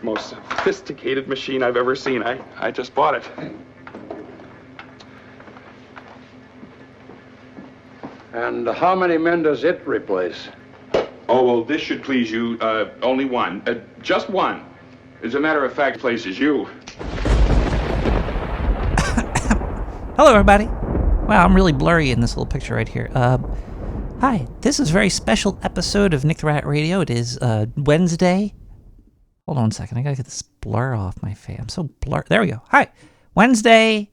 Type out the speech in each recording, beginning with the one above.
most sophisticated machine I've ever seen. I just bought it. And how many men does it replace? Oh, well, this should please you. Only one. Just one. As a matter of fact, places you. Hello, everybody. Wow, I'm really blurry in this little picture right here. Hi, this is a very special episode of Nick the Rat Radio. It is Wednesday. Hold on a second. I gotta get this blur off my face. I'm so blur. There we go. Hi. Wednesday.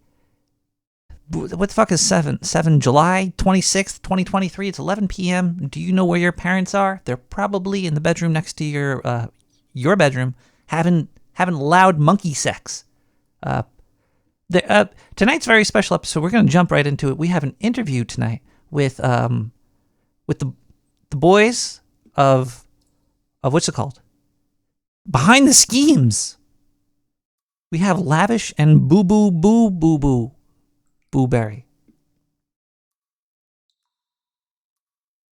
What the fuck is 7 July 26th, 2023? It's 11 p.m. Do you know where your parents are? They're probably in the bedroom next to your bedroom having loud monkey sex. Tonight's a very special episode. We're going to jump right into it. We have an interview tonight with the boys of what's it called? Behind the Schemes. We have Lavish and Booberry.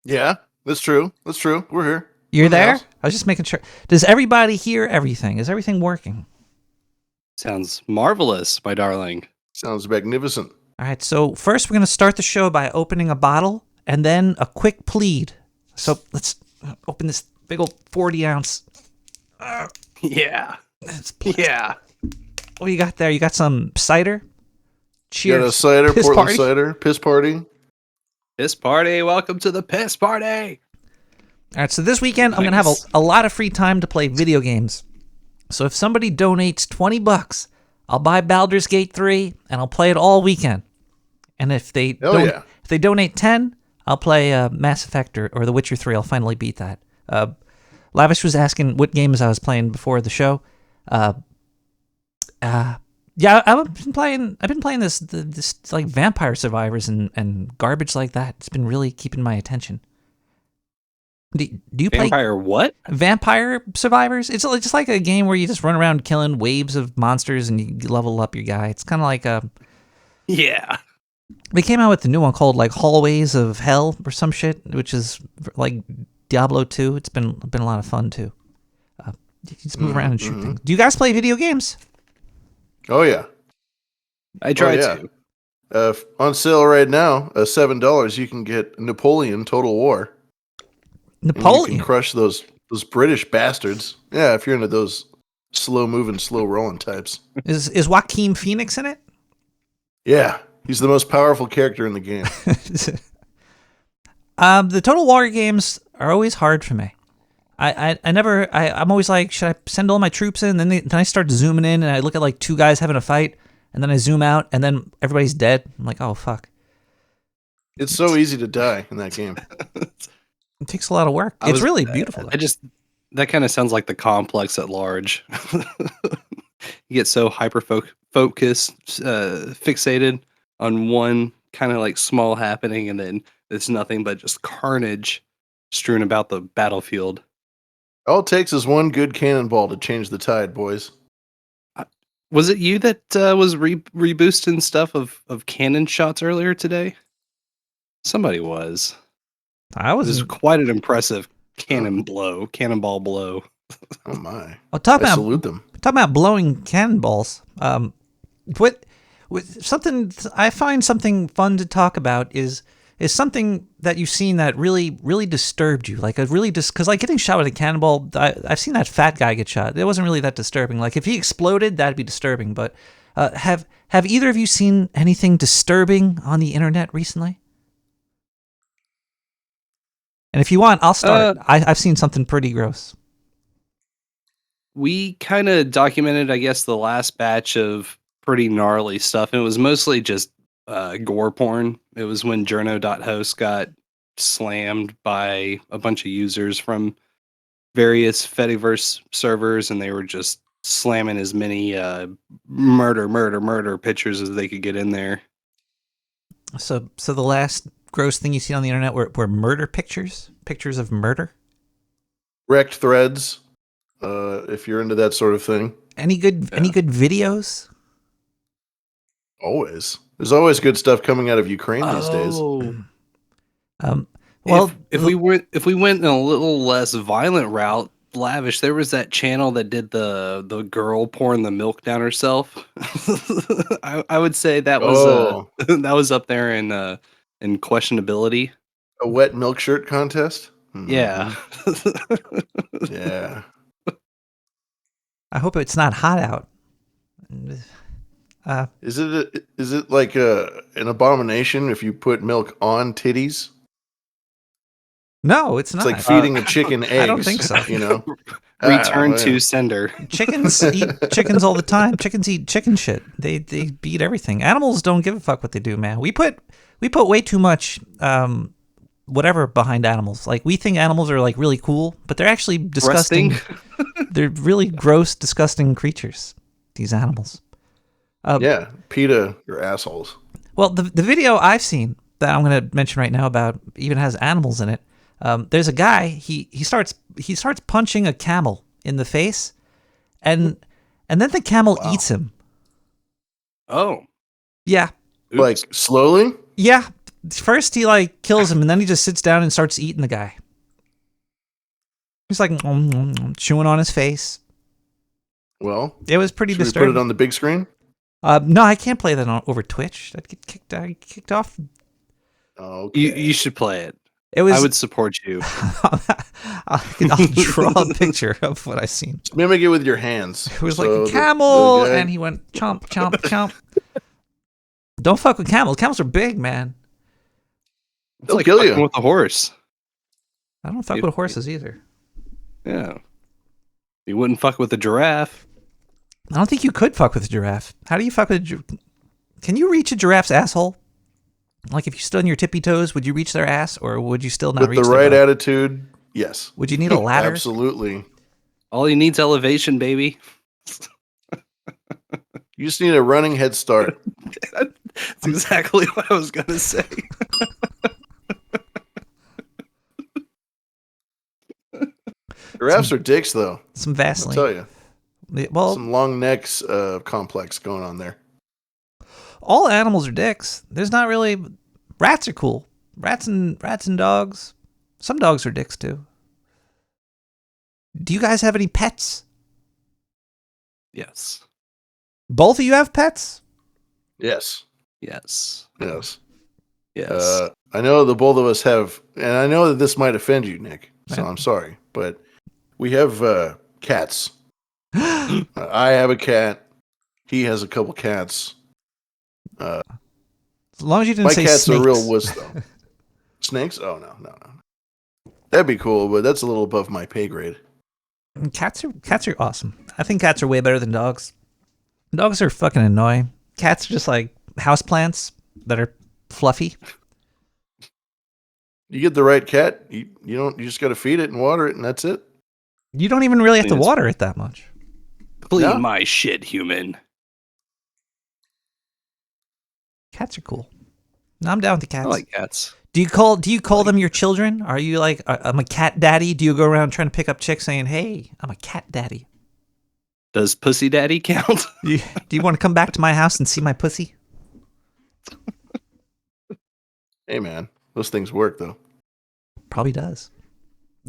Yeah, that's true. That's true. We're here. You're there? I was just making sure. Does everybody hear everything? Is everything working? Sounds marvelous, my darling. Sounds magnificent. All right, so first we're going to start the show by opening a bottle and then a quick plead. So let's open this big old 40-ounce. Yeah. Yeah. What you got there? You got some cider? Cheers. Got a cider, Piss Portland party? cider, piss party. Piss party. Welcome to the piss party. All right, so this weekend I'm going to have a lot of free time to play video games. So if somebody donates $20, I'll buy Baldur's Gate 3 and I'll play it all weekend. And if they donate 10, I'll play Mass Effect or The Witcher 3. I'll finally beat that. Lavish was asking what games I was playing before the show. Yeah, I've been playing this like Vampire Survivors and garbage like that. It's been really keeping my attention. Do you play Vampire what? Vampire Survivors? It's just like a game where you just run around killing waves of monsters and you level up your guy. It's kind of like Yeah. They came out with the new one called like Hallways of Hell or some shit, which is like Diablo 2. It's been a lot of fun too. You just move around and shoot things. Do you guys play video games? Oh yeah, I tried to. On sale right now, $7 you can get Napoleon Total War. Napoleon? You can crush those British bastards. Yeah, if you're into those slow moving, slow rolling types. Is Joaquin Phoenix in it? Yeah, he's the most powerful character in the game. The Total War games are always hard for me. I'm always like, should I send all my troops in? Then I start zooming in and I look at like two guys having a fight and then I zoom out and then everybody's dead. I'm like, oh fuck. It's so easy to die in that game. It takes a lot of work. It's really beautiful. That kind of sounds like the complex at large. You get so focused, fixated on one kind of like small happening, and then it's nothing but just carnage strewn about the battlefield. All it takes is one good cannonball to change the tide, boys. Was it you that was reboosting stuff of cannon shots earlier today? Somebody was. It was quite an impressive cannonball blow. Oh my! Salute them. Talking about blowing cannonballs. Something I find something fun to talk about is something that you've seen that really, really disturbed you. Like because like getting shot with a cannonball, I've seen that fat guy get shot. It wasn't really that disturbing. Like if he exploded, that'd be disturbing. But have either of you seen anything disturbing on the internet recently? And if you want, I'll start. I've seen something pretty gross. We kind of documented, I guess, the last batch of pretty gnarly stuff. And it was mostly just gore porn. It was when journo.host got slammed by a bunch of users from various Fediverse servers, and they were just slamming as many murder pictures as they could get in there. So the last gross thing you see on the internet were murder pictures of murder? Wrecked threads, if you're into that sort of thing. Any good videos? Always. There's always good stuff coming out of Ukraine these days. Well, if we went in a little less violent route, lavish. There was that channel that did the girl pouring the milk down herself. I would say that was that was up there in questionability. A wet milk shirt contest? Yeah. Yeah. I hope it's not hot out. Is it like an abomination if you put milk on titties? No, it's It's not. like feeding a chicken eggs. I don't think so. You know, Return to sender. Chickens eat chickens all the time. Chickens eat chicken shit. They beat everything. Animals don't give a fuck what they do, man. We put way too much whatever behind animals. Like, we think animals are like really cool, but they're actually disgusting. They're really gross, disgusting creatures. These animals. yeah, PETA, you're assholes. Well, the video I've seen that I'm going to mention right now about even has animals in it. There's a guy. He starts punching a camel in the face, and then the camel eats him. Oh, Yeah, oops. Like slowly. yeah. First he like kills him, and then he just sits down and starts eating the guy. He's like chewing on his face. Well, It was pretty should we disturbing. put it on the big screen? No, I can't play that over Twitch. I'd get kicked off. Okay. You should play it. It was. I would support you. I'll draw a picture of what I seen. Just mimic it with your hands. It was So like a the camel, guy- and he went chomp, chomp, chomp. Don't fuck with camels. Camels are big, man. It's They'll like kill you. fucking with a horse. I don't fuck with horses either. Yeah. You wouldn't fuck with a giraffe. I don't think you could fuck with a giraffe. How do you fuck with a giraffe? Can you reach a giraffe's asshole? Like, if you stood on your tippy toes, would you reach their ass, or would you still not with reach the their right butt? attitude, yes. Would you need a ladder? Absolutely. All he needs elevation, baby. You just need a running head start. That's exactly what I was gonna say. Giraffes are dicks, though. Some I'll Vaseline. tell you. Well, Some long necks complex going on there. all animals are dicks. There's not really. Rats are cool. Rats and dogs. Some dogs are dicks too. Do you guys have any pets? Yes. Both of you have pets? Yes. Yes. Yes. Yes. I know the both of us have, and I know that this might offend you, Nick, so Right. I'm sorry, but we have cats. I have a cat. He has a couple cats. As long as you didn't My say cat's snakes. a real wuss, though. Snakes? Oh, no. That'd be cool, but that's a little above my pay grade. Cats are awesome. I think cats are way better than dogs. Dogs are fucking annoying. Cats are just like houseplants that are fluffy. You get the right cat, you just got to feed it and water it, and that's it. You don't even really have to Clean as- water it that much. Clean Yeah. my shit, human. Cats are cool. No, I'm down with the cats. I like cats. Do you call them your children? Are you like, I'm a cat daddy? Do you go around trying to pick up chicks saying, "Hey, I'm a cat daddy"? Does Pussy Daddy count? Do you want to come back to my house and see my pussy? Hey, man, those things work, though. Probably does.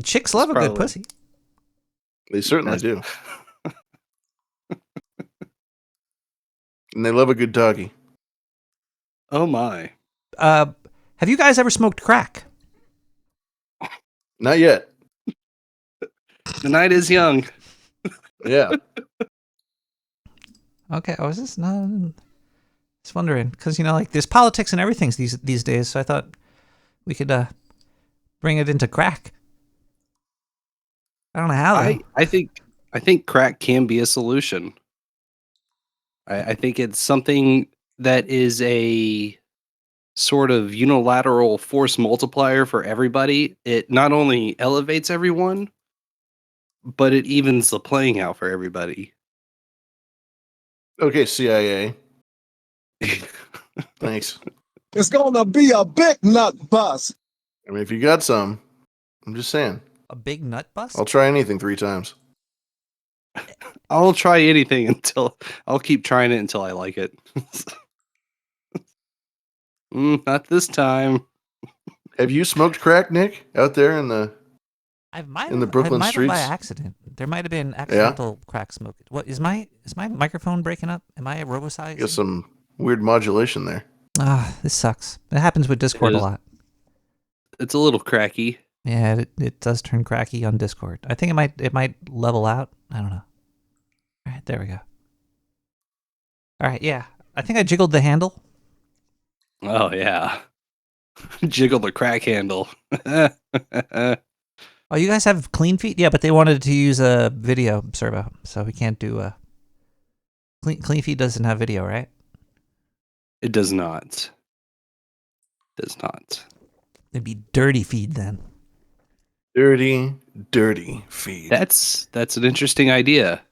Chicks love a good Probably. pussy. They certainly do. And they love a good doggy. Oh my. Have you guys ever smoked crack? Not yet. The night is young. Yeah. Okay, I was just wondering because like there's politics and everything these days, so I thought we could bring it into crack. I don't know how. Though. I think crack can be a solution. I think it's something that is a sort of unilateral force multiplier for everybody. It not only elevates everyone, but it evens the playing out for everybody. Okay, CIA. Thanks. It's gonna be a big nut bust. I mean, if you got some, I'm just saying. A big nut bust. I'll try anything 3 times. I'll try anything until I'll keep trying it until I like it. Not this time. Have you smoked crack, Nick, out there in the in the Brooklyn I might have by streets? accident. There might have been accidental crack smoke. What is my microphone breaking up? Am I a robosize? Got some weird modulation there. This sucks. It happens with Discord a lot. It's a little cracky. Yeah, it does turn cracky on Discord. I think it might level out. I don't know. All right, there we go. All right, yeah. I think I jiggled the handle. Oh yeah, jiggle the crack handle. Oh, you guys have clean feed? Yeah, but they wanted to use a video servo, so we can't do a clean feed. Doesn't have video, right? It does not. Does not. It'd be dirty feed then. Dirty feed. That's an interesting idea.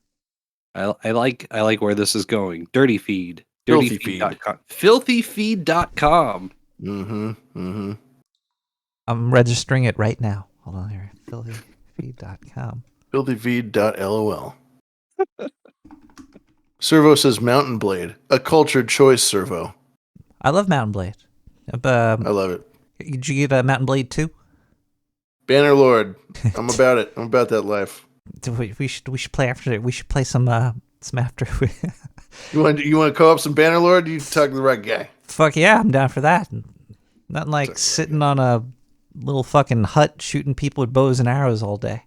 I like where this is going. Dirty feed. Filthy feed. Dirtyfeed.com. Filthyfeed.com. Mm-hmm. I'm registering it right now. Hold on here. Filthyfeed.com. Filthyfeed.lol. Servo says Mountain Blade, a cultured choice, Servo. I love Mountain Blade. I love it. Did you get a Mountain Blade 2? Bannerlord. I'm about it. I'm about that life. We should play after. We should play some after. You want to co-op some Bannerlord? You talk to the right guy. Fuck yeah, I'm down for that. Nothing like sitting on a little fucking hut shooting people with bows and arrows all day.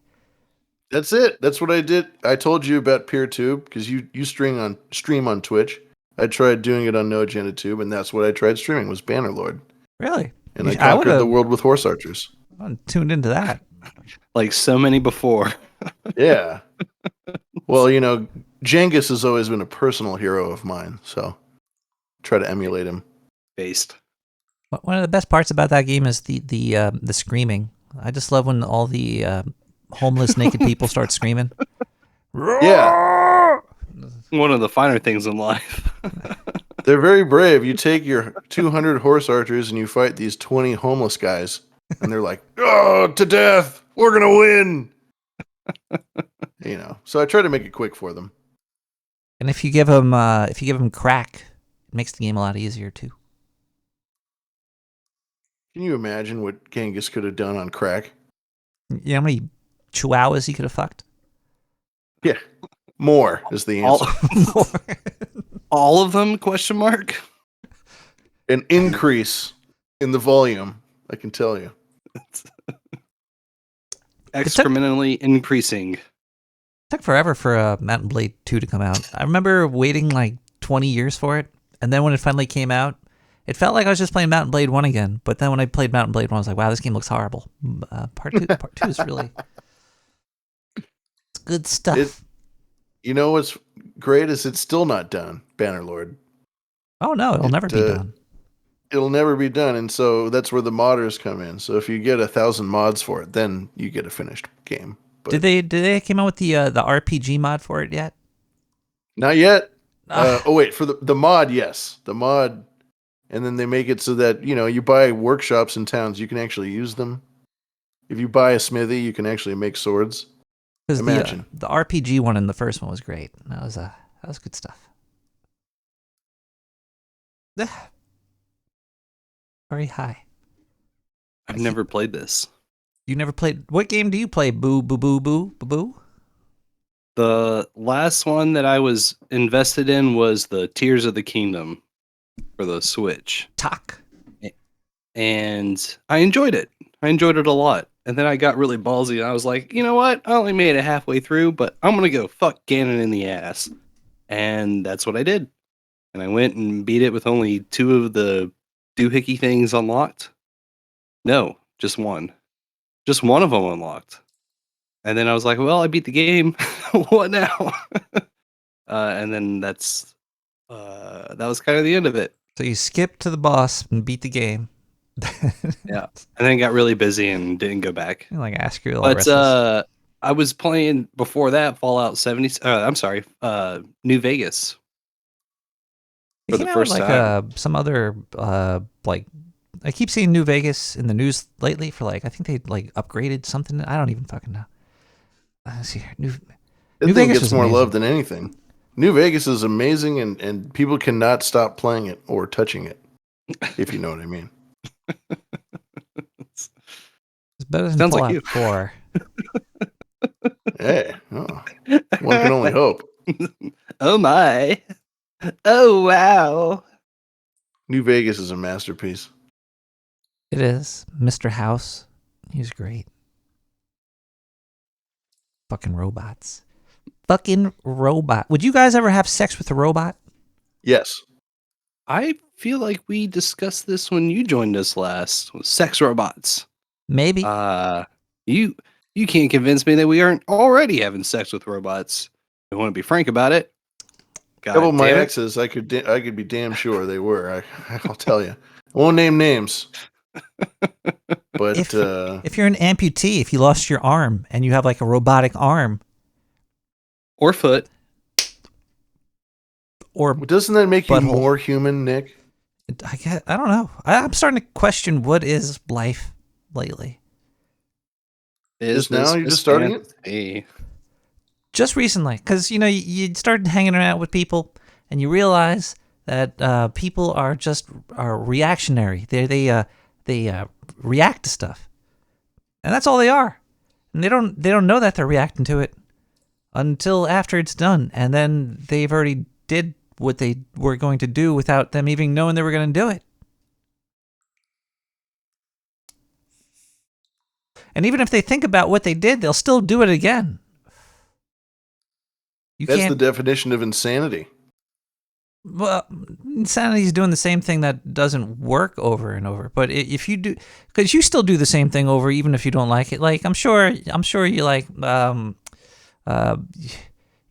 That's it. That's what I did. I told you about PeerTube because you stream on Twitch. I tried doing it on No Agenda Tube, and that's what I tried streaming was Bannerlord. Really? And I conquered the world with horse archers. I'm tuned into that. Like so many before. Yeah. Well, Genghis has always been a personal hero of mine, so try to emulate him. Based. One of the best parts about that game is the screaming. I just love when all the homeless naked people start screaming. Yeah. One of the finer things in life. They're very brave. You take your 200 horse archers and you fight these 20 homeless guys, and they're like, "Oh, to death! We're gonna win!" So I try to make it quick for them. And if you give them crack, it makes the game a lot easier too. Can you imagine what Genghis could have done on crack? You know how many chihuahuas he could have fucked? Yeah, more is the answer. All of them? Question mark. An increase in the volume, I can tell you. Excrementally increasing. It took forever for Mountain Blade 2 to come out. I remember waiting like 20 years for it, and then when it finally came out, it felt like I was just playing Mountain Blade 1 again. But then when I played Mountain Blade 1, I was like, wow, this game looks horrible. Part 2 is really... It's good stuff. What's great is it's still not done, Bannerlord. Oh, no, it'll never be done. It'll never be done, and so that's where the modders come in. So if you get 1,000 mods for it, then you get a finished game. But Did they came out with the RPG mod for it yet? Not yet. Wait, for the mod, yes. The mod, and then they make it so that, you buy workshops in towns, you can actually use them. If you buy a smithy, you can actually make swords. Imagine. The RPG one in the first one was great. That was good stuff. Very high. I've never played this. You never played... What game do you play? Boo, boo, boo, boo, boo, boo? The last one that I was invested in was the Tears of the Kingdom for the Switch. Talk. And I enjoyed it. I enjoyed it a lot. And then I got really ballsy and I was like, you know what? I only made it halfway through, but I'm going to go fuck Ganon in the ass. And that's what I did. And I went and beat it with only 2 of the doohickey things unlocked. No, just 1. Just 1 of them unlocked. And then I was like, well, I beat the game. What now? And then that was kind of the end of it. So you skipped to the boss and beat the game. Yeah. And then got really busy and didn't go back. Like ask you all But I was playing before that Fallout 70. New Vegas. For the first time. Some other I keep seeing New Vegas in the news lately for I think they upgraded something. I don't even fucking know. Let's see here. New Vegas gets more love than anything. New Vegas is amazing, and people cannot stop playing it or touching it, if you know what I mean. It's better than Sounds Fallout like you. 4. Hey, oh, one can only hope. Oh my. Oh wow. New Vegas is a masterpiece. It is. Mr. House. He's great. Fucking robots. Fucking robot. Would you guys ever have sex with a robot? Yes. I feel like we discussed this when you joined us last with sex robots. Maybe. You can't convince me that we aren't already having sex with robots. I want to be frank about it. A couple of my damn it. exes, I could be damn sure they were. I'll tell you. I won't name names. But if you're an amputee, if you lost your arm and you have like a robotic arm or foot, or doesn't that make butthole. you more human, Nick? I don't know. I'm starting to question what is life lately. Just now? You're just starting it? Just recently, because you started hanging around with people, and you realize that people are reactionary. They react to stuff, and that's all they are. And they don't know that they're reacting to it until after it's done, and then they've already did what they were going to do without them even knowing they were going to do it. And even if they think about what they did, they'll still do it again. That's the definition of insanity. Well, insanity is doing the same thing that doesn't work over and over. But if you do, because you still do the same thing over, even if you don't like it. Like I'm sure you like. You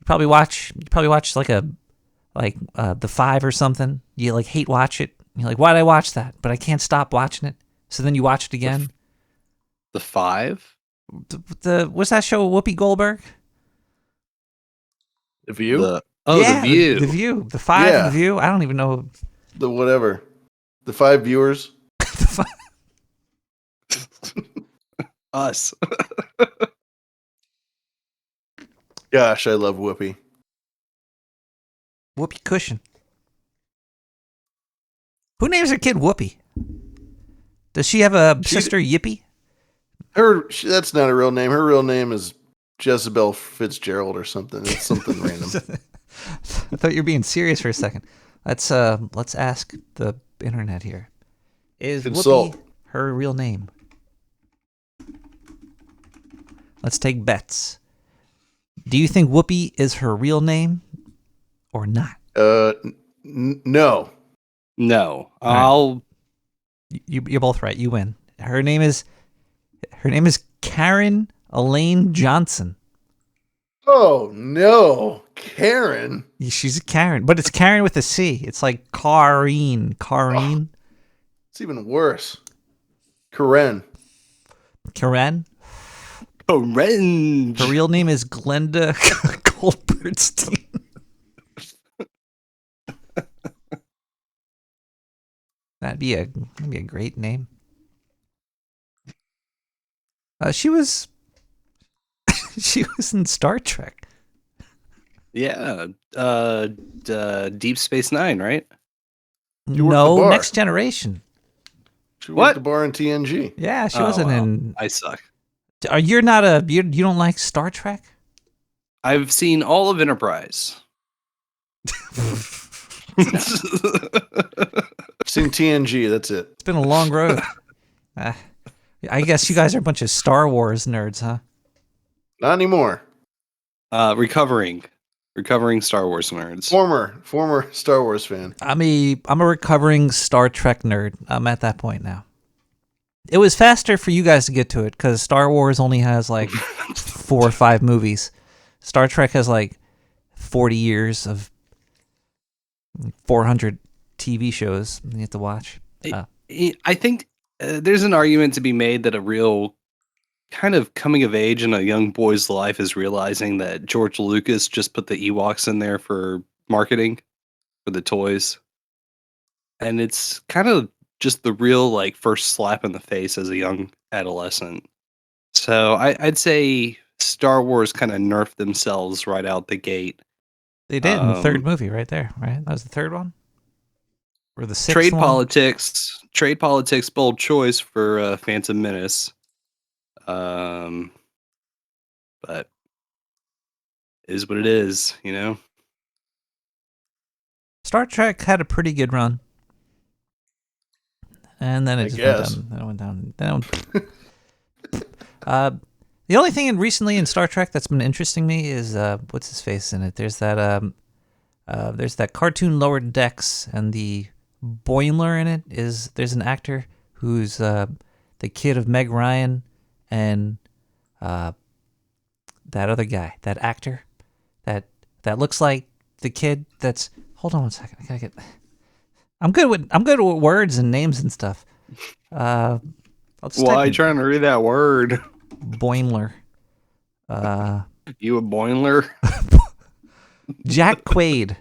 probably watch like The Five or something. You like hate watch it. You're like, why did I watch that? But I can't stop watching it. So then you watch it again. The Five? What's that show? Whoopi Goldberg? The View? The The View. The View. The Five and The View. I don't even know. The whatever. The Five Viewers. Us. Gosh, I love Whoopi. Whoopi Cushion. Who names her kid Whoopi? Does she have a sister Yippee? That's not a real name. Her real name is Jezebel Fitzgerald or something. It's something random. I thought you were being serious for a second. Let's ask the internet here. Is Whoopi her real name? Let's take bets. Do you think Whoopi is her real name or not? No. No. You're both right. You win. Her name is Karen Elaine Johnson. Oh no, Karen. She's a Karen, but it's Karen with a C. It's like Kareen. Oh, it's even worse. Karen. Karen. Her real name is Glenda Goldbergstein. That'd be a great name. She was in Star Trek. Yeah, Deep Space Nine, right? No, Next Generation. She worked the bar in TNG. Yeah, she wasn't in. I suck. You're not you don't like Star Trek? I've seen all of Enterprise. Seen TNG, that's it. It's been a long road. I guess you guys are a bunch of Star Wars nerds, huh? Not anymore. Recovering Star Wars nerds. Former Star Wars fan. I'm a recovering Star Trek nerd. I'm at that point now. It was faster for you guys to get to it because Star Wars only has like 4 or 5 movies. Star Trek has like 40 years of 400 TV shows you have to watch. I think there's an argument to be made that a real kind of coming of age in a young boy's life is realizing that George Lucas just put the Ewoks in there for marketing, for the toys. And it's kind of just the real like first slap in the face as a young adolescent. So I'd say Star Wars kind of nerfed themselves right out the gate. They did in the third movie right there, right? That was the third one? Or the sixth Trade one? politics, bold choice for Phantom Menace. But is what it is, you know? Star Trek had a pretty good run. And then it I just guess. went down. Then the only thing recently in Star Trek that's been interesting me is what's his face in it. There's that cartoon Lower Decks, and the Boimler in it there's an actor who's the kid of Meg Ryan and that other guy, that actor that looks like the kid that's. Hold on one second. I gotta get. I'm good with words and names and stuff. I'll just Why type in trying to read that word? Boimler. You a boiler? Jack Quaid.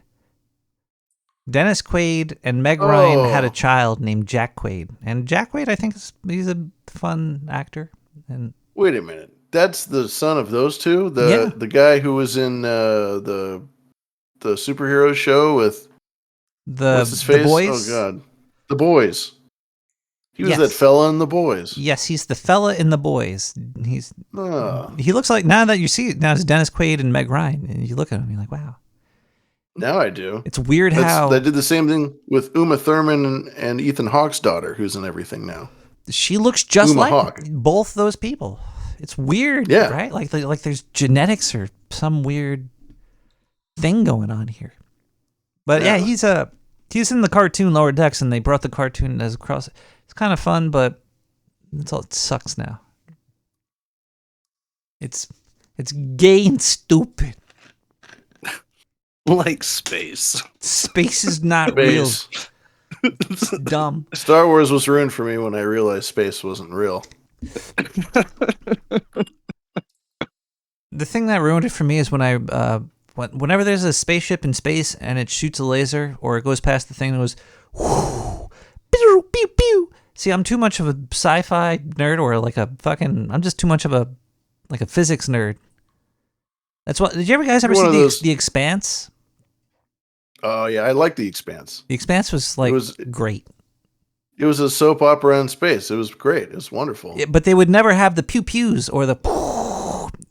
Dennis Quaid and Meg Ryan had a child named Jack Quaid, and Jack Quaid, I think, he's a fun actor. And Wait a minute. That's the son of those two? The guy who was in the superhero show with what's his face? The Boys. Oh god. The Boys. He was Yes. that fella in The Boys. Yes, he's the fella in The Boys. Oh. He looks like, now that you see it, now it's Dennis Quaid and Meg Ryan, and you look at him, you're like, wow. Now I do. It's weird how They did the same thing with Uma Thurman and Ethan Hawke's daughter, who's in everything now. she looks just Uma like Hawke. both those people. It's weird, Yeah. right? Like there's genetics or some weird thing going on here. But yeah, he's in the cartoon Lower Decks, and they brought the cartoon as across. It's kind of fun, but it sucks now. It's gay and stupid. Like space. Space is not real. Space. It's dumb. Star Wars was ruined for me when I realized space wasn't real. The thing that ruined it for me is when whenever there's a spaceship in space and it shoots a laser or it goes past the thing and it goes, whoo, pew, pew, pew. See, I'm too much of a sci-fi nerd, or I'm just too much of a physics nerd. That's what. Did you guys ever see The Expanse? Oh yeah, I like The Expanse. The Expanse was great. It was a soap opera in space. It was great. It was wonderful. Yeah, but they would never have the pew pews or the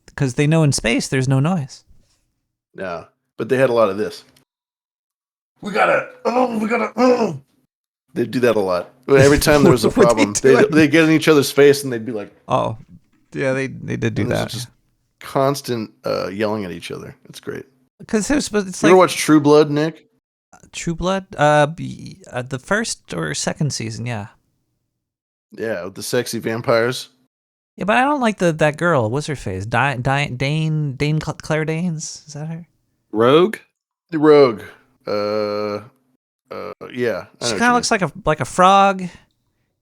because they know in space there's no noise. Yeah, but they had a lot of this. They'd do that a lot. Every time there was a problem, they'd get in each other's face and they'd be like, "Oh, yeah, they did do that." Just constant yelling at each other. It's great. Because it's You like ever watch True Blood, Nick? True Blood, the first or second season, yeah. Yeah, with the sexy vampires. Yeah, but I don't like that girl. What's her face? Dane Claire Danes? Is that her? Rogue? The Rogue. Yeah. She kind of looks like a frog.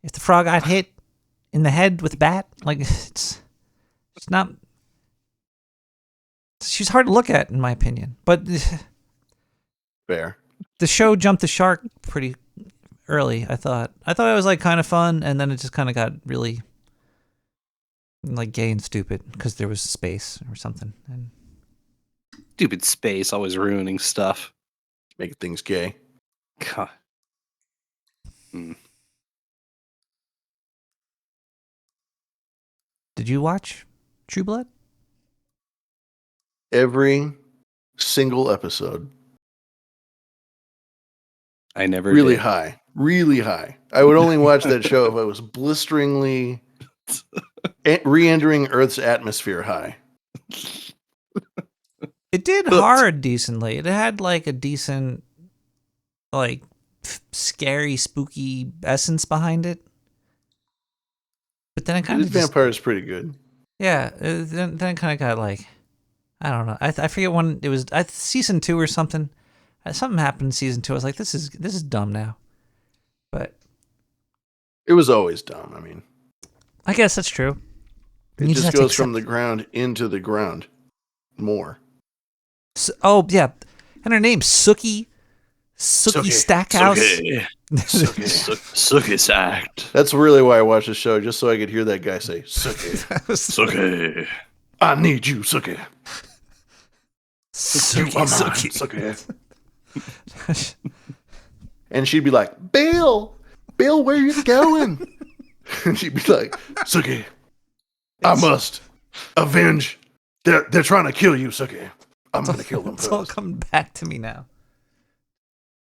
If the frog got hit in the head with a bat, like it's not. She's hard to look at, in my opinion. But fair. The show jumped the shark pretty early. I thought it was like kind of fun, and then it just kind of got really like gay and stupid because there was space or something. And Stupid space, always ruining stuff. Making things gay. God. Did you watch True Blood? Every single episode. I never Really did. high. Really high. I would only watch that show if I was blisteringly re-entering Earth's atmosphere high. It did hard decently. It had like a decent, like scary, spooky essence behind it. But then it kind of Vampire is pretty good. Yeah. Then it kind of got like, I don't know. I forget when it was. Season 2 or something. Something happened in season 2. I was like, this is dumb now. But it was always dumb. I mean, I guess that's true. It just goes from the ground into the ground more. Oh yeah, and her name's Sookie Stackhouse. Sookie Stacked. That's really why I watched the show, just so I could hear that guy say Sookie. Sookie. I need you, Sookie. Sookie. And she'd be like, Bill, where you going? And she'd be like, Sookie, I must avenge. They're trying to kill you, Sookie. I'm going to kill them It's all first. coming back to me now.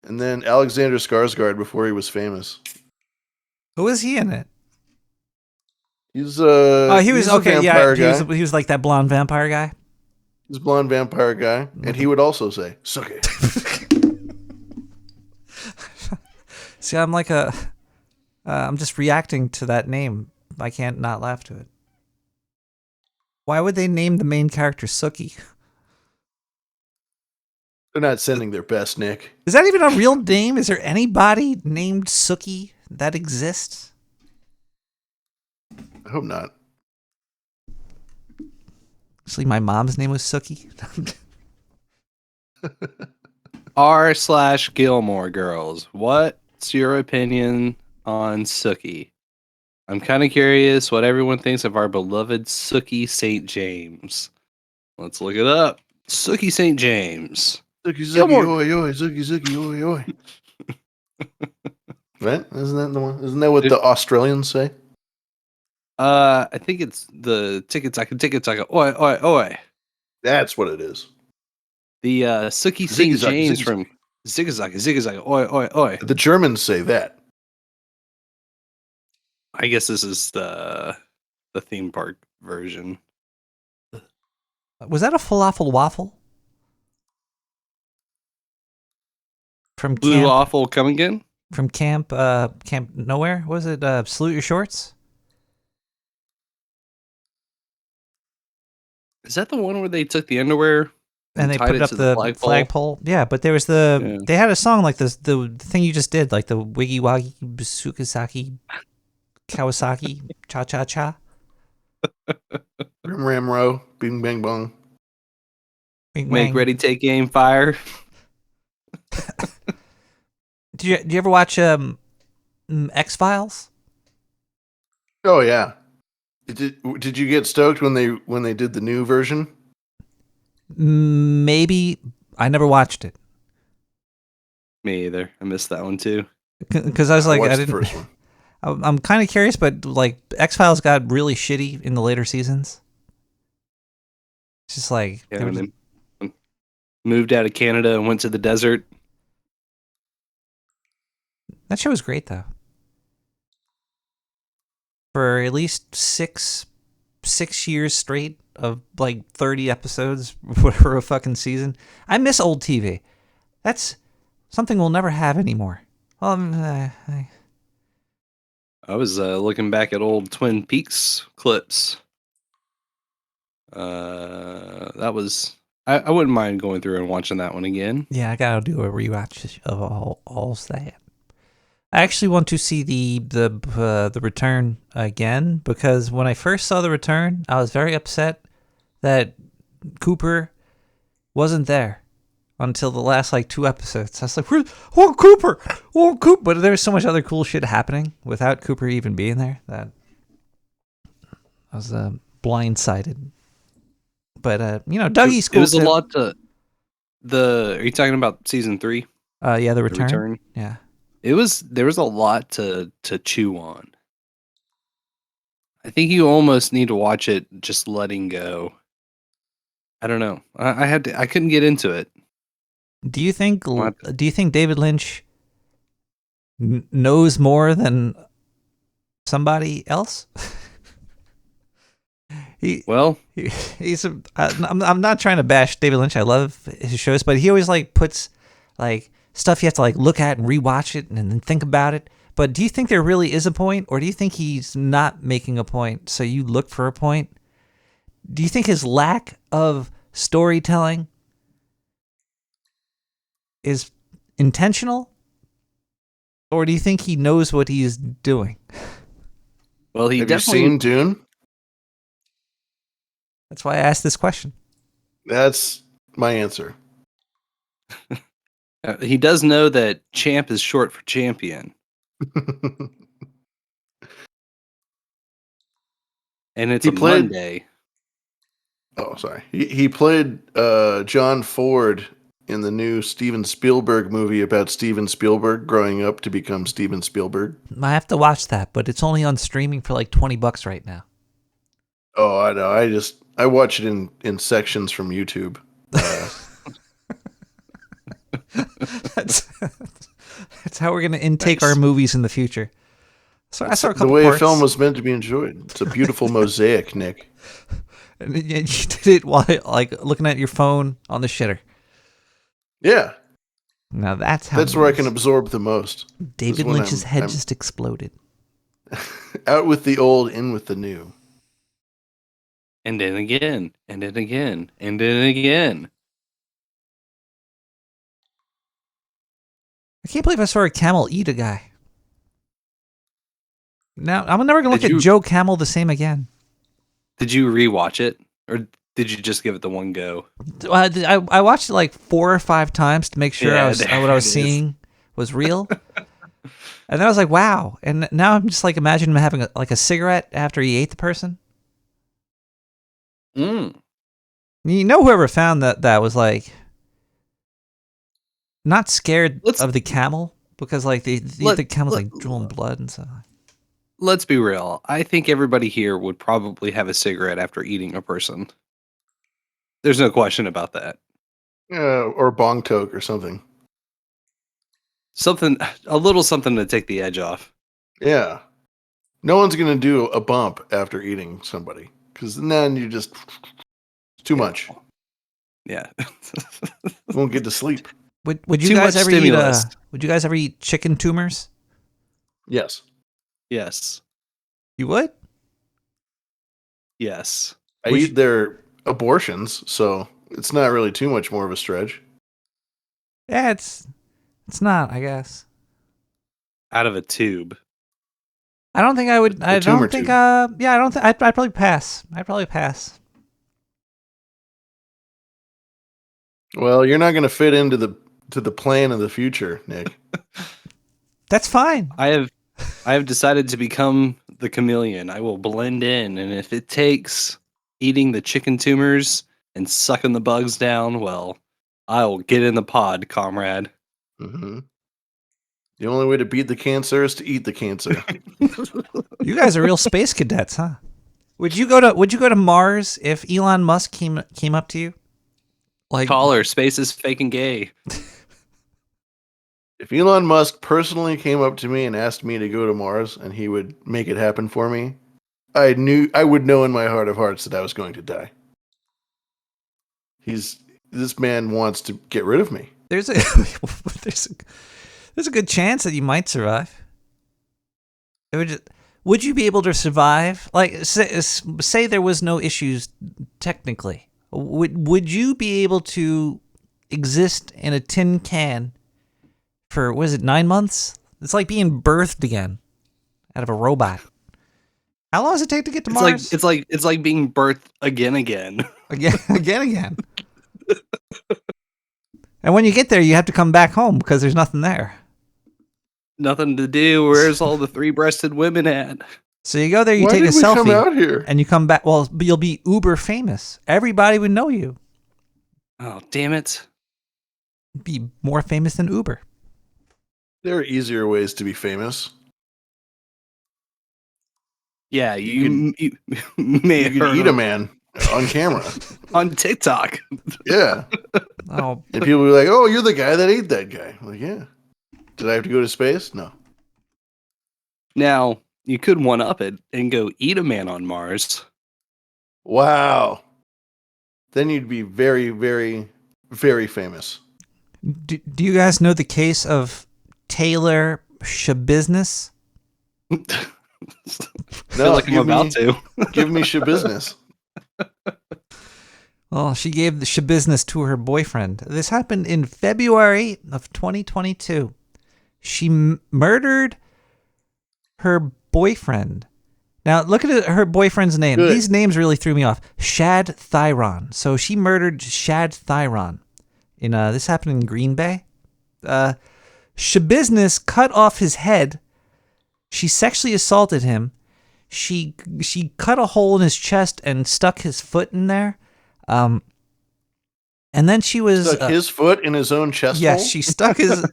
And then Alexander Skarsgård before he was famous. Who is he in it? He's He was he's okay. a Yeah, vampire he guy. was like that blonde vampire guy. He's a blonde vampire guy, and he would also say, "Suck it." See, I'm just reacting to that name. I can't not laugh to it. Why would they name the main character Sookie? They're not sending their best, Nick. Is that even a real name? Is there anybody named Sookie that exists? I hope not. Actually, my mom's name was Sookie. R/Gilmore Girls. What's your opinion on Sookie? I'm kind of curious what everyone thinks of our beloved Sookie St. James. Let's look it up. Sookie St. James. Zuki, zuki, Gilmore. oi, oi, zuki, zuki, oi, oi. Right? Isn't that the one? Isn't that what the Australians say? I think it's the tickets. I can oi, oi, oi. That's what it is. The Sookie St. Ziggy-zag, James ziggy-zag. from Ziggy-zag, oi, oi, oi. The Germans say that. I guess this is the theme park version. Was that a falafel waffle? From Blue camp, Waffle come again? from camp nowhere? What was it Salute Your Shorts? Is that the one where they took the underwear And they tied put it up to the flagpole. Yeah, but there was Yeah. they had a song like this, the thing you just did, like the Wiggy Waggy Sukasaki Kawasaki Cha Cha Cha. Rim ram row, bing bang bong. Wing, Make wang. ready, take aim, fire. Did you ever watch X-Files? Oh yeah. Did you get stoked when they did the new version? Maybe. I never watched it Me either. I missed that one too. because I was like, watched I the didn't. first one. I'm kind of curious, but like X-Files got really shitty in the later seasons. It's just like Yeah, there and was- then moved out of Canada and went to the desert. that show was great though. For at least six years straight of like 30 episodes for a fucking season. I miss old TV. That's something we'll never have anymore. I was looking back at old Twin Peaks clips. That was I wouldn't mind going through and watching that one again. Yeah, I gotta do a rewatch of all that. I actually want to see the return again because when I first saw the return, I was very upset that Cooper wasn't there until the last like 2 episodes. I was like, Cooper, Cooper! But there's so much other cool shit happening without Cooper even being there that I was blindsided. But Dougie's cool. It was a too. lot to are you talking about season 3? Yeah, the The return. return? Yeah. There was a lot to chew on. I think you almost need to watch it just letting go. I don't know. I couldn't get into it. Do you think What? David Lynch knows more than somebody else? I'm not trying to bash David Lynch. I love his shows, but he always like puts like stuff you have to like look at and rewatch it and then think about it. But do you think there really is a point, or do you think he's not making a point, so you look for a point? Do you think his lack of storytelling is intentional, or do you think he knows what he is doing? Well, he Have you definitely seen Dune? That's why I asked this question. That's my answer. he does know that champ is short for champion. And it's He a played- Monday. Oh, sorry. He played John Ford in the new Steven Spielberg movie about Steven Spielberg growing up to become Steven Spielberg. I have to watch that, but it's only on streaming for like $20 right now. Oh, I know. I watch it in sections from YouTube. That's how we're going to intake our movies in the future. So I saw a couple the way parts. a film was meant to be enjoyed. It's a beautiful mosaic, Nick. And you did it while like looking at your phone on the shitter. Yeah. Now that's how. That's where I can absorb the most. David Lynch's head just exploded. Out with the old, in with the new. And then again, and then again, and then again. I can't believe I saw a camel eat a guy. Now I'm never gonna look at Did Joe Camel the same again. Did you rewatch it, or did you just give it the one go? I watched it like 4 or 5 times to make sure Yeah, what I was seeing was real. And then I was like, wow. And now I'm just like imagining him having a cigarette after he ate the person. Mm. You know, whoever found that was like not scared of the camel because like the camel's like drooling blood and stuff. Let's be real. I think everybody here would probably have a cigarette after eating a person. There's no question about that. Or bong toke or something. A little something to take the edge off. Yeah. No one's going to do a bump after eating somebody. Because then you just... too much. Yeah. Won't get to sleep. Would you guys ever would you guys ever eat chicken tumors? Yes. Yes. You would? Yes. I eat their abortions, so it's not really too much more of a stretch. Yeah, it's not, I guess. Out of a tube. I don't think I would. I don't think. Tube. Yeah, I don't think. I'd probably pass. Well, you're not going to fit into the plan of the future, Nick. That's fine. I have decided to become the chameleon. I will blend in, and if it takes eating the chicken tumors and sucking the bugs down, well, I will get in the pod, comrade. Mm-hmm. The only way to beat the cancer is to eat the cancer. You guys are real space cadets, huh? Would you go to Mars if Elon Musk came up to you? Like, Caller, space is fake and gay. If Elon Musk personally came up to me and asked me to go to Mars and he would make it happen for me, I would know in my heart of hearts that I was going to die. This man wants to get rid of me. There's a good chance that you might survive. Would you be able to survive? Like, say there was no issues technically. Would you be able to exist in a tin can for, 9 months? It's like being birthed again out of a robot. How long does it take to get to Mars? It's like being birthed again. Again. And when you get there, you have to come back home because there's nothing there. Nothing to do. Where's all the 3-breasted women at? So you go there, you Why take a did we selfie, come out here? and you come back. Well, you'll be uber famous. Everybody would know you. Oh, damn it. Be more famous than Uber. There are easier ways to be famous. Yeah, you may You could eat a man on camera. on TikTok. Yeah. Oh, And people will be like, oh, you're the guy that ate that guy. I'm like, yeah. Did I have to go to space? No. Now, you could one-up it and go eat a man on Mars. Wow. Then you'd be very, very, very famous. do you guys know the case of Taylor Shabusiness? I feel like I'm about to. Give me business. Well, she gave the Shabusiness to her boyfriend. This happened in February of 2022. She murdered her boyfriend. Now, look at her boyfriend's name. Good. These names really threw me off. Shad Thyron. So she murdered Shad Thyron. This happened in Green Bay. Shabusiness cut off his head. She sexually assaulted him. She cut a hole in his chest and stuck his foot in there. And then she was Stuck his foot in his own chest yes, hole? she stuck his.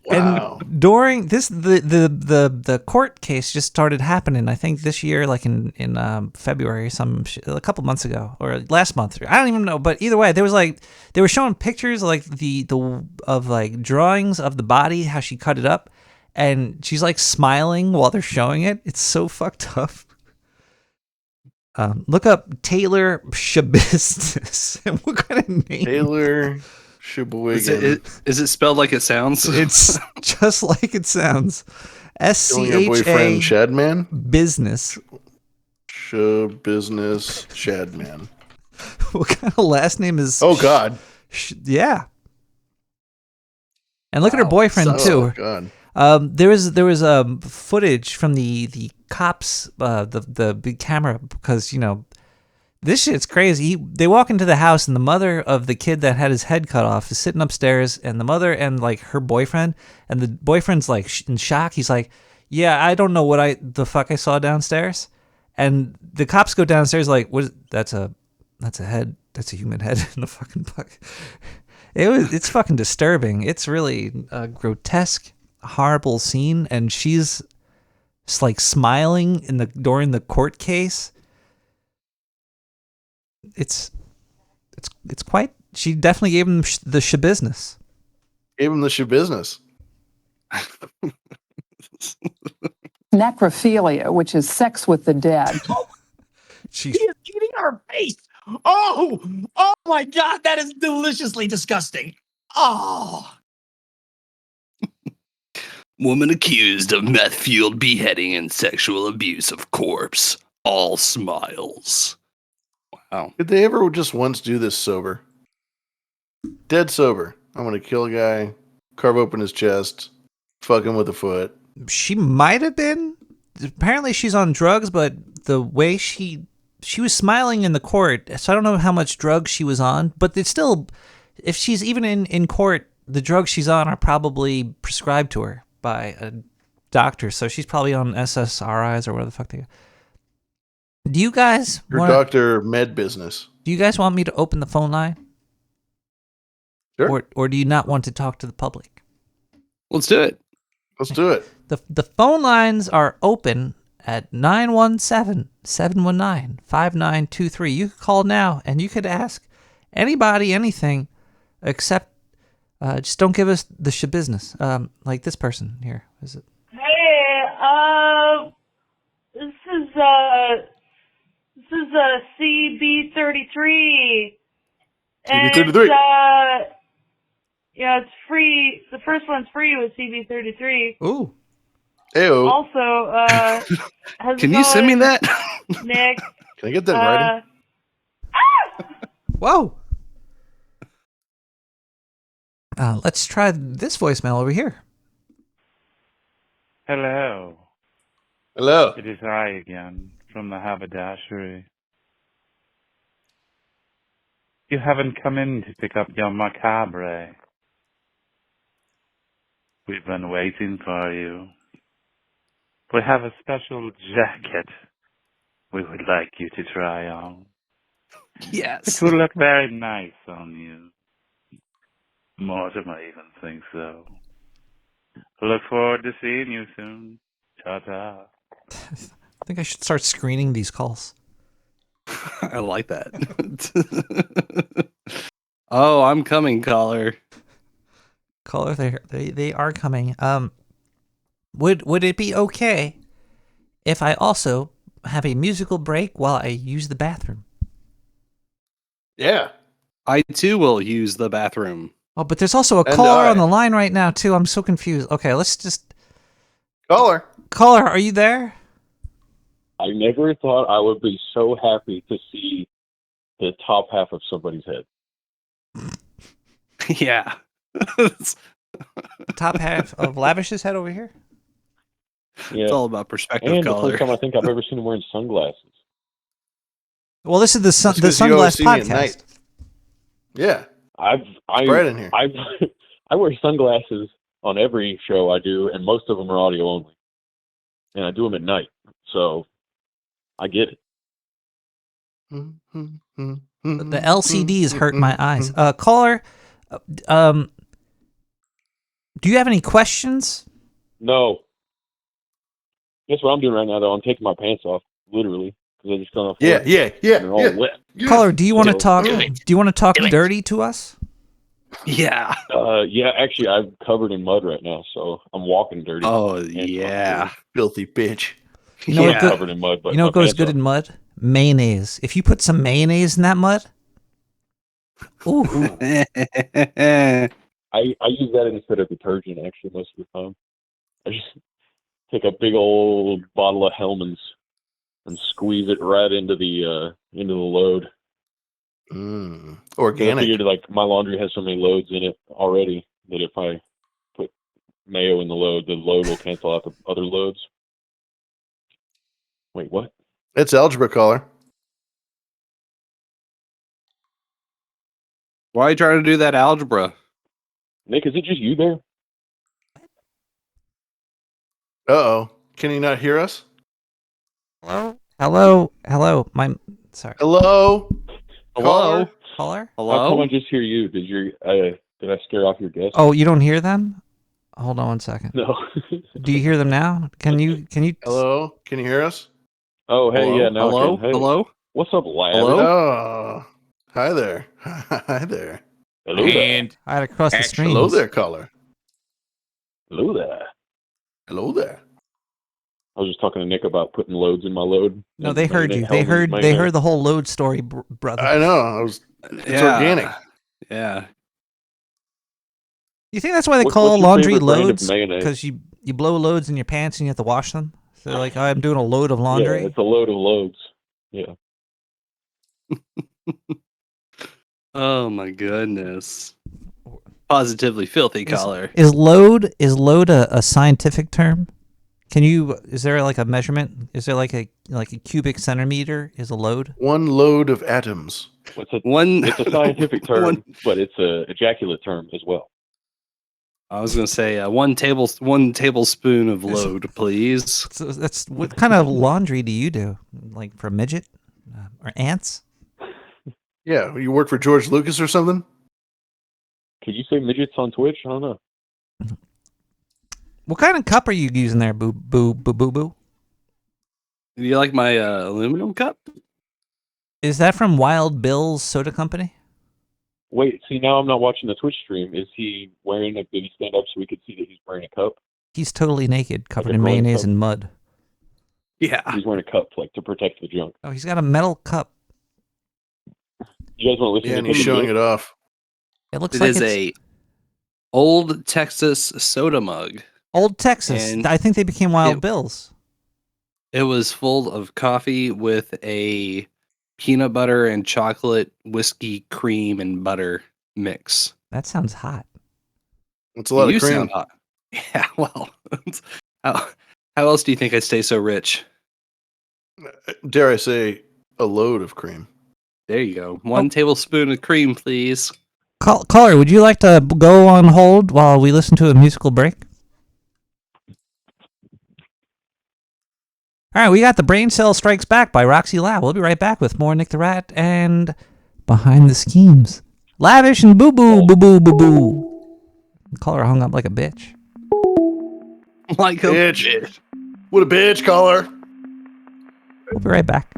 Wow. And during this, the court case just started happening. I think this year, like in February, a couple months ago, or last month. I don't even know. But either way, there was like they were showing pictures of like of like drawings of the body, how she cut it up, and she's like smiling while they're showing it. It's so fucked up. Look up Taylor Shabistus. What kind of name? Taylor Sheboygan. Is it spelled like it sounds? It's just like it sounds. Killing your boyfriend SCHA Shadman? business. Business Shadman. What kind of last name is? Oh God. Yeah. And look at her boyfriend too. God. There was footage from the cops, the big camera, because this shit's crazy. They walk into the house and the mother of the kid that had his head cut off is sitting upstairs, and the mother and like her boyfriend, and the boyfriend's like in shock. He's like, "Yeah, I don't know what the fuck I saw downstairs," and the cops go downstairs like, "What? That's a head. That's a human head in the fucking bucket." It's fucking disturbing. It's really grotesque, horrible scene, and she's just like smiling during the court case. It's quite. She definitely gave him the shabusiness. Gave him the shabusiness. Necrophilia, which is sex with the dead. She is eating her face. Oh my God, that is deliciously disgusting. Oh. Woman accused of meth-fueled beheading and sexual abuse of corpse. All smiles. Wow. Did they ever just once do this sober? Dead sober. I'm gonna kill a guy, carve open his chest, fuck him with a foot. She might have been. Apparently she's on drugs, but the way she was smiling in the court, so I don't know how much drugs she was on, but it's still, if she's even in court, the drugs she's on are probably prescribed to her by a doctor, so she's probably on SSRIs or whatever the fuck they. Do you guys doctor med business? Do you guys want me to open the phone line? Sure. Or do you not want to talk to the public? Let's do it. Let's do it. The phone lines are open at 917-719-5923. You can call now and you could ask anybody anything except just don't give us the shabusiness. Like this person here. Is it? Hey, this is CB33. CB33. Yeah, it's free. The first one's free with CB33. Ooh. Ew. Also, can you send me that? Nick. Can I get that in writing? Whoa. Let's try this voicemail over here. Hello. Hello. It is I again, from the haberdashery. You haven't come in to pick up your macabre. We've been waiting for you. We have a special jacket we would like you to try on. Yes. It will look very nice on you. Mortimer even thinks so. Look forward to seeing you soon. Ta-ta. I think I should start screening these calls. I like that. Oh, I'm coming, caller. Caller, they are coming. Would it be okay if I also have a musical break while I use the bathroom? Yeah. I too will use the bathroom. Oh, but there's also a caller on the line right now too. I'm so confused. Okay, let's just Caller, are you there? I never thought I would be so happy to see the top half of somebody's head. Yeah. Top half of Lavish's head over here? Yeah. It's all about perspective, and caller. the first time I think I've ever seen him wearing sunglasses. Well, this is the Sunglass Podcast. Yeah. It's bright in here. I wear sunglasses on every show I do, and most of them are audio only. And I do them at night, so I get it. The LCDs hurt my eyes. Caller, Do you have any questions? No. Guess what I'm doing right now, though? I'm taking my pants off, literally, because I just got off work. Yeah. And they're all wet. Caller, do you want to So- talk? Do you want to talk dirty to us? Yeah. Yeah, actually, I'm covered in mud right now, so I'm walking dirty. Oh, And yeah. Filthy bitch. You know I'm what go- covered in mud, but You know my what goes pants good off. in mud? Mayonnaise. If you put some mayonnaise in that mud, ooh. I use that instead of detergent, actually, most of the time. I just take a big old bottle of Hellman's and squeeze it right into the load. I Organic. figured, like, my laundry has so many loads in it already that if I put mayo in the load will cancel out the other loads. Wait, what? It's algebra, caller. Why are you trying to do that algebra? Nick, is it just you there? Uh-oh. Can he not hear us? Hello. Sorry. Hello? Hello? Caller? How come I just hear you? Did I scare off your guest? Oh, you don't hear them? Hold on one second. No. Do you hear them now? Can you? Hello? Can you hear us? Oh, hey, Hello? yeah, now Hello? I can. Hey. Hello? What's up, lad? Hello? Oh. Hi there. Hi there. Hello there. And I had to cross the streams. Hello there, caller. Hello there. Hello there. I was just talking to Nick about putting loads in my load. No, And they heard mayonnaise- you. They Hellman's heard mayonnaise. the whole load story, brother. I know. It's organic. Yeah. You think that's why they What's call your laundry favorite brand of loads? mayonnaise? Because you blow loads in your pants and you have to wash them. So they're like, oh, I'm doing a load of laundry. Yeah, it's a load of loads. Yeah. Oh my goodness. Positively filthy color. Is load a scientific term? Is there like a measurement? Is there like a cubic centimeter is a load? One load of atoms. It's a scientific term, but it's a ejaculate term as well. I was gonna say one tablespoon of load, please. So that's what kind of laundry do you do? Like for a midget or ants? Yeah, you work for George Lucas or something? Could you say midgets on Twitch? I don't know. What kind of cup are you using there, boo boo boo boo boo? Do you like my aluminum cup? Is that from Wild Bill's Soda Company? Wait, see, now I'm not watching the Twitch stream. Is he wearing did he stand up so we could see that he's wearing a cup? He's totally naked, covered a in groin mayonnaise cup? and mud. Yeah. He's wearing a cup, like, to protect the junk. Oh, he's got a metal cup. You guys want to listen Yeah, to and he's him? showing it off. It looks It like is it's a old Texas soda mug. Old Texas. And I think they became Wild Bills. It was full of coffee with a peanut butter and chocolate whiskey cream and butter mix. That sounds hot. It's a lot You of cream. sound hot. Yeah, well, how else do you think I stay so rich? Dare I say, a load of cream. There you go. One tablespoon of cream, please. Caller, would you like to go on hold while we listen to a musical break? All right, we got The Brain Cell Strikes Back by Roxy Lab. We'll be right back with more Nick the Rat and Behind the Schemes. Lavish and boo-boo, boo-boo, boo-boo. The caller hung up like a bitch. Like a bitch. What a bitch, caller. We'll be right back.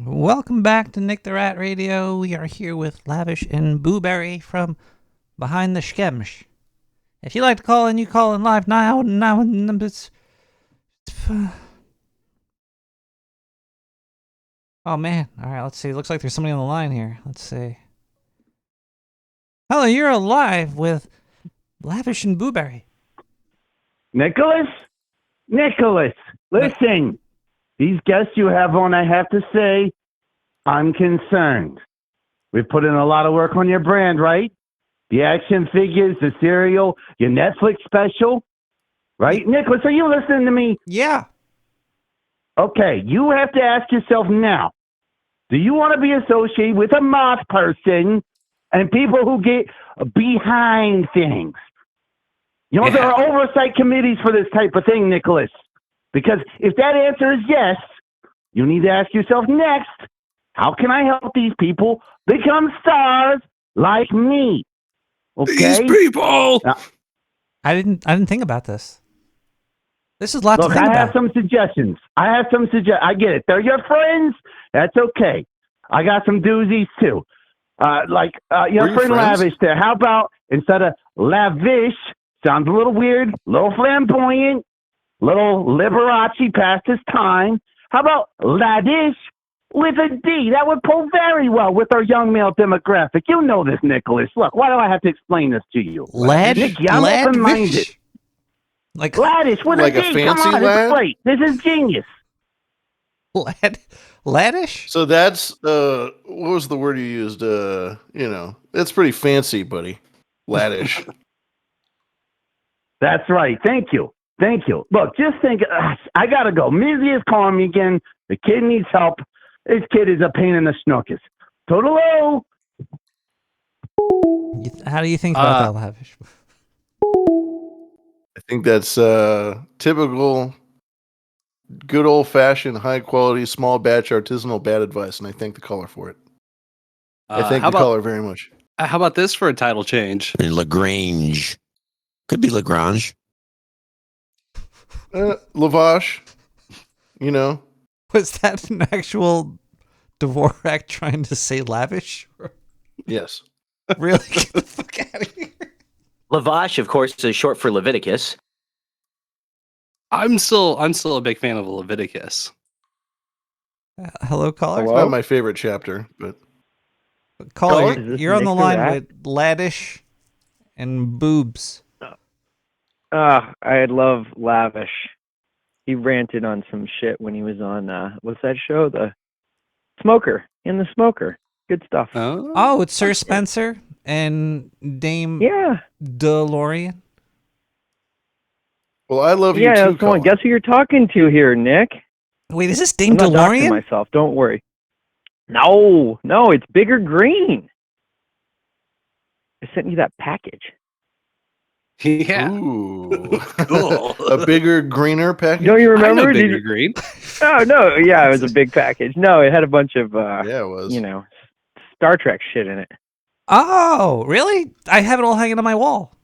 Welcome back to Nick the Rat Radio. We are here with Lavish and Booberry from Behind the Schemsh. If you like to call in, you call in live now. Oh man! All right, let's see. Looks like there's somebody on the line here. Let's see. Hello, you're alive with Lavish and Booberry. Nicholas, listen. These guests you have on, I have to say, I'm concerned. We've put in a lot of work on your brand, right? The action figures, the cereal, your Netflix special, right? Nicholas, are you listening to me? Yeah. Okay, you have to ask yourself now, do you want to be associated with a moth person and people who get behind things? You know, there are oversight committees for this type of thing, Nicholas. Because if that answer is yes, you need to ask yourself next, how can I help these people become stars like me? Okay? These people! I didn't think about this. This is lots to Look, think I about. have some suggestions. I get it. They're your friends. That's okay. I got some doozies too. Your friend Lavish there. How about instead of lavish, sounds a little weird, a little flamboyant, little Liberace past his time. How about laddish with a D? That would pull very well with our young male demographic. You know this, Nicholas. Look, why do I have to explain this to you? Nicky, I'm open-minded. Like laddish with like a a D. fancy Come on, lad? it's great. This is genius. Laddish? So that's what was the word you used? It's pretty fancy, buddy. Laddish. That's right. Thank you. Look, just think, I gotta go. Mizzy is calling me again. The kid needs help. This kid is a pain in the snookus. Toodaloo! How do you think about that, Lavish? I think that's typical, good old-fashioned, high-quality, small batch, artisanal bad advice, and I thank the caller for it. I thank the caller very much. How about this for a title change? Lagrange. Could be Lagrange. Lavash, you know. Was that an actual Dvorak trying to say lavish? Yes. Really? Get the fuck out of here. Lavash, of course, is short for Leviticus. I'm still a big fan of Leviticus. Hello, caller. It's not my favorite chapter, but caller, you're on the line with Laddish and Boobs. I love Lavish. He ranted on some shit when he was on what's that show? The Smoker. In the Smoker. Good stuff. Oh, it's Sir Spencer and Dame DeLorean. Well, I love you yeah, too, that's guess who you're talking to here, Nick? Wait, is this Dame I'm not doxing DeLorean? myself, don't worry. No, it's Bigger Green. I sent you that package. Yeah. Ooh. Cool. A bigger, greener package? Don't you remember? I know Did Bigger you- Green. Oh, no, yeah, it was a big package. No, it had a bunch of, yeah, it was. Star Trek shit in it. Oh, really? I have it all hanging on my wall.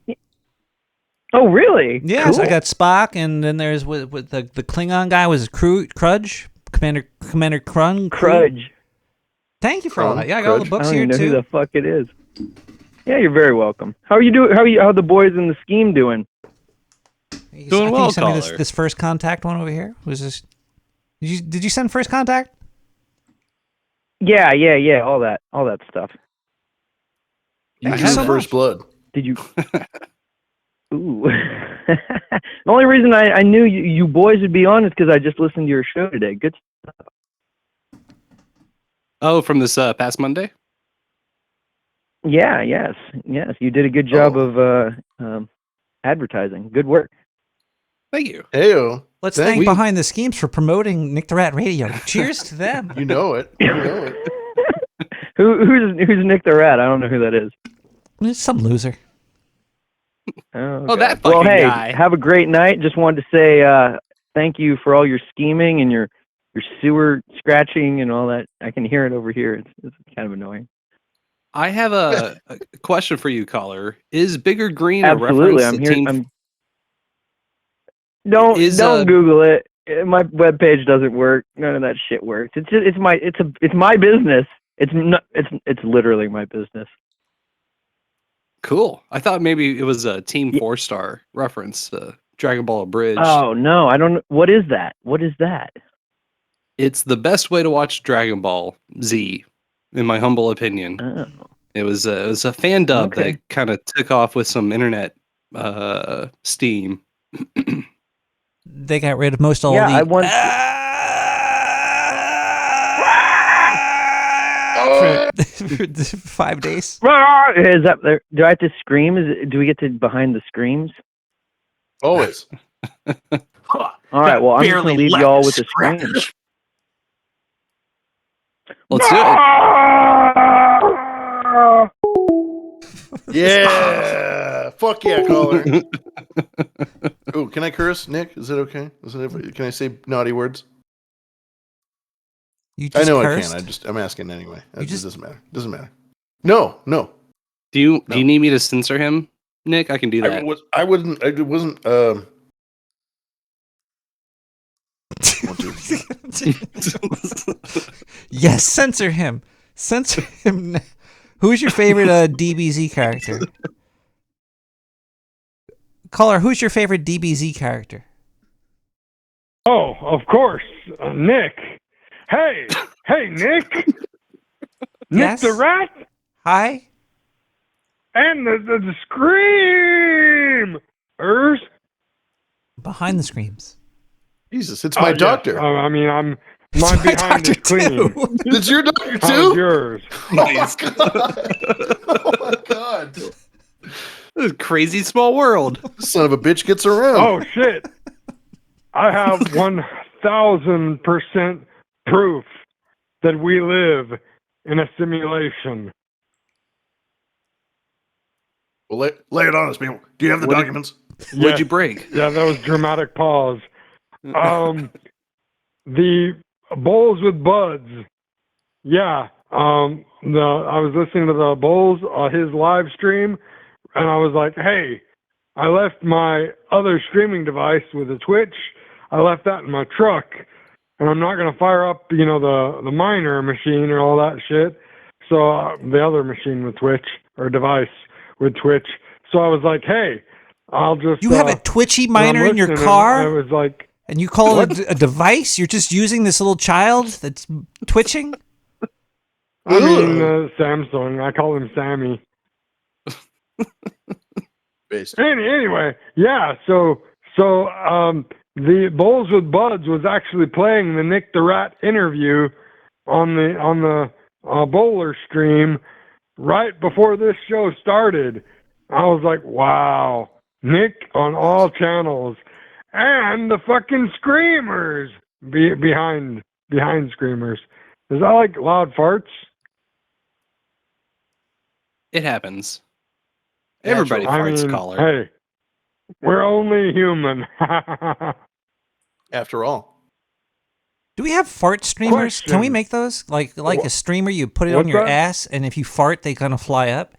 Oh, really? Yeah, so I Cool. got Spock, and then there's with the Klingon guy was Krudge, Commander Krung. Krudge. Thank you for all that. Yeah, I got all the I books don't here even know too. who the fuck it is. Yeah, you're very welcome. How are you doing? How are the boys in the scheme doing? I Doing think well, you sent me caller. this First Contact one over here. Was this? Did you send First Contact? Yeah, all that stuff. You Thank drew you so First much. Blood. Did you? Ooh. The only reason I knew you boys would be on is because I just listened to your show today. Good stuff. Oh, from this past Monday? Yeah, yes. You did a good job of advertising. Good work. Thank you. Heyo. Let's thank Behind the Schemes for promoting Nick the Rat Radio. Cheers to them. You know it. Who's Nick the Rat? I don't know who that is. It's some loser. Oh, that well, fucking hey, guy. have a great night. Just wanted to say thank you for all your scheming and your sewer scratching and all that. I can hear it over here. It's kind of annoying. I have a question for you, caller. Is Bigger Green Absolutely, a reference I'm to here. Teen... Don't Google it. My webpage doesn't work. None of that shit works. It's my business. It's literally my business. Cool. I thought maybe it was a Team 4-Star reference, Dragon Ball Abridged. Oh no, I don't know. What is that? What is that? It's the best way to watch Dragon Ball Z, in my humble opinion. Oh. It was a fan dub Okay. that kind of took off with some internet steam. They got rid of most all Yeah, the. I want. For 5 days. Is that there? Do I have to scream? Do we get to behind the screams? Always. All right. Well, I'm just gonna leave y'all with the screams. Let's do it. Yeah. Fuck yeah, caller. Oh, can I curse, Nick? Is it okay? Can I say naughty words? You I just know cursed? I can. I'm asking anyway. It doesn't matter. Doesn't matter. No. Do you need me to censor him, Nick? I can do that. I wouldn't. It wasn't. Yes, censor him. Censor him. Who's your favorite DBZ character? Caller, who's your favorite DBZ character? Oh, of course, Nick. Hey, Nick. Yes? Nick the Rat Hi. and the Screamers. Behind the screams. Jesus, it's my yes. doctor. I mean, my my behind is doctor, clean. too. It's your doctor How's too? yours? Nice. Oh my god. This is a crazy small world. Son of a bitch gets around. Oh shit! I have 1,000% proof that we live in a simulation. Well, lay it on us, people. Do you have the documents? What'd you break? Yeah, that was dramatic pause. The Bowls with Buds. Yeah. I was listening to the Bowls, his live stream, and I was like, hey, I left my other streaming device with a Twitch. I left that in my truck, and I'm not going to fire up, the miner machine or all that shit. So the other machine with Twitch, or device with Twitch. So I was like, hey, I'll just... You have a Twitchy miner in your car? I was like... And you call it a device? You're just using this little child that's twitching? I mean, Samsung. I call him Sammy. Anyway, yeah. So the Bowls with Buds was actually playing the Nick the Rat interview on the bowler stream right before this show started. I was like, wow, Nick on all channels, and the fucking Screamers behind Screamers. Is that like loud farts? It happens. Everybody farts, caller. Hey, we're only human. After all. Do we have fart streamers? Can we make those? Like a streamer, you put it on your ass, and if you fart, they kind of fly up?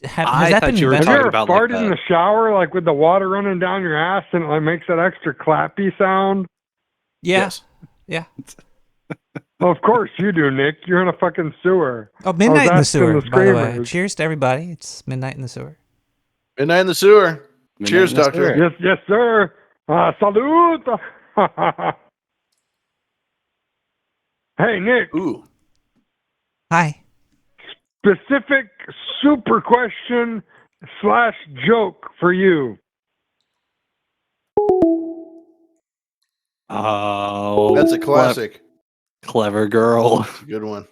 Has that been invented? Have you ever farted in the shower, like with the water running down your ass, and it like makes that extra clappy sound? Yeah. Yes. Yeah. Well, of course you do, Nick. You're in a fucking sewer. Oh, Midnight in the Sewer, the by the way. Screamers. Cheers to everybody. It's Midnight in the Sewer. Midnight in the sewer. Cheers, in the doctor. sewer. Yes, sir. Salute. Hey, Nick. Ooh. Hi. Specific super question / joke for you. Oh, That's a classic. Clever girl. That's a good one.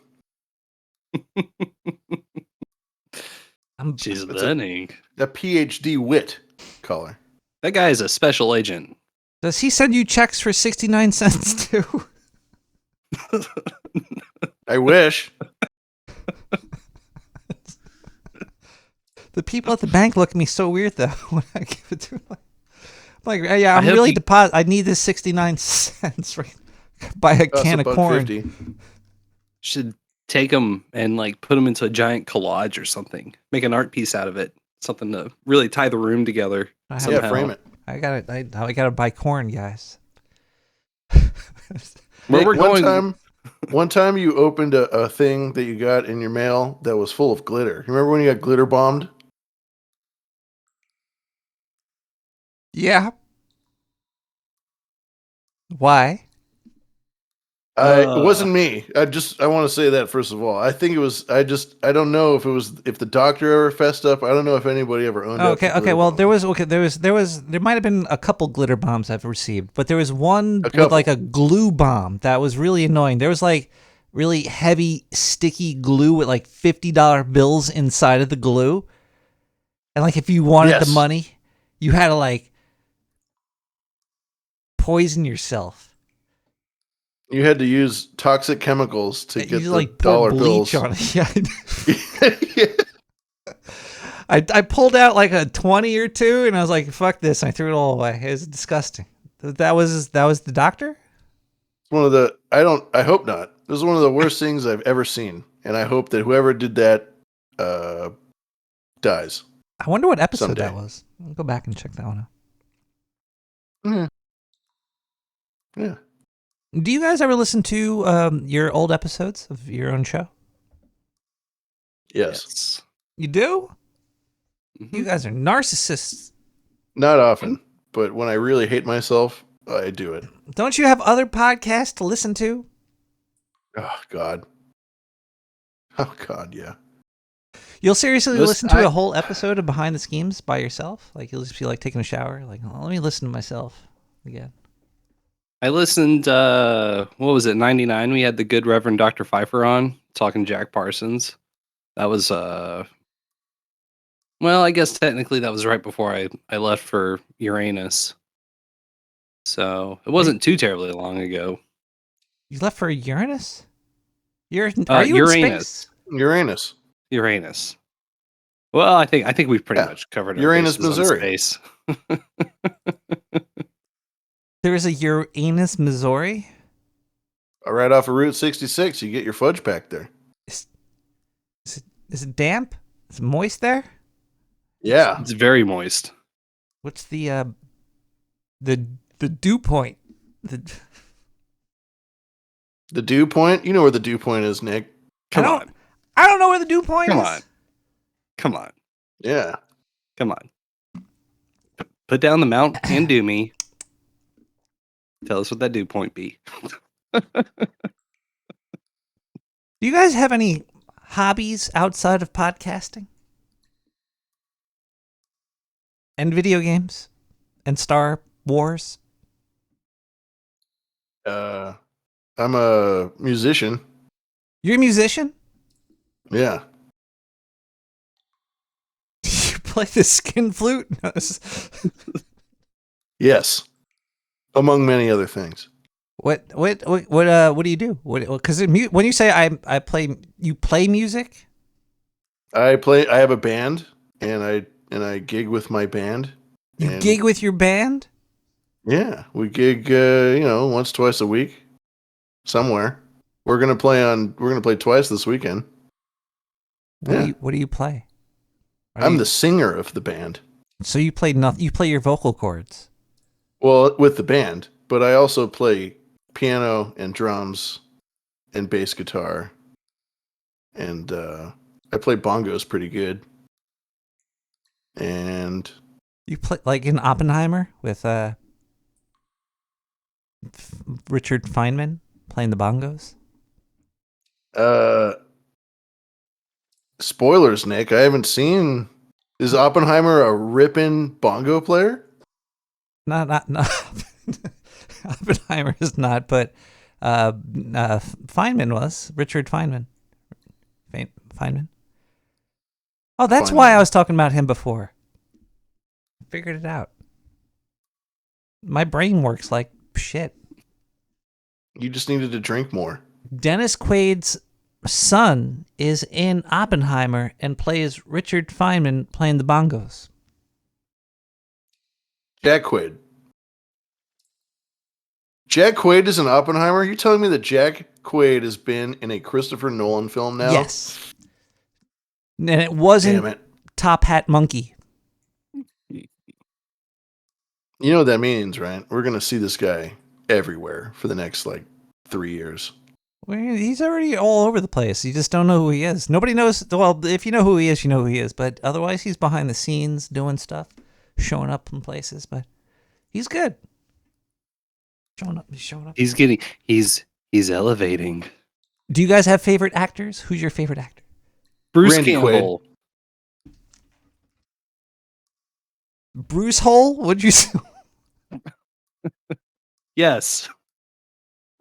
She's That's learning. A PhD wit, caller. That guy is a special agent. Does he send you checks for 69 cents too? I wish. The people at the bank look at me so weird though when I give it to them. I'm like, yeah, I'm hope really you- deposit. I need this 69 cents for buy a can of corn. $1.50. Should take them and like put them into a giant collage or something. Make an art piece out of it. Something to really tie the room together. I have- somehow. Yeah, frame it. I gotta buy corn, guys. Where we're one going. one time you opened a thing that you got in your mail that was full of glitter. You remember when you got glitter bombed? Yeah. Why? It wasn't me. I want to say that first of all. I think it was. I don't know if the doctor ever fessed up. I don't know if anybody ever owned up. Okay. Well, there might have been a couple glitter bombs I've received, but there was one with like a glue bomb that was really annoying. There was like really heavy, sticky glue with like $50 bills inside of the glue, and like if you wanted the money, you had to like poison yourself. You had to use toxic chemicals to get the like dollar pour bills. bleach on it. Yeah. I pulled out like a 20 or two, and I was like, "Fuck this!" And I threw it all away. It was disgusting. That was the doctor. One of the I hope not. This is one of the worst things I've ever seen, and I hope that whoever did that dies. I wonder what episode someday. that was. I'll go back and check that one out. Yeah. Do you guys ever listen to your old episodes of your own show? Yes. You do? You guys are narcissists. Not often, but when I really hate myself, I do it. Don't you have other podcasts to listen to? Oh God. Oh God, yeah. You'll seriously listen to a whole episode of Behind the Schemes by yourself? Like you'll just be like taking a shower, like, oh, let me listen to myself again. I listened, what was it, 99? We had the good Reverend Dr. Pfeiffer on, talking Jack Parsons. That was, well, I guess technically that was right before I left for Uranus. So it wasn't too terribly long ago. You left for Uranus? Are you Uranus. in space? Uranus. Well, I think we've pretty much covered Uranus, our bases Missouri. on space. There is a Uranus, Missouri? Right off of Route 66, you get your fudge pack there. Is it damp? Is it moist there? Yeah. It's very moist. What's the dew point? The dew point? You know where the dew point is, Nick. I don't know where the dew point is. Come on. Yeah. Come on. Put down the mount and do me. Tell us what that dew point be. Do you guys have any hobbies outside of podcasting? And video games? And Star Wars? I'm a musician. You're a musician? Yeah. You play the skin flute? Yes. Among many other things. What do you do? Because when you say I play, you play music? I have a band, and I gig with my band. You gig with your band? Yeah, we gig once, twice a week, somewhere. We're gonna play twice this weekend. What do you play? I'm the singer of the band. So you play nothing. You play your vocal cords. Well, with the band, but I also play piano and drums and bass guitar, and I play bongos pretty good. And you play like in Oppenheimer with Richard Feynman playing the bongos. Spoilers, Nick. I haven't seen. Is Oppenheimer a ripping bongo player? Not. Oppenheimer is not, but Feynman was. Richard Feynman. Feynman. Oh, that's why I was talking about him before. I figured it out. My brain works like shit. You just needed to drink more. Dennis Quaid's son is in Oppenheimer and plays Richard Feynman playing the bongos. Jack Quaid. Jack Quaid is in Oppenheimer? You're telling me that Jack Quaid has been in a Christopher Nolan film now? Yes. And it wasn't Top Hat Monkey. You know what that means, right? We're going to see this guy everywhere for the next like 3 years. Well, he's already all over the place. You just don't know who he is. Nobody knows. Well, if you know who he is, you know who he is. But otherwise, he's behind the scenes doing stuff, showing up in places. But he's good. Showing up. He's elevating. Do you guys have favorite actors? Who's your favorite actor? Bruce Randy Campbell. Bruce Hole? What'd you say? Yes.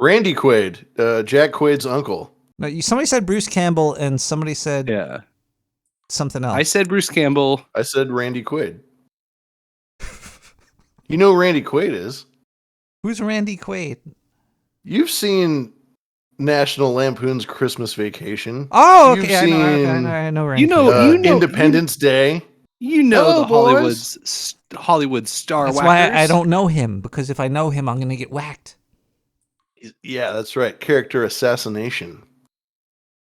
Randy Quaid, Jack Quaid's uncle. No, somebody said Bruce Campbell, and somebody said something else. I said Bruce Campbell. I said Randy Quaid. You know who Randy Quaid is? Who's Randy Quaid? You've seen National Lampoon's Christmas Vacation. Oh, You've okay. I know Randy. You know Independence Day. You know Oh, the Hollywood star. That's whackers. why I don't know him, because if I know him, I'm gonna get whacked. Yeah, that's right. Character assassination.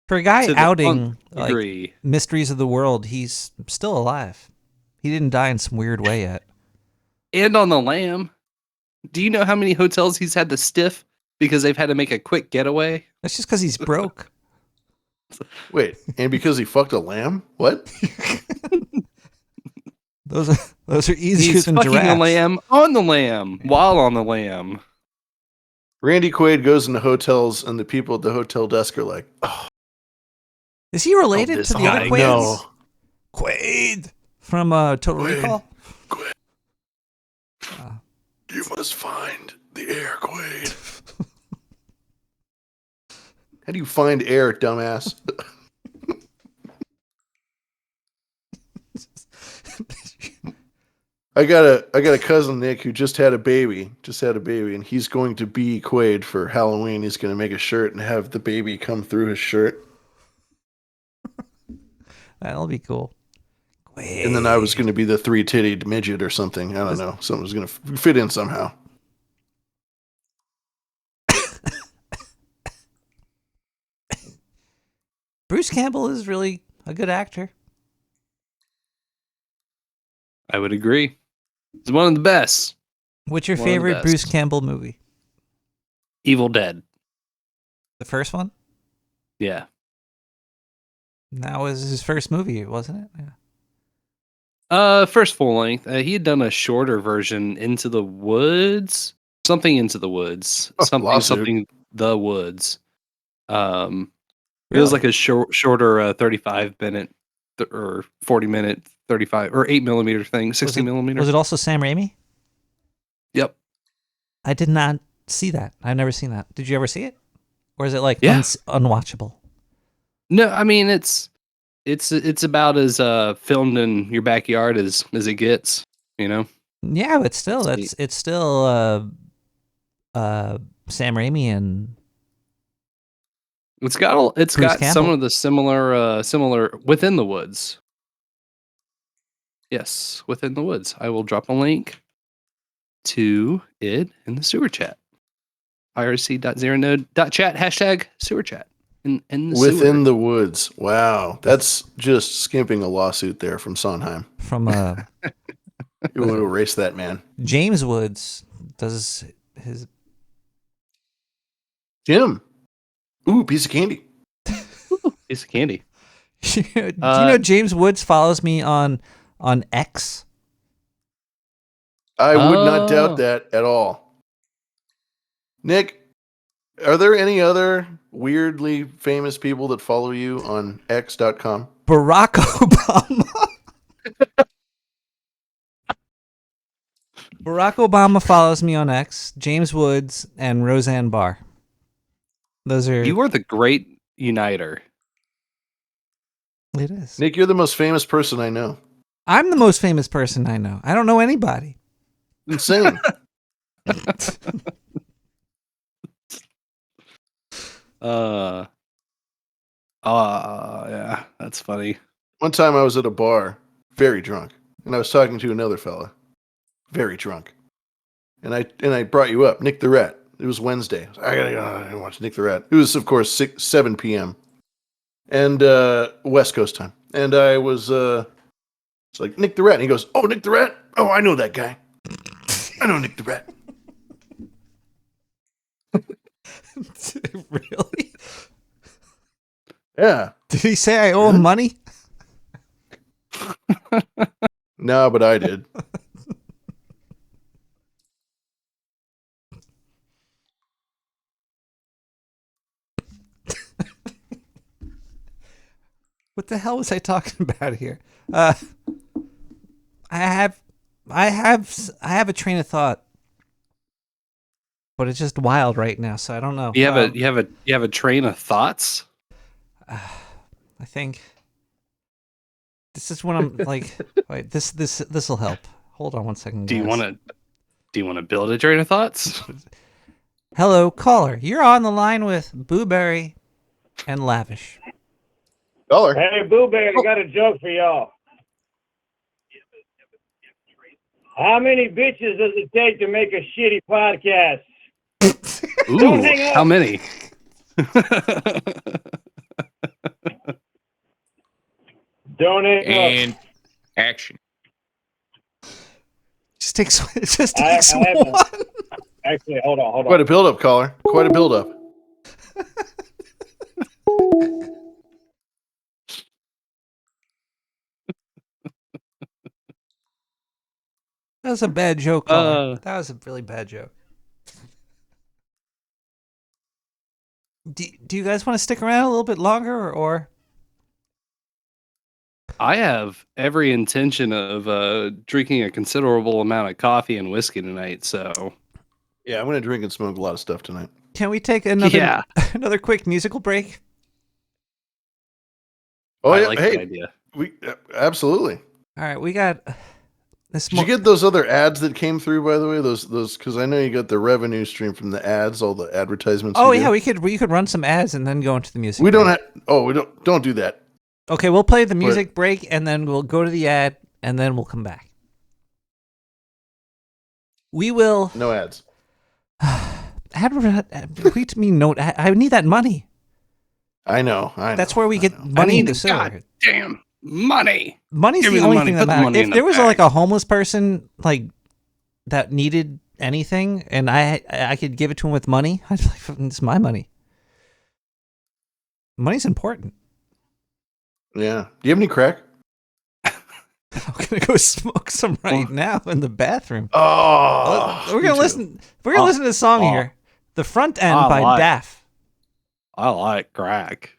For a guy To the outing nth degree. like Mysteries of the World, he's still alive. He didn't die in some weird way yet. And on the lam. Do you know how many hotels he's had to stiff because they've had to make a quick getaway? That's just because he's broke. Wait, and because he fucked a lamb? What? Those are easier He's than fucking giraffes. the lamb on the lamb while on the lamb. Randy Quaid goes into hotels, and the people at the hotel desk are like, "Oh, Is he related this to the other guy, Quaids? no." Quaid from Total Quaid. Recall. You must find the air, Quaid." How do you find air, dumbass? I got a cousin, Nick, who just had a baby, and he's going to be Quaid for Halloween. He's going to make a shirt and have the baby come through his shirt. That'll be cool. Quaid. And then I was going to be the three-titted midget or something. I don't know. Something was going to fit in somehow. Bruce Campbell is really a good actor. I would agree. He's one of the best. What's your One of the favorite best. Bruce Campbell movie? Evil Dead. The first one? Yeah. That was his first movie, wasn't it? Yeah. First full length. He had done a shorter version, Into the Woods. Something Into the Woods. Something The Woods. It was like a shorter 35-minute or 40-minute 35 or 8mm thing, 60mm. Was it also Sam Raimi? Yep. I did not see that. I've never seen that. Did you ever see it? Or is it like Yeah. unwatchable? No, I mean it's about as filmed in your backyard as it gets, you know. Yeah, but still, it's still Sam Raimi and It's got Bruce some Campbell. of the similar Within the Woods. Yes, Within the Woods. I will drop a link to it in the sewer chat. irc.zeronode.chat #sewer chat in the Within sewer. the Woods. Wow. That's just skimping a lawsuit there from Sondheim. from You want to erase that, man. James Woods does his Jim. Ooh, piece of candy. Piece of candy. Do you know James Woods follows me on X? I would not Oh. doubt that at all. Nick, are there any other weirdly famous people that follow you on X.com? Barack Obama. Barack Obama follows me on X. James Woods and Roseanne Barr. Those are. You are the great uniter. It is. Nick, you're the most famous person I know. I'm the most famous person I know. I don't know anybody. Insane. Yeah, that's funny. One time I was at a bar, very drunk, and I was talking to another fella, very drunk. And I brought you up, Nick the Rat. It was Wednesday. I gotta watch Nick the Rat. It was, of course, 7 p.m. and West Coast time. And I was it's like, Nick the Rat. And he goes, "Oh, Nick the Rat? Oh, I know that guy. I know Nick the Rat." Really? Yeah. Did he say I owe him money? No, but I did. What the hell was I talking about here? I have a train of thought, but it's just wild right now, so I don't know. You have a train of thoughts? I think this is when I'm like, wait, this will help. Hold on one second. Do you guys. want to build a train of thoughts? Hello, caller. You're on the line with Booberry and Lavish. Caller. Hey, Booberry, I got a joke for y'all. How many bitches does it take to make a shitty podcast? Don't hang up. How many? Don't hang And action. Just takes I have one. Actually, hold on. Quite a build-up, caller. Quite a build-up. That was a bad joke, caller. That was a really bad joke. Do you guys want to stick around a little bit longer, or? I have every intention of drinking a considerable amount of coffee and whiskey tonight, so... Yeah, I'm going to drink and smoke a lot of stuff tonight. Can we take another quick musical break? Oh, I yeah. like Hey, that idea. Absolutely. All right, we got this. Did you get those other ads that came through, by the way? Those because I know you got the revenue stream from the ads, all the advertisements. Oh you yeah, do. we could run some ads and then go into the music. We don't break. have. Oh, we don't do that. Okay, we'll play the music break and then we'll go to the ad and then we'll come back. We will. No ads. Wait me note. I need that money. I know. That's where we get money in the sewer. Goddamn money. Money's Give the me the only money. thing Put that the matters. money If in the there was bag. like a homeless person like that needed anything and I could give it to him with money, I'd be like, it's my money. Money's important. Yeah. Do you have any crack? I'm gonna go smoke some right now in the bathroom. Oh, we're gonna listen. We're gonna listen to the song here, "The Front End" by Daff. I like crack.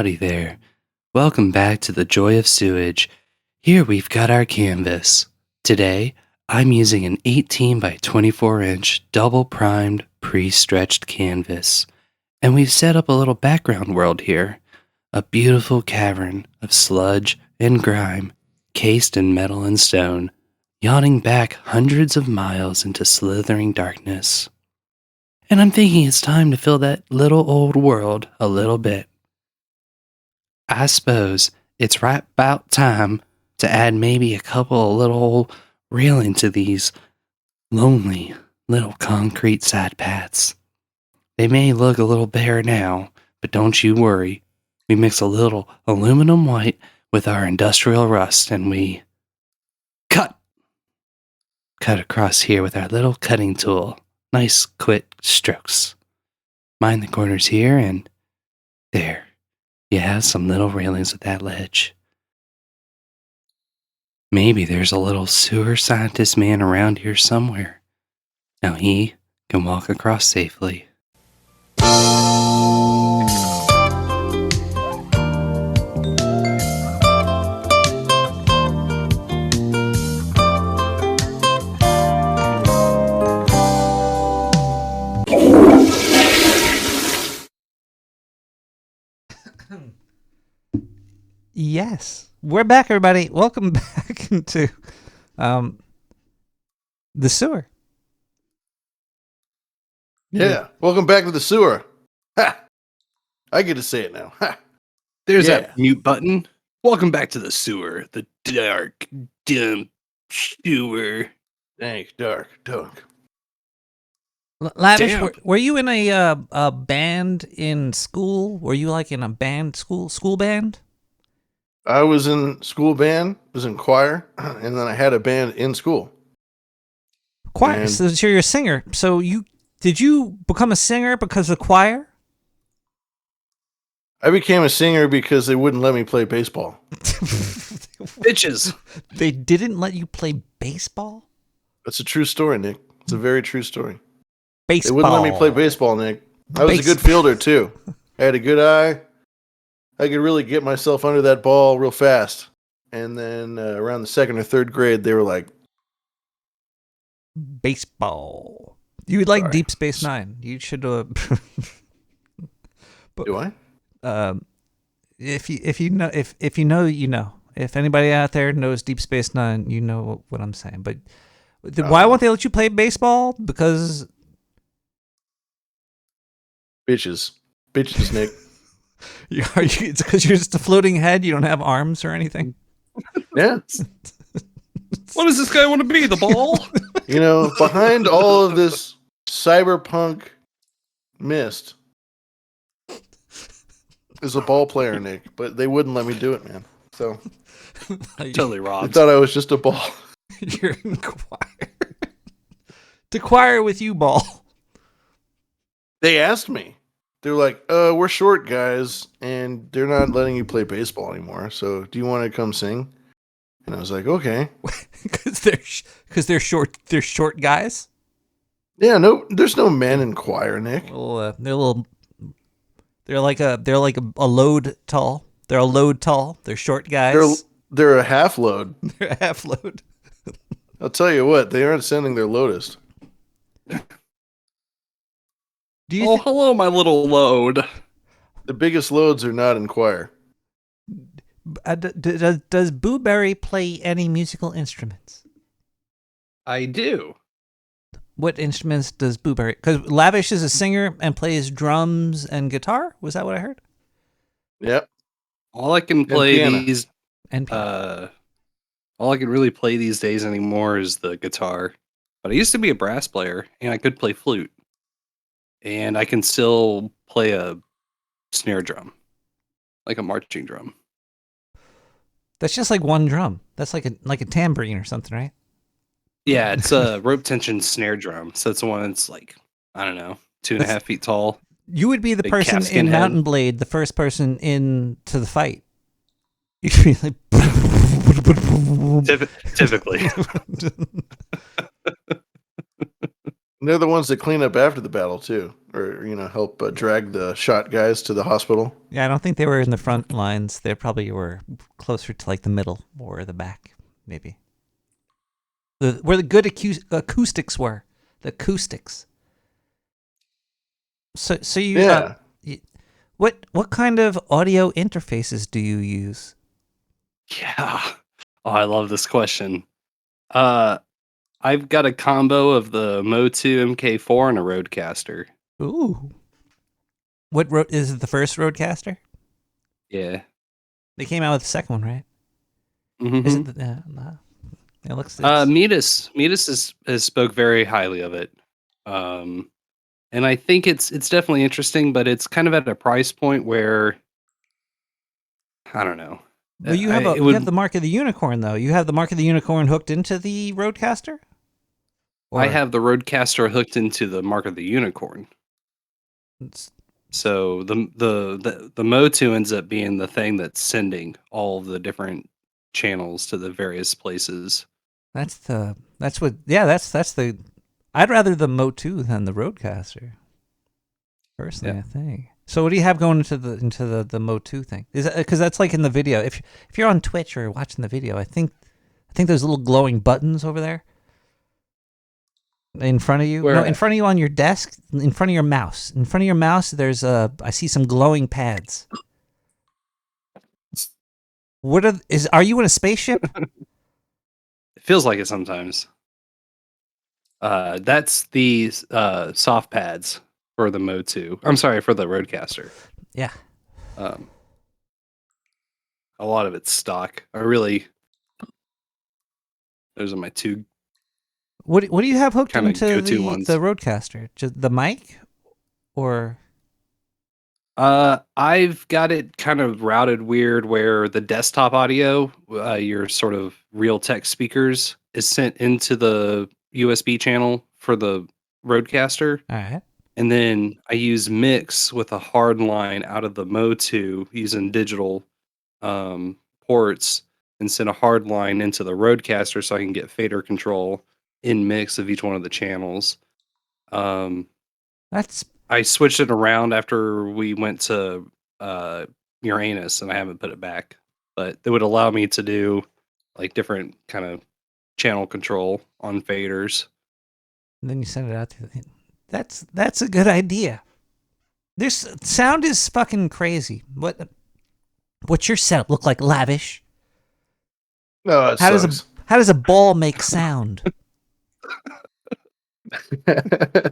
howdy there. Welcome back to the Joy of Sewage. Here we've got our canvas. Today, I'm using an 18 by 24 inch double primed pre-stretched canvas. And we've set up a little background world here. A beautiful cavern of sludge and grime, cased in metal and stone, yawning back hundreds of miles into slithering darkness. And I'm thinking it's time to fill that little old world a little bit. I suppose it's right about time to add maybe a couple of little old railing to these lonely little concrete side paths. They may look a little bare now, but don't you worry. We mix a little aluminum white with our industrial rust and we cut across here with our little cutting tool. Nice quick strokes. Mind the corners here and there. You have some little railings with that ledge. Maybe there's a little sewer scientist man around here somewhere. Now he can walk across safely. Yes, we're back, everybody. Welcome back into the sewer. Yeah, welcome back to the sewer. Ha! I get to say it now. Ha! There's Yeah. that mute button. Welcome back to the sewer. The dark, dumb sewer. Dank, dark, dunk. Lavish, Damn. were you in a band in school? Were you like in a band school band? I was in school band, was in choir, and then I had a band in school. Choir. And- So you're a singer. So did you become a singer because of choir? I became a singer because they wouldn't let me play baseball. Bitches. They didn't let you play baseball? That's a true story, Nick. It's a very true story. Baseball. They wouldn't let me play baseball, Nick. I was a good fielder, too. I had a good eye. I could really get myself under that ball real fast. And then around the second or third grade, they were like, baseball. You would like Sorry. Deep Space Nine. You should. Do I? If you know, you know. If anybody out there knows Deep Space Nine, you know what I'm saying. But why won't they let you play baseball? Because bitches, Nick. It's because you're just a floating head. You don't have arms or anything. Yeah. What does this guy want to be? The ball? You know, behind all of this cyberpunk mist is a ball player, Nick, but they wouldn't let me do it, man. So Totally I robbed. thought I was just a ball. You're in choir. To choir with you, ball. They asked me. They were like, we're short guys, and they're not letting you play baseball anymore. So do you want to come sing? And I was like, okay. Because they're short. They're short guys. Yeah, no, there's no men in choir, Nick. Well, they're like a load tall. They're a load tall. They're short guys. They're a half load. They're a half load. I'll tell you what, they aren't sending their loadest. Hello, my little load. The biggest loads are not in choir. Does Boo Berry play any musical instruments? I do. What instruments does Boo Berry? Because Lavish is a singer and plays drums and guitar. Was that what I heard? Yep. All I can play piano. these, all I can really play these days anymore is the guitar. But I used to be a brass player, and I could play flute, and I can still play a snare drum, like a marching drum. That's just like one drum. That's like a tambourine or something, right? Yeah, it's a rope tension snare drum. So it's the one that's like, I don't know, 2.5 feet tall. You would be the Big person calfskin in head. Mountain Blade, the first person into the fight. You'd be like, Typically. And they're the ones that clean up after the battle too, or help drag the shot guys to the hospital. Yeah, I don't think they were in the front lines. They probably were closer to like the middle or the back, maybe. Where the good acoustics were, the acoustics. So you, Yeah. What kind of audio interfaces do you use? Yeah. Oh, I love this question. I've got a combo of the Mo2 MK4 and a Rodecaster. Ooh. What is it? The first Rodecaster? Yeah. They came out with the second one, right? Mm-hmm. Is it? No. It looks. Metis has spoke very highly of it, and I think it's definitely interesting, but it's kind of at a price point where I don't know. Well, you have the Mark of the Unicorn though. You have the Mark of the Unicorn hooked into the Rodecaster. I have the Rodecaster hooked into the Mark of the Unicorn. So the Mo2 ends up being the thing that's sending all the different channels to the various places. That's the I'd rather the Mo2 than the Rodecaster. Personally, I think. So what do you have going into the Mo2 thing? Is because that's like in the video. If you're on Twitch or watching the video, I think there's little glowing buttons over there in front of you. Where No, in front of you on your desk, in front of your mouse. In front of your mouse, there's I see some glowing pads. Are you in a spaceship? It feels like it sometimes. That's the soft pads for the Mo2. I'm sorry, for the Rodecaster. Yeah. A lot of it's stock. Those are my two. What do you have hooked kinda into go-to the ones. Rodecaster? Just the mic, or? I've got it kind of routed weird where the desktop audio, your sort of Realtek speakers, is sent into the USB channel for the Rodecaster. All right. And then I use mix with a hard line out of the Mo2 using digital ports and send a hard line into the Rodecaster so I can get fader control in mix of each one of the channels. I switched it around after we went to Uranus, and I haven't put it back. But it would allow me to do like different kind of channel control on faders. And then you send it out to the. That's a good idea. This sound is fucking crazy. What's your setup look like? Lavish? No, it how sucks. does a ball make sound? You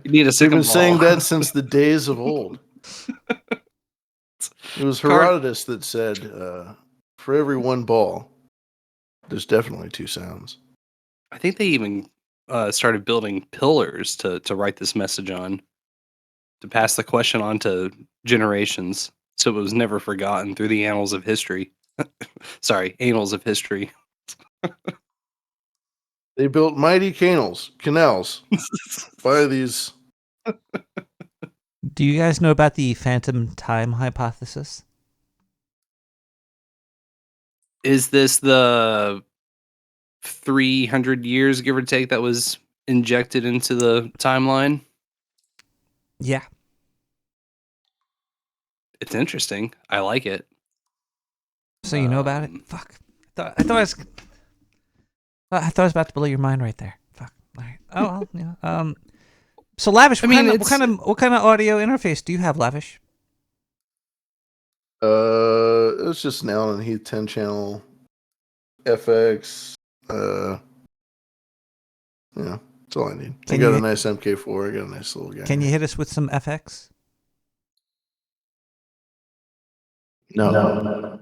need a They've second been ball. saying that since the days of old. It was Herodotus that said, for every one ball, there's definitely two sounds. I think they even started building pillars to write this message on, to pass the question on to generations, so it was never forgotten through the annals of history. Sorry, annals of history. They built mighty canals by these. Do you guys know about the phantom time hypothesis? Is this the 300 years, give or take, that was injected into the timeline? Yeah. It's interesting. I like it. So you know about it? Fuck. I thought I was about to blow your mind right there. Fuck. All right. Oh well. Yeah. So Lavish, what kind of audio interface do you have, Lavish? It's just an Allen and Heath 10-channel FX. Yeah, that's all I need. I got a nice MK4. I got a nice little guy. Can you hit us with some FX? No.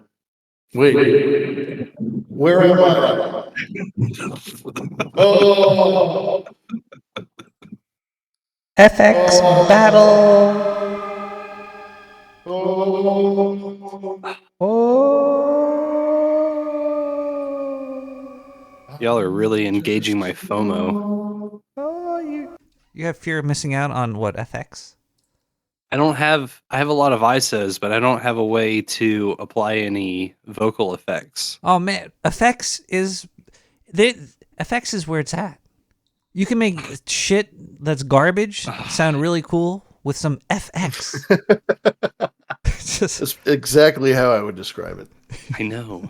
Wait. Where am I? Oh. FX battle. Y'all are really engaging my FOMO. You have fear of missing out on what, FX? I have a lot of ISOs, but I don't have a way to apply any vocal effects. Oh man, FX is where it's at. You can make shit that's garbage sound really cool with some FX. That's exactly how I would describe it. I know.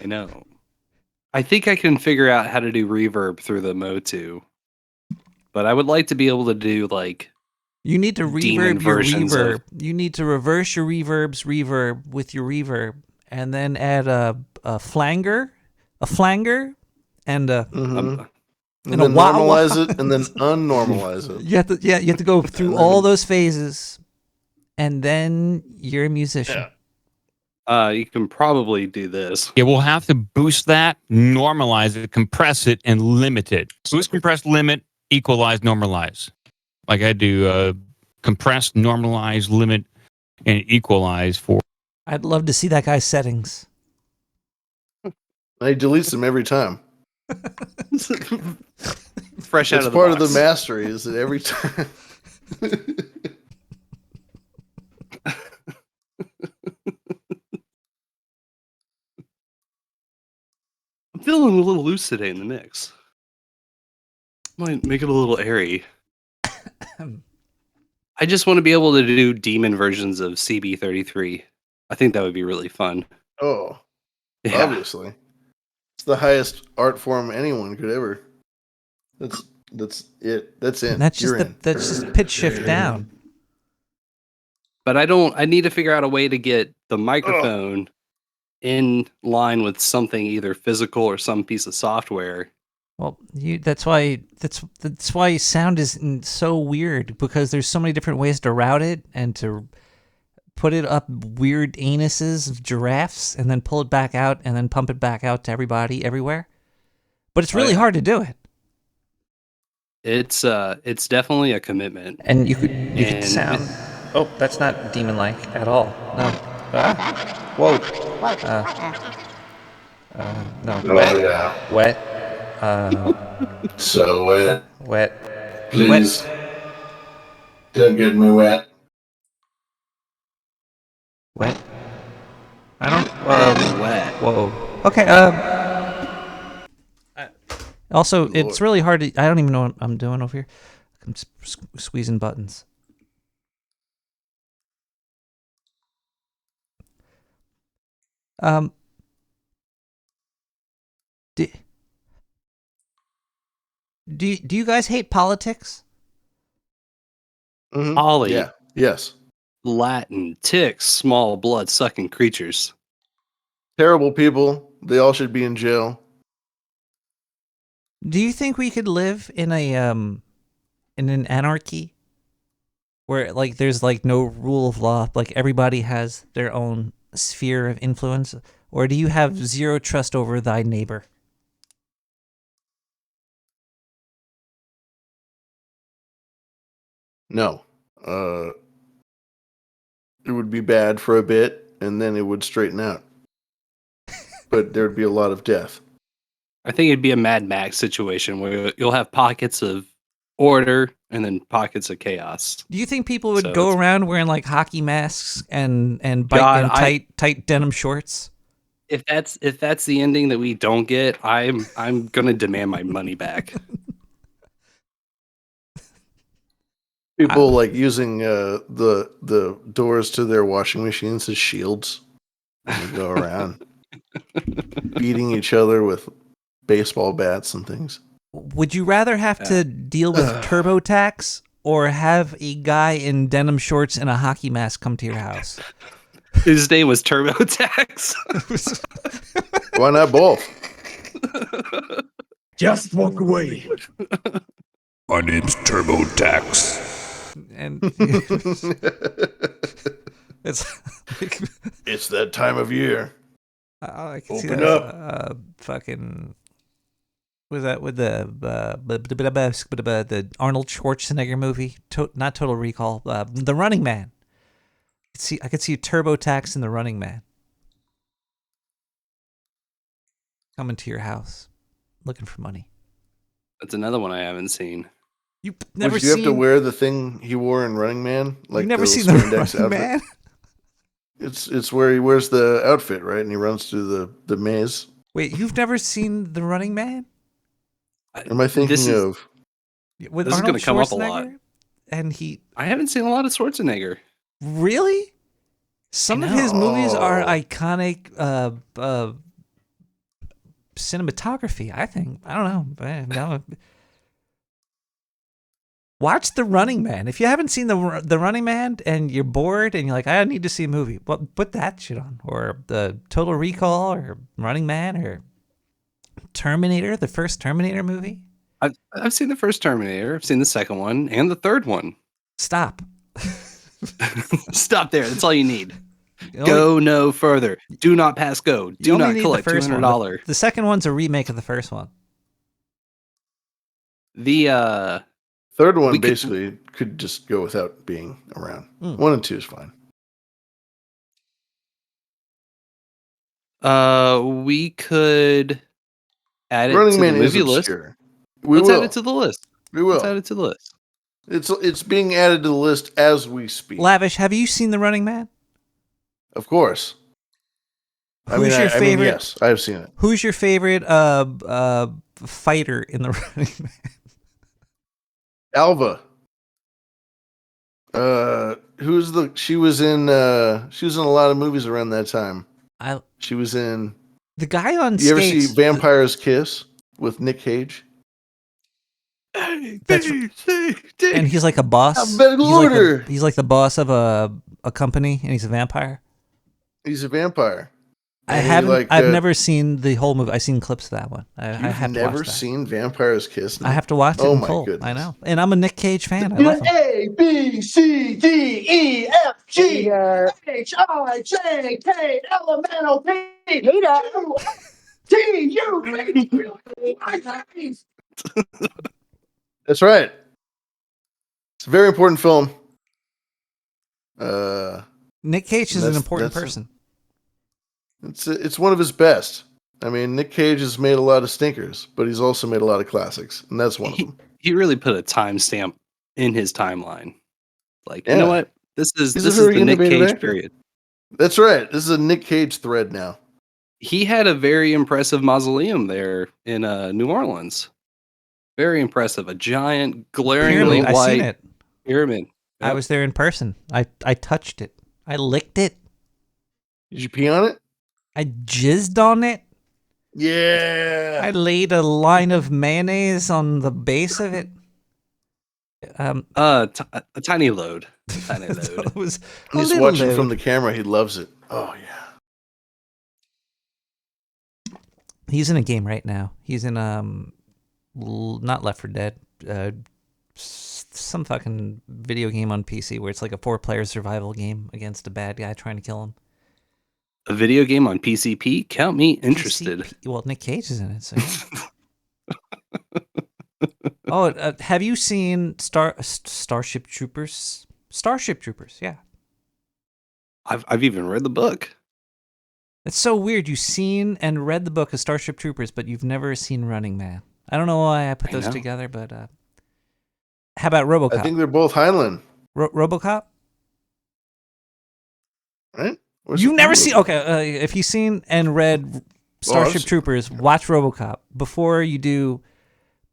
I know. I think I can figure out how to do reverb through the Motu, but I would like to be able to do like you need to demon reverb your versions reverb. of. You need to reverse your reverb's reverb with your reverb, and then add a flanger, and a And then normalize it, and then unnormalize it. You have to go through all those phases, and then you're a musician. You can probably do this. Yeah, we'll have to boost that, normalize it, compress it, and limit it. Boost, compress, limit, equalize, normalize. Like I do compress, normalize, limit, and equalize for. I'd love to see that guy's settings. He deletes them every time. Fresh out of the box. It's part of the mastery is that every time. I'm feeling a little loose today in the mix. Might make it a little airy. I just want to be able to do demon versions of CB33. I think that would be really fun. Oh, Yeah. obviously. It's the highest art form anyone could ever. That's it. That's it. That's You're just in. that's just pitch shift down. But I need to figure out a way to get the microphone in line with something either physical or some piece of software. Well, that's why sound is so weird, because there's so many different ways to route it and to put it up weird anuses of giraffes and then pull it back out and then pump it back out to everybody everywhere. But it's really hard to do it. It's definitely a commitment. And you could sound. Oh, that's not demon-like at all. No. Whoa. No. Oh, Wet. yeah. Wet. So wet. Wet. Please. Don't get me wet. Wet. I don't. Wet. Whoa. Okay. Also, it's really hard to. I don't even know what I'm doing over here. I'm squeezing buttons. Do you guys hate politics? Mm-hmm. Ollie. Yeah. Yes. Latin, ticks, small blood-sucking creatures. Terrible people. They all should be in jail. Do you think we could live in an anarchy where like there's like no rule of law, like everybody has their own sphere of influence, or do you have zero trust over thy neighbor? No. It would be bad for a bit, and then it would straighten out. But there'd be a lot of death. I think it'd be a Mad Max situation where you'll have pockets of order and then pockets of chaos. Do you think people would go around wearing like hockey masks and tight denim shorts? If that's the ending that we don't get, I'm gonna demand my money back. People like using the doors to their washing machines as shields. And they go around beating each other with baseball bats and things. Would you rather have to deal with TurboTax or have a guy in denim shorts and a hockey mask come to your house? His name was TurboTax. Why not both? Just walk away. My name's TurboTax. And it's that time of year. I can Open see up. that. Fucking. Was that with the Arnold Schwarzenegger movie? Not Total Recall. The Running Man. I could see TurboTax in The Running Man coming to your house, looking for money. That's another one I haven't seen. You've never Would you have to wear the thing he wore in Running Man? Like You've never the seen The spandex Running outfit? Man? It's where he wears the outfit, right? And he runs through the maze. Wait, you've never seen The Running Man? Am I thinking of? With This is Arnold going to come up a lot. Schwarzenegger? And he I haven't seen a lot of Schwarzenegger. really? Some of his movies are Oh. iconic cinematography, I think. I don't know. No. Watch The Running Man. If you haven't seen the Running Man and you're bored and you're like, I need to see a movie, well, put that shit on. Or the Total Recall or Running Man or Terminator, the first Terminator movie. I've seen the first Terminator. I've seen the second one and the third one. Stop. Stop there. That's all you need. You Go no further. Do not pass go. You Do only not need collect the first one. $200. The second one's a remake of the first one. The Third one we could- basically could just go without being around. Hmm. 1 and 2 is fine. we could add it Running to Man the is movie list. obscure. We Let's will. add it to the list. We will. Let's add it to the list. It's being added to the list as we speak. Lavish, have you seen The Running Man? Of course. Who's your favorite? Yes, I have seen it. Who's your favorite fighter in The Running Man? Alva. Who's the? She was in a lot of movies around that time. She was in. The guy on You ever skates. see Vampire's Kiss with Nick Cage? And he's like a boss. He's like the boss of a company, and he's a vampire. He's a vampire. I've never seen the whole movie. I've seen clips of that one. I have to watch never that. seen Vampire's Kiss? I have to watch it Oh in my full. goodness. I know, and I'm a Nick Cage fan. I love him. A B C D E F G H I J K L M N O P T U V. That's right. It's a very important film. Nick Cage is an that's- important that's- person. It's one of his best. I mean, Nick Cage has made a lot of stinkers, but he's also made a lot of classics, and that's one of them. He really put a timestamp in his timeline. Like, you Yeah. know what? This is He's this a is very the Nick innovative Cage actor. period. That's right. This is a Nick Cage thread now. He had a very impressive mausoleum there in New Orleans. Very impressive. A giant, glaringly Pyramid. I white seen it. pyramid. I Yep. was there in person. I touched it. I licked it. Did you pee on it? I jizzed on it. Yeah. I laid a line of mayonnaise on the base of it. A tiny load. A tiny load. It was a He's little watching load. from the camera. He loves it. Oh yeah. He's in a game right now. He's in not Left 4 Dead, some fucking video game on PC where it's like a 4-player survival game against a bad guy trying to kill him. A video game on PCP? Count me interested. Well, Nick Cage is in it. So. Oh, have you seen Starship Troopers? Starship Troopers, yeah. I've even read the book. It's so weird. You've seen and read the book of Starship Troopers, but you've never seen Running Man. I don't know why I put those together, but how about RoboCop? I think they're both Heinlein, RoboCop? right? You've never seen? Okay, if you've seen and read Starship seen- Troopers, watch RoboCop before you do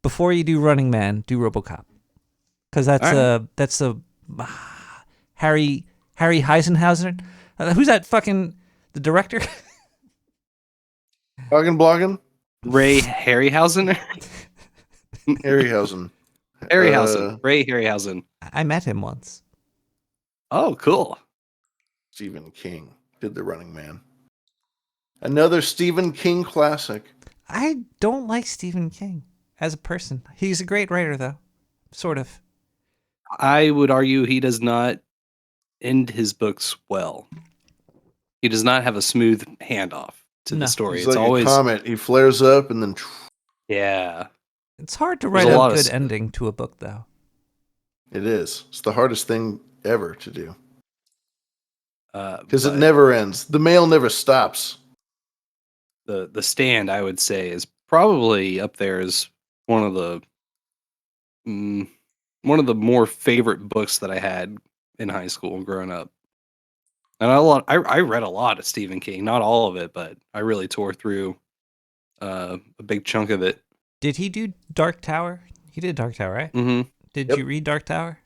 Running Man. Do RoboCop because that's a Harry Heisenhauser. Who's that fucking the director? Blogging? Ray Harryhausen? Harryhausen. Harryhausen. Ray Harryhausen. I met him once. Oh, cool. Stephen King did The Running Man. Another Stephen King classic. I don't like Stephen King as a person. He's a great writer, though. Sort of. I would argue he does not end his books well. He does not have a smooth handoff to the story. He's It's like always a comet. He flares up and then. yeah. It's hard to There's write a a lot of good ending to a book, though. It is. It's the hardest thing ever to do. Because it but never ends. The mail never stops. the Stand, I would say, is probably up there as one of the more favorite books that I had in high school growing up. And I read a lot of Stephen King, not all of it, but I really tore through a big chunk of it Did he do Dark Tower? He did Dark Tower, right? Mm-hmm. Did you read Dark Tower?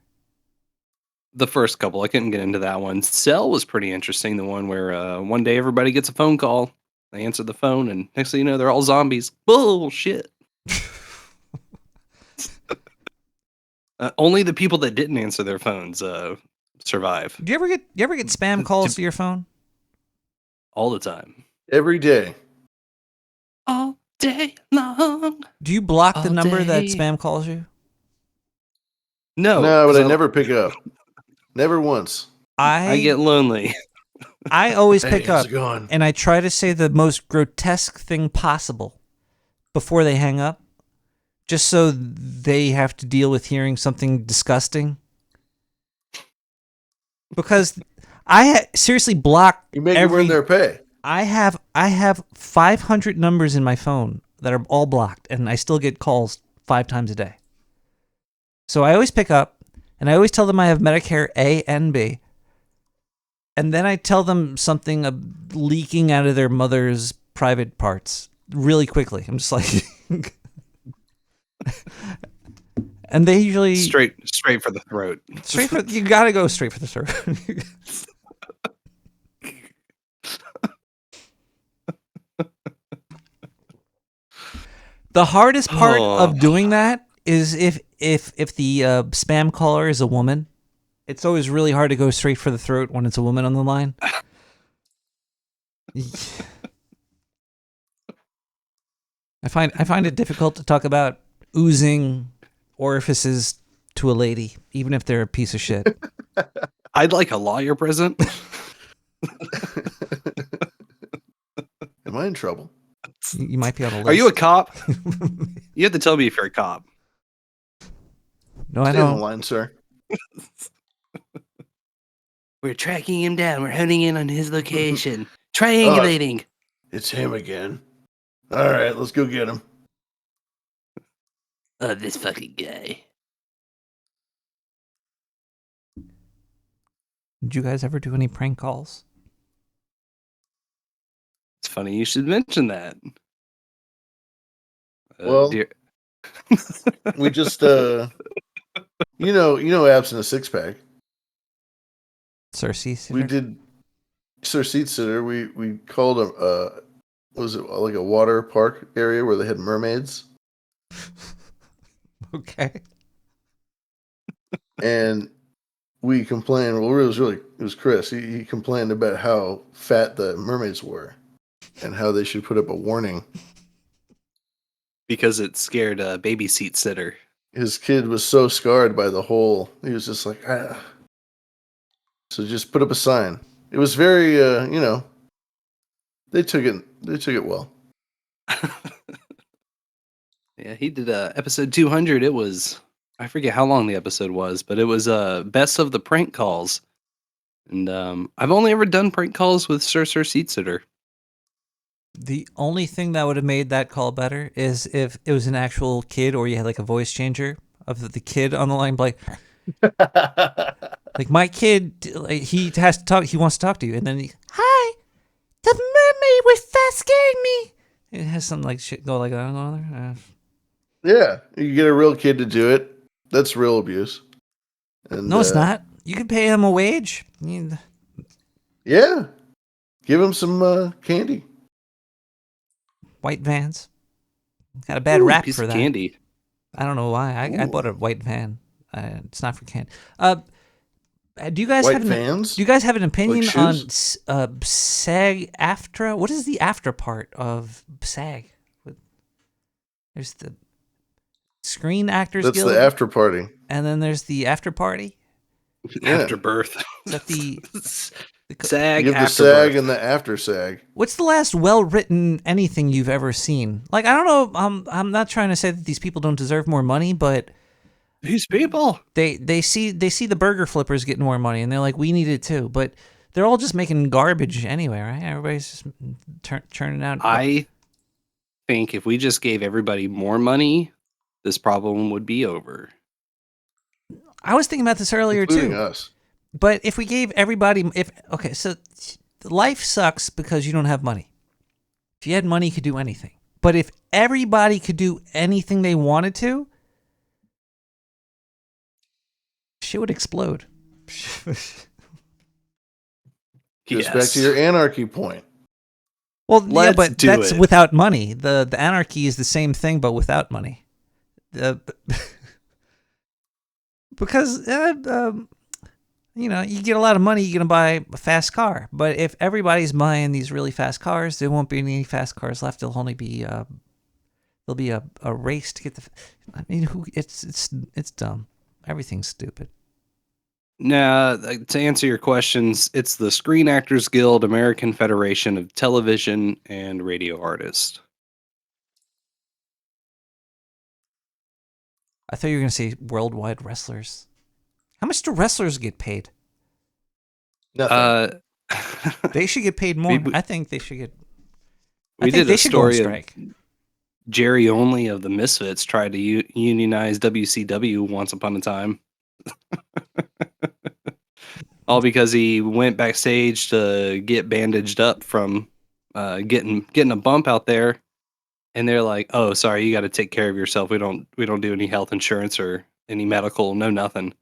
The first couple, I couldn't get into that one. Cell was pretty interesting. The one where one day everybody gets a phone call, they answer the phone, and next thing you know, they're all zombies. Bullshit. Only the people that didn't answer their phones survive. Do you ever get spam calls to your phone? All the time. Every day. All day long. Do you block the All number that day. spam calls you? No. No, but 'cause I never pick up. Never once. I get lonely. I always Hey, pick how's up, it going? and I try to say the most grotesque thing possible before they hang up, just so they have to deal with hearing something disgusting. Because I seriously block You make them earn their pay. I have 500 numbers in my phone that are all blocked, and I still get calls 5 times a day. So I always pick up, and I always tell them I have Medicare A and B. And then I tell them something leaking out of their mother's private parts really quickly. I'm just like... and they usually... Straight for the throat. You gotta go straight for the throat. The hardest part of doing that is if the spam caller is a woman. It's always really hard to go straight for the throat when it's a woman on the line. I find it difficult to talk about oozing orifices to a lady, even if they're a piece of shit. I'd like a lawyer present. Am I in trouble? You might be on a list. Are you a cop? You have to tell me if you're a cop. No, I Stay on don't. the line, sir. We're tracking him down. We're honing in on his location. Triangulating. It's him again. All right, let's go get him. Oh, this fucking guy. Did you guys ever do any prank calls? It's funny you should mention that. Well, we just you know abs in a six pack. Sir Seasitter? We did Sir Seat Sitter. We called a was it like a water park area where they had mermaids? Okay. And we complained. Well, it was Chris. He complained about how fat the mermaids were, and how they should put up a warning because it scared a baby seat sitter. His kid was so scarred by the hole. He was just like, ah. So just put up a sign. It was very, they took it well. Yeah, he did episode 200. It was, I forget how long the episode was, but it was best of the prank calls. And I've only ever done prank calls with Sir Seat Sitter. The only thing that would have made that call better is if it was an actual kid, or you had like a voice changer of the kid on the line, like my kid, like, he has to talk. He wants to talk to you, and then hi, the mermaid was fast scaring me. It has some like shit go like that on there. Yeah, you get a real kid to do it. That's real abuse. And, no, it's not. You could pay him a wage. Yeah, give him some candy. White vans. Got a bad rap piece for of that. candy. I don't know why. I bought a white van. It's not for candy. Do you guys White have vans? Do you guys have an opinion Like on shoes? SAG-AFTRA? What is the after part of SAG? There's the Screen Actors That's Guild. the after party. And then there's the after party. Yeah. Afterbirth. Is that the SAG? You have the SAG and the after SAG. What's the last well-written anything you've ever seen? Like, I don't know. I'm not trying to say that these people don't deserve more money, but these people, they see the burger flippers getting more money, and they're like, we need it too. But they're all just making garbage anyway, right? Everybody's just churning out. I think if we just gave everybody more money, this problem would be over. I was thinking about this earlier Including too. us. But if we gave everybody, so life sucks because you don't have money. If you had money, you could do anything. But if everybody could do anything they wanted to, shit would explode. Just back to your anarchy point. Well, yeah, Let's but do that's it. without money. The anarchy is the same thing, but without money. Because you know, you get a lot of money, you're gonna buy a fast car. But if everybody's buying these really fast cars, there won't be any fast cars left. There'll only be there'll be a race to get the. I mean, it's dumb. Everything's stupid. Now, to answer your questions, it's the Screen Actors Guild, American Federation of Television and Radio Artists. I thought you were gonna say worldwide wrestlers. How much do wrestlers get paid? Nothing. They should get paid more. We- I think they should get. I We think did they a should go on story of strike. Jerry Only of the Misfits tried to unionize WCW once upon a time. All because he went backstage to get bandaged up from getting a bump out there, and they're like, "Oh, sorry, you got to take care of yourself. We don't do any health insurance or any medical, no nothing."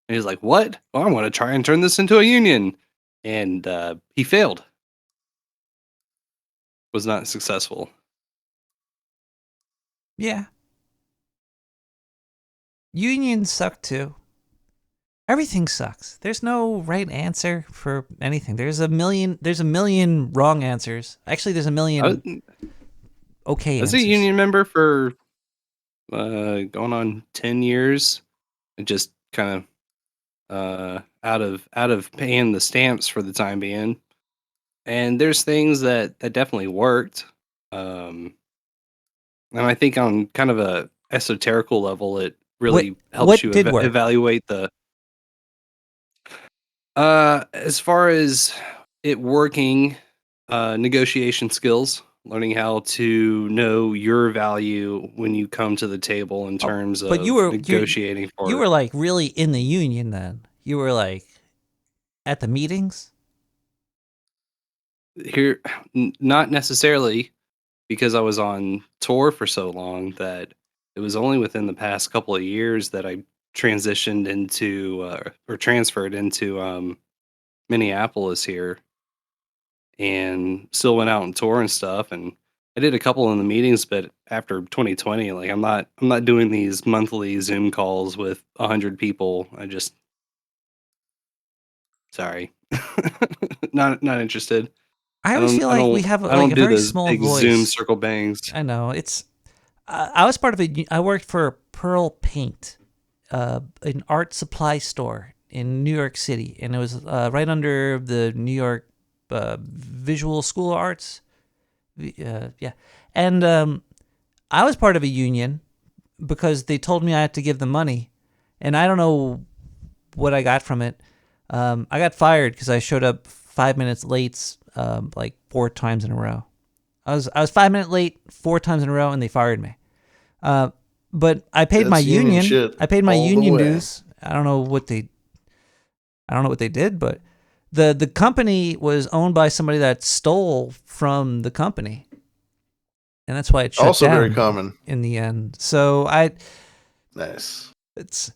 And he's like, "What? Well, I want to try and turn this into a union," and he failed. Was not successful. Yeah. Unions suck too. Everything sucks. There's no right answer for anything. There's a million wrong answers. Actually, there's a million okay I was answers. a union member for going on 10 years, and just kind of out of paying the stamps for the time being. And there's things that definitely worked. And I think on kind of a esoterical level, it really helps what you did work? evaluate the. As far as it working, negotiation skills, learning how to know your value when you come to the table in terms But of you were negotiating for. You were like really in the union then. You were like at the meetings. Here, not necessarily, because I was on tour for so long that it was only within the past couple of years that I transitioned into or transferred into Minneapolis here, and still went out on tour and stuff. And I did a couple in the meetings, but after 2020, like I'm not doing these monthly Zoom calls with 100 people. I just sorry, not interested. I always feel like we have I like don't a do very those small big voice. Zoom circle bangs. I know it's. I was part of a. I worked for Pearl Paint, an art supply store in New York City, and it was right under the New York Visual School of Arts. Yeah, and I was part of a union because they told me I had to give them money, and I don't know what I got from it. I got fired because I showed up 5 minutes late, like 4 times in a row. I was 5 minutes late 4 times in a row, and they fired me. But I paid That's my union union. shit I paid my all the union way. dues. I don't know what they did, but the company was owned by somebody that stole from the company, and that's why it shut Also down. very common. In the end. So Nice. It's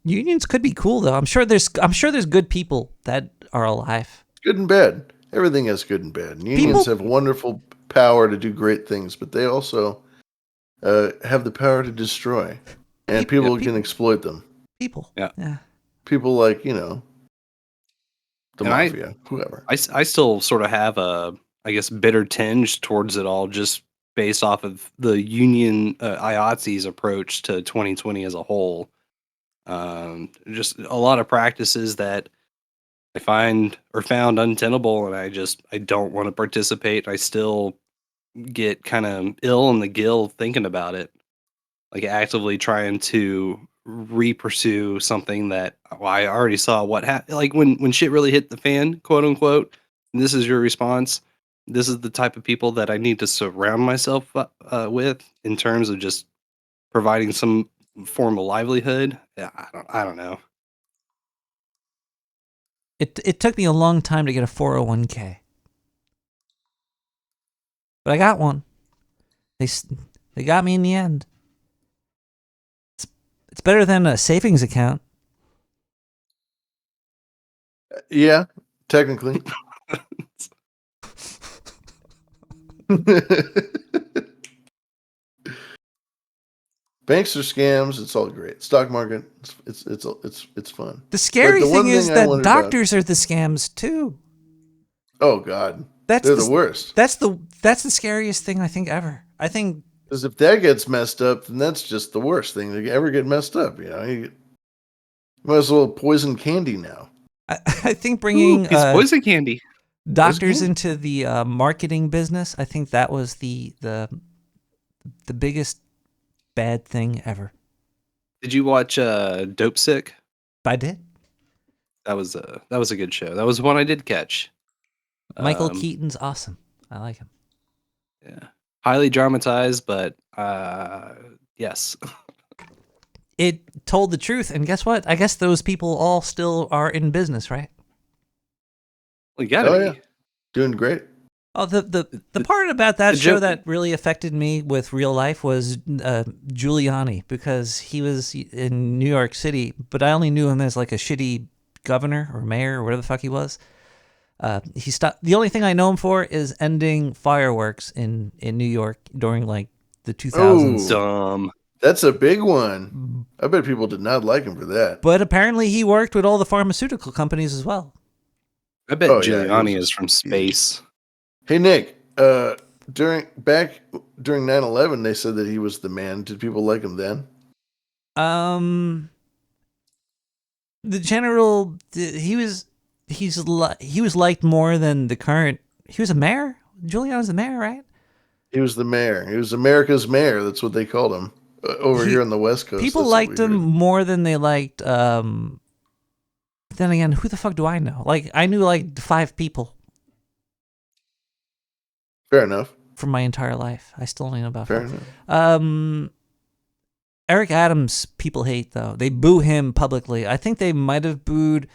unions could be cool though. I'm sure there's good people that are alive. Good and bad. Everything has good and bad. And unions have wonderful power to do great things, but they also have the power to destroy. And people can exploit them. People. Yeah. People like, the And mafia, whoever. I still sort of have a, I guess, bitter tinge towards it all, just based off of the union IATSE's approach to 2020 as a whole. Just a lot of practices that I found untenable, and I don't want to participate. I still get kind of ill in the gill thinking about it, like actively trying to re-pursue something that I already saw what happened. Like when shit really hit the fan, quote unquote. And this is your response. This is the type of people that I need to surround myself with in terms of just providing some form of livelihood. Yeah, I don't know. It took me a long time to get a 401k. but I got one. They got me in the end. It's better than a savings account. Yeah, technically. Banks are scams. It's all great. Stock market. It's fun. The scary But the thing one is I that wondered doctors are the scams too. Oh God, That's they're the worst. That's the scariest thing I think ever. I think Because if that gets messed up, then that's just the worst thing to ever get messed up. You might as well poison candy now. I think bringing It's poison candy. doctors into the marketing business, I think that was the biggest bad thing ever. Did you watch Dope Sick? I did. That was a good show. That was one I did catch. Michael Keaton's awesome. I like him. Yeah. Highly dramatized, but yes. It told the truth, and guess what? I guess those people all still are in business, right? Well, you gotta be. Yeah. Doing great. Oh, the part about that The show joke- that really affected me with real life was Giuliani, because he was in New York City, but I only knew him as like a shitty governor or mayor or whatever the fuck he was. He stopped. The only thing I know him for is ending fireworks in New York during like the 2000s. Dumb. That's a big one. I bet people did not like him for that. But apparently he worked with all the pharmaceutical companies as well. I bet Oh, yeah, Giuliani he was is from space. Hey Nick, during 9/11, they said that he was the man. Did people like him then? The general, he was liked more than the current. He was a mayor. Giuliani was the mayor, right? He was the mayor. He was America's mayor. That's what they called him over here on the West Coast. People that's what liked we him heard. more than they liked. Then again, who the fuck do I know? Like, I knew like 5 people Fair enough. from my entire life. I still only know about Fair 5. enough. Eric Adams, people hate though. They boo him publicly. I think they might have booed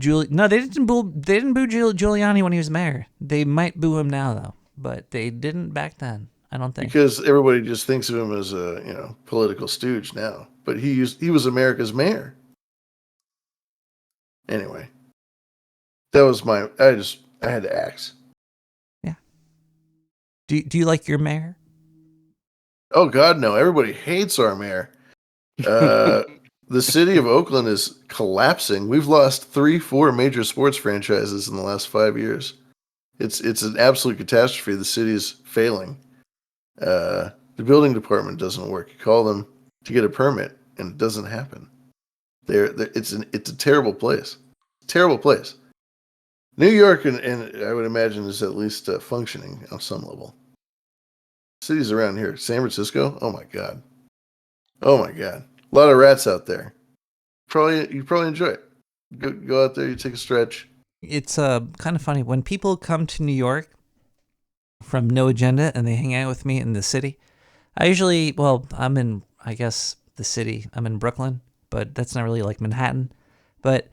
No, they didn't boo. They didn't boo Giuliani when he was mayor. They might boo him now though, but they didn't back then. I don't think. Because everybody just thinks of him as a political stooge now, but he was America's mayor. Anyway, that was I had to ask. Do you like your mayor? Oh God, no! Everybody hates our mayor. The city of Oakland is collapsing. We've lost 3-4 major sports franchises in the last 5 years. It's an absolute catastrophe. The city is failing. The building department doesn't work. You call them to get a permit, and it doesn't happen. It's a terrible place. Terrible place. New York, and I would imagine, is at least functioning on some level. Cities around here, San Francisco. Oh my God. A lot of rats out there. You probably enjoy it. Go out there. You take a stretch. It's kind of funny when people come to New York from No Agenda and they hang out with me in the city. I usually, I'm in, I guess, the city. I'm in Brooklyn, but that's not really like Manhattan. But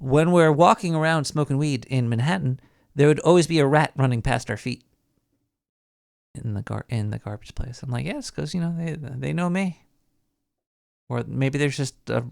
when we're walking around smoking weed in Manhattan, there would always be a rat running past our feet in the garbage place. I'm like, yes, because they know me. Or maybe there's just a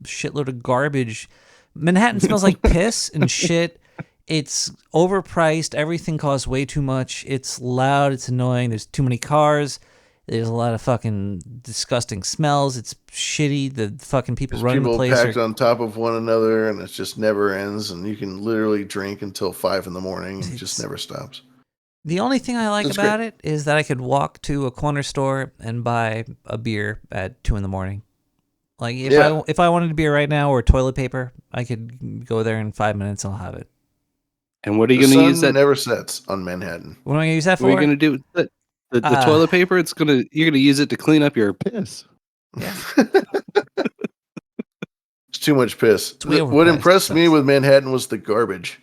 shitload of garbage. Manhattan smells like piss and shit. It's overpriced. Everything costs way too much. It's loud. It's annoying. There's too many cars. There's a lot of fucking disgusting smells. It's shitty. The fucking people running the place packed on top of one another, and it just never ends. And you can literally drink until 5 a.m. and it just never stops. The only thing I like That's about great. it is that I could walk to a corner store and buy a beer at 2 a.m. Like if I wanted a beer right now or toilet paper, I could go there in 5 minutes and I'll have it. And what are you The going to sun use that? never sets on Manhattan. What am I going to use that for? What are you going to do with the toilet paper? You're gonna use it to clean up your piss. Yeah. It's too much piss. way What overpriced. impressed me with Manhattan was the garbage.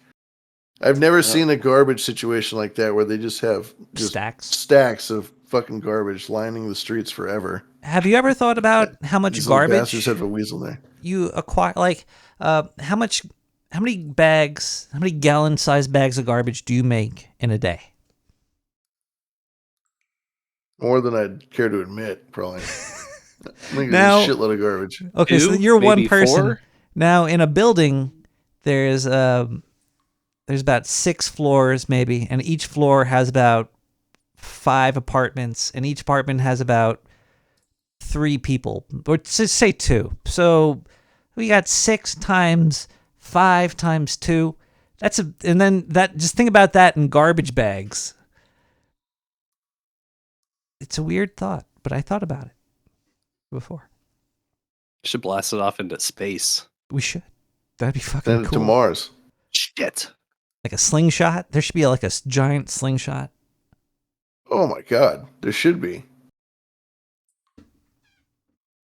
I've never seen a garbage situation like that where they just have stacks of fucking garbage lining the streets forever. Have you ever thought about how much These little garbage bastards have a weasel there. you acquire? Like, how many gallon-sized bags of garbage do you make in a day? More than I'd care to admit, probably. I think Now- it's a shitload of garbage. Okay, so Two, you're one maybe person. 4? Now, in a building, there's about 6 floors, maybe, and each floor has about 5 apartments, and each apartment has about 3 people, or just say 2. So we got 6 times 5 times 2. And then just think about that in garbage bags. It's a weird thought, but I thought about it before. Should blast it off into space. We should. That'd be fucking Send it cool. to Mars. Shit. Like a slingshot. There should be like a giant slingshot. Oh my god, there should be.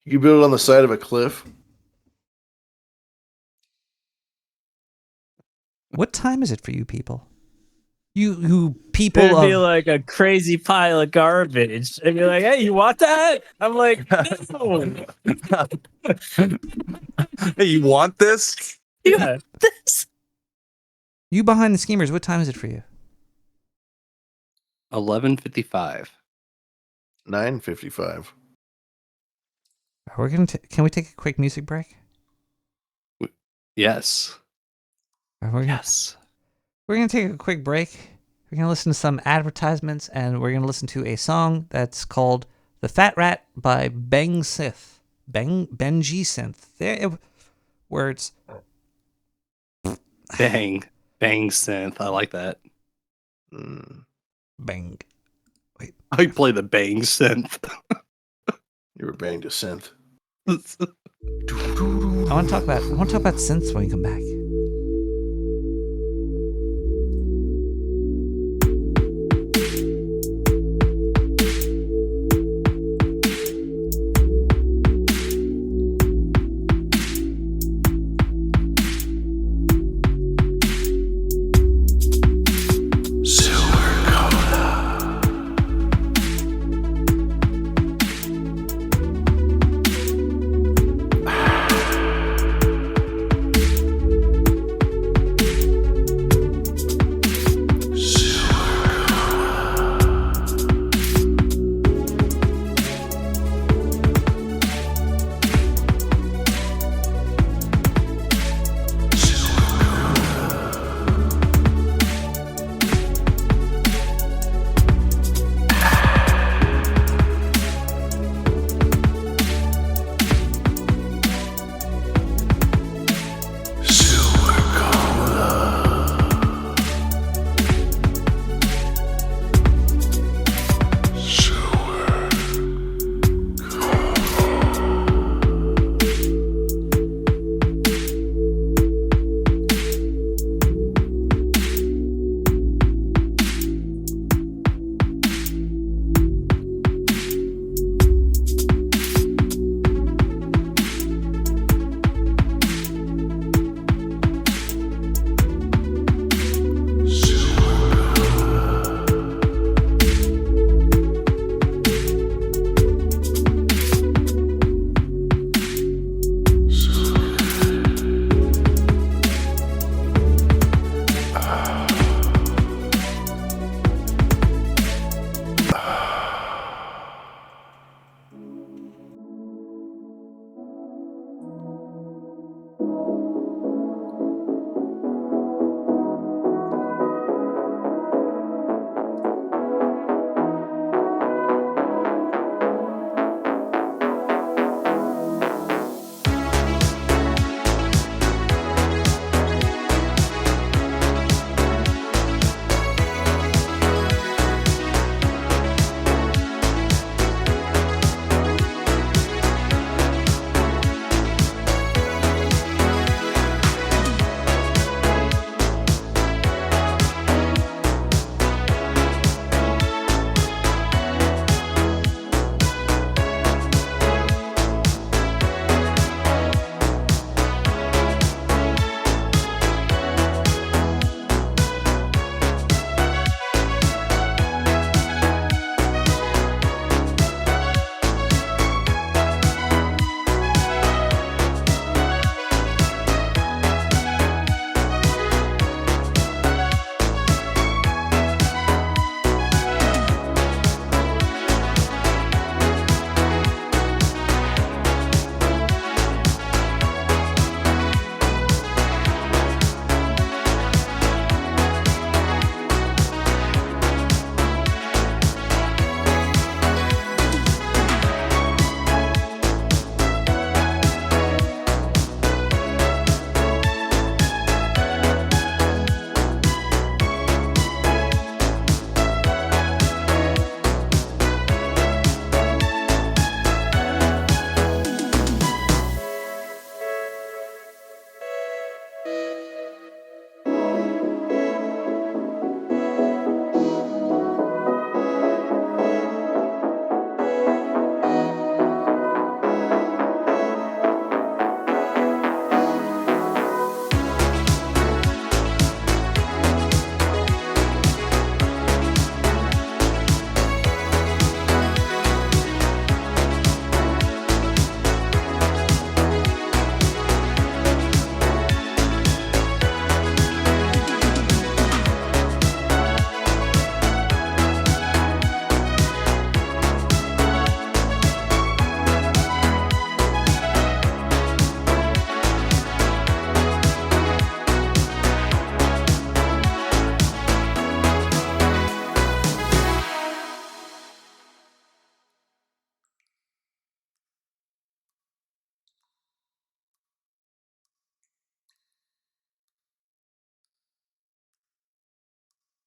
You build it on the side of a cliff. What time is it for you people? You people It'd be of like a crazy pile of garbage. And you're like, hey, you want that? I'm like, no. Hey, you want this? Yeah, this. You behind the schemers, what time is it for you? 11:55. 9:55. Can we take a quick music break? Yes. Yes. We're gonna take a quick break. We're gonna listen to some advertisements, and we're gonna listen to a song that's called "The Fat Rat" by Benji Synth. There, words. Bang synth. I like that. Bang. Wait. I play the bang synth. You were banged a synth. I want to talk about synths when we come back.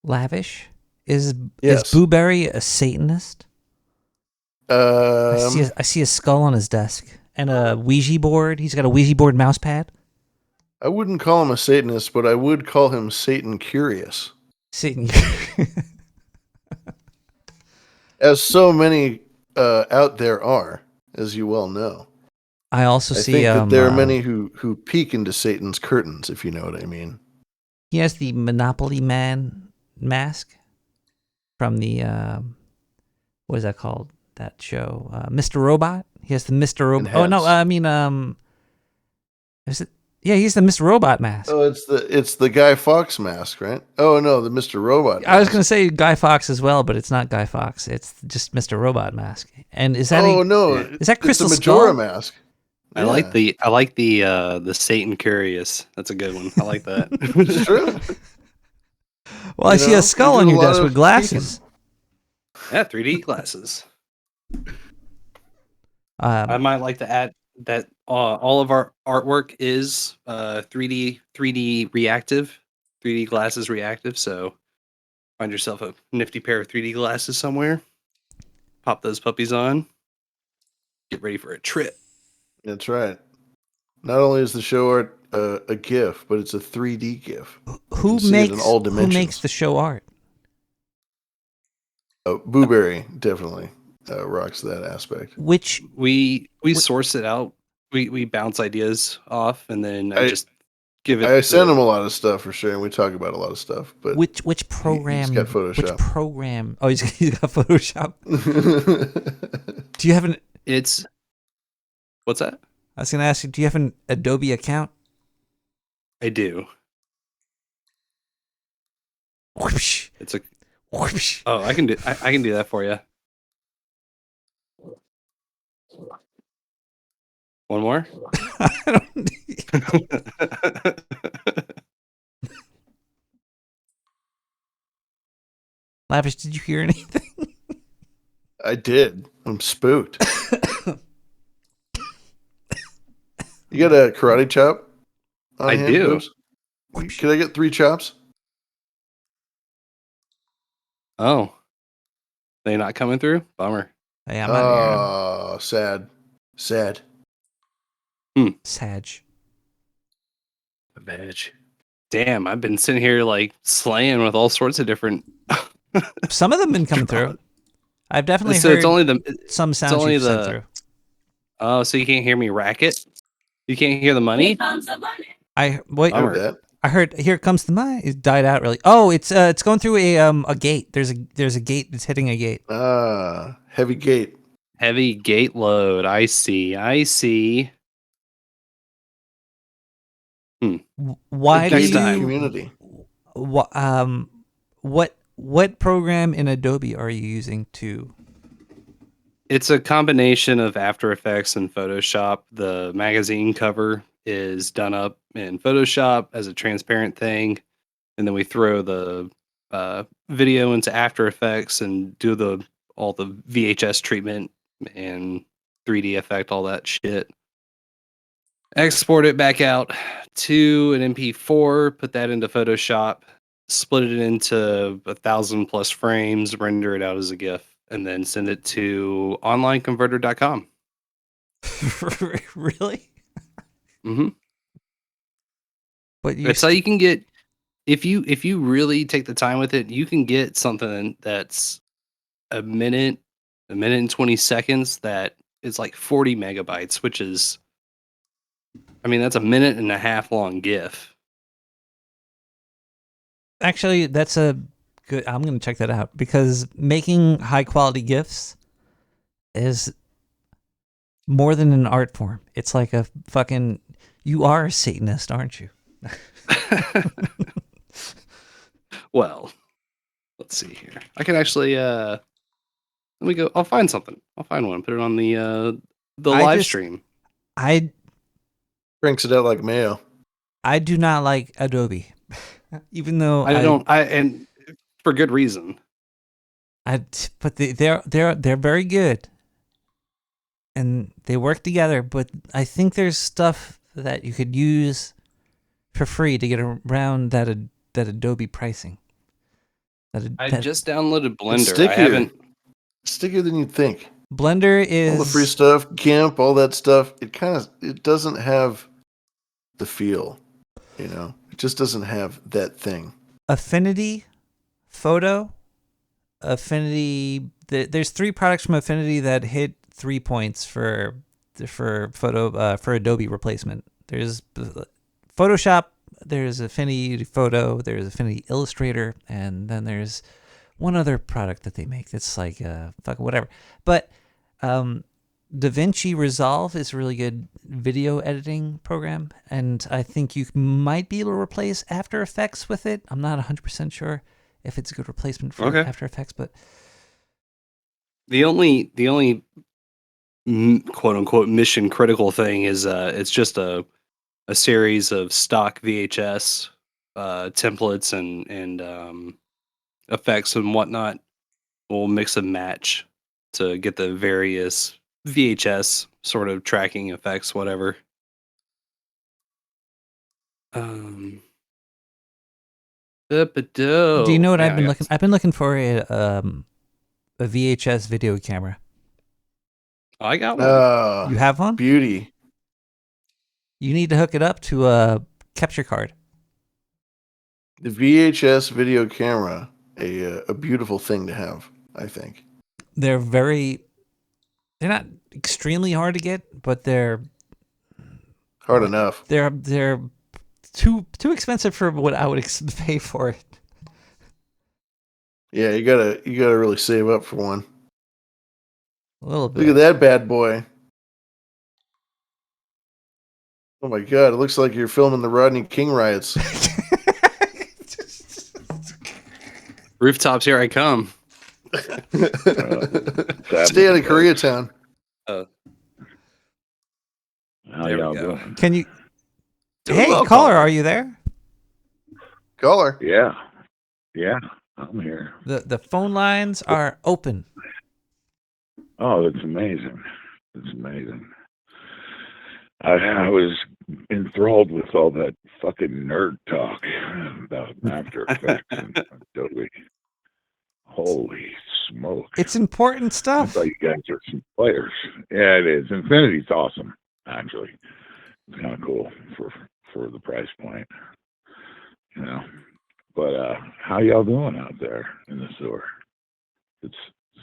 Lavish? Is Yes. Booberry a Satanist? I Um, see a skull on his desk and a Ouija board. He's got a Ouija board mouse pad. I wouldn't call him a Satanist, but I would call him Satan curious. Satan. As so many out there are, as you well know. I also I see think that there are many who peek into Satan's curtains, if you know what I mean. he has the Monopoly Man mask from the what is that called? That show, Mr. Robot. He has the Mr. Robot. Oh no, I mean, is it? Yeah, he's the Mr. Robot mask. Oh, it's the Guy Fawkes mask, right? Oh no, the Mr. Robot. I was going to say Guy Fawkes as well, but it's not Guy Fawkes. It's just Mr. Robot mask. And is that? Is that Crystal it's a Majora Skull? mask. I like the Satan Curious. That's a good one. I like that. It's true. Well, I see a skull on your desk with glasses. Yeah, 3D glasses. I might like to add that all of our artwork is 3D reactive, 3D glasses reactive. So find yourself a nifty pair of 3D glasses somewhere. Pop those puppies on. Get ready for a trip. That's right. Not only is the show art a GIF, but it's a 3D GIF. Who You can see it in all who dimensions. makes the show art? Booberry definitely rocks that aspect. Which we source it out. We bounce ideas off, and then I just give it. I send him a lot of stuff for sure, and we talk about a lot of stuff. But which program? He's got Photoshop. Which program? Oh, he's got Photoshop. Do you have an? It's what's that? I was going to ask you. Do you have an Adobe account? I do. Whoosh. It's a. Whoosh. Oh, I can do. I can do that for you. One more. Lavish, did you hear anything? I did. I'm spooked. You got a karate chop? I do. Can I get 3 chops? Oh, they not coming through? Bummer. Hey, I'm not hearing them. Oh, sad. Sad. Sag. Badge. Damn, I've been sitting here like slaying with all sorts of different. Some of them been coming through. I've definitely So heard it's only the some it's sounds only you've sent the- through. Oh, so you can't hear me racket? You can't hear the money? I wait. Bummer. I heard. Here comes the money. It died out really. Oh, it's going through a gate. There's a gate that's hitting a gate. Heavy gate. Heavy gate load. I see. Why do Next you? time. Community. What program in Adobe are you using to? It's a combination of After Effects and Photoshop. The magazine cover is done up in Photoshop as a transparent thing, and then we throw the video into After Effects and do all the VHS treatment and 3D effect, all that shit. Export it back out to an MP4, put that into Photoshop, split it into 1,000+ frames, render it out as a GIF, and then send it to onlineconverter.com. Really? Mm-hmm. But That's how you can get if you really take the time with it, you can get something that's a minute and 20 seconds that is like 40 megabytes, which is, I mean, that's a minute and a half long GIF. Actually, that's a good. I'm going to check that out because making high quality GIFs is more than an art form. It's like a fucking. You are a Satanist, aren't you? Well, let's see here. I can actually let me go. I'll find something. I'll find one. Put it on the live stream. I cranks it out like mayo. I do not like Adobe, even though and for good reason. But they're very good, and they work together. But I think there's stuff that you could use for free to get around that Adobe pricing. I just downloaded It's Blender. stickier. I haven't. Stickier than you'd think. Blender is All the free stuff, GIMP, all that stuff. It doesn't have the feel. It just doesn't have that thing. Affinity, Photo, Affinity. There's 3 products from Affinity that hit 3 points for photo for Adobe replacement. There's Photoshop, there's Affinity Photo, there's Affinity Illustrator, and then there's one other product that they make that's like fuck whatever. But DaVinci Resolve is a really good video editing program, and I think you might be able to replace After Effects with it. I'm not 100% sure if it's a good replacement for After Effects, but The only quote unquote mission critical thing is it's just a series of stock VHS templates and effects and whatnot. We'll mix and match to get the various VHS sort of tracking effects, whatever. do you know what I've been looking? I've been looking for a VHS video camera. I got one. You have one? Beauty. You need to hook it up to a capture card. The VHS video camera, a beautiful thing to have, I think. They're not extremely hard to get, but they're hard enough. They're too expensive for what I would pay for it. Yeah, you gotta really save up for one. A little bit. Look at that bad boy. Oh my God! It looks like you're filming the Rodney King riots. Rooftops, here I come. Stay out of Koreatown. How y'all doing? Can you? Doing Hey, well, caller, are you there? Caller. Yeah, I'm here. The phone lines are open. Oh, that's amazing. That's amazing. I was enthralled with all that fucking nerd talk about After Effects and Adobe. Holy smoke. It's important I stuff. thought you guys are some players. Yeah, it is. Infinity's awesome, actually. It's kind of cool for the price point. But how y'all doing out there in the sewer? Does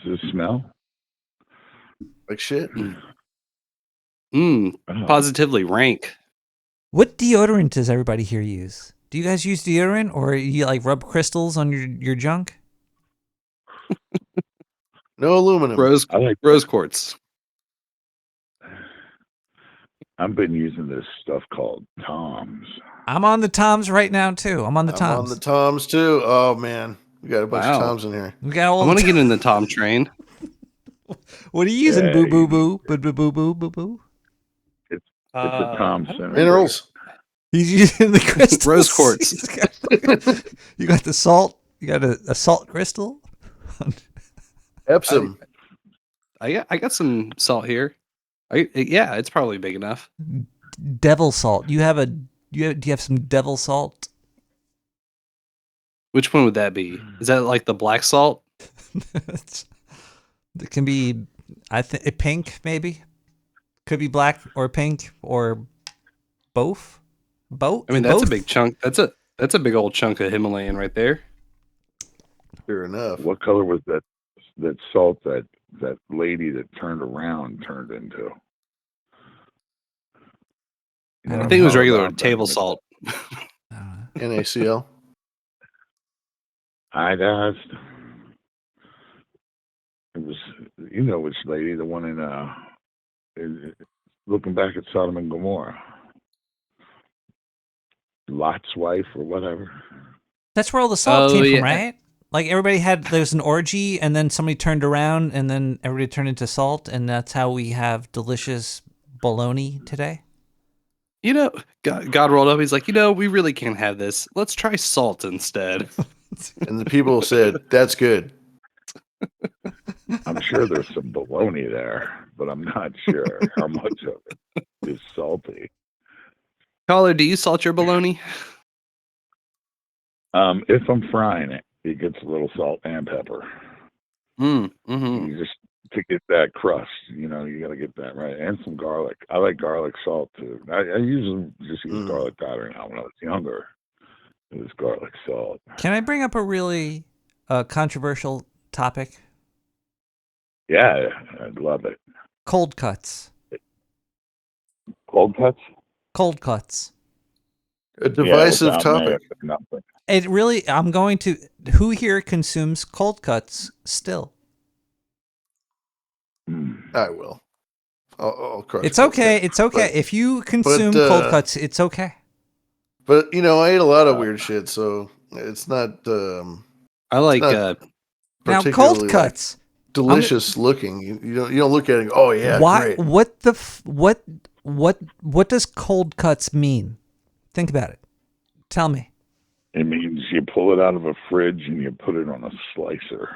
it smell? Like shit. Positively rank. What deodorant does everybody here use? Do you guys use deodorant, or you like rub crystals on your junk? No aluminum. Rose quartz. I've been using this stuff called Toms. I'm on the Toms right now too. I'm on the Toms. I'm on the Toms too. Oh man, we got a bunch of Toms in here. We got all. I want to get in the Tom train. What are you using? Boo boo boo boo boo boo boo boo boo. It's a Tom Center. Minerals. He's using the crystals. Rose quartz. You got the salt. You got a salt crystal. Epsom. I got some salt here. Yeah, it's probably big enough. Devil salt. Do you have some devil salt? Which one would that be? Is that like the black salt? It can be, I think, pink maybe. Could be black or pink or both. Both. I mean, that's a big chunk. That's a big old chunk of Himalayan right there. Fair enough. What color was that salt that lady that turned around turned into? I think it was regular table salt. NaCl. I'd asked. It was, which lady, the one in looking back at Sodom and Gomorrah. Lot's wife or whatever. That's where all the salt came from, right? Like there was an orgy, and then somebody turned around, and then everybody turned into salt, and that's how we have delicious bologna today. God rolled up. He's like, we really can't have this. Let's try salt instead. And the people said, "That's good." I'm sure there's some bologna there, but I'm not sure how much of it is salty. Caller, do you salt your bologna? If I'm frying it, it gets a little salt and pepper. Mm-hmm. You just to get that crust, you got to get that right, and some garlic. I like garlic salt too. I usually just use garlic powder now. When I was younger, it was garlic salt. Can I bring up a really controversial topic? Yeah, I'd love it. Cold cuts. Cold cuts? Cold cuts. A divisive topic. It really, who here consumes cold cuts still? I will. I'll crush It's cold okay. cut. It's okay. But- If you consume cold cuts, it's okay. But I ate a lot of weird shit, so it's not. I like now particularly, cold like, cuts. delicious looking. You don't look at it. And go, oh yeah, Why? great. What does cold cuts mean? Think about it. Tell me. It means you pull it out of a fridge and you put it on a slicer.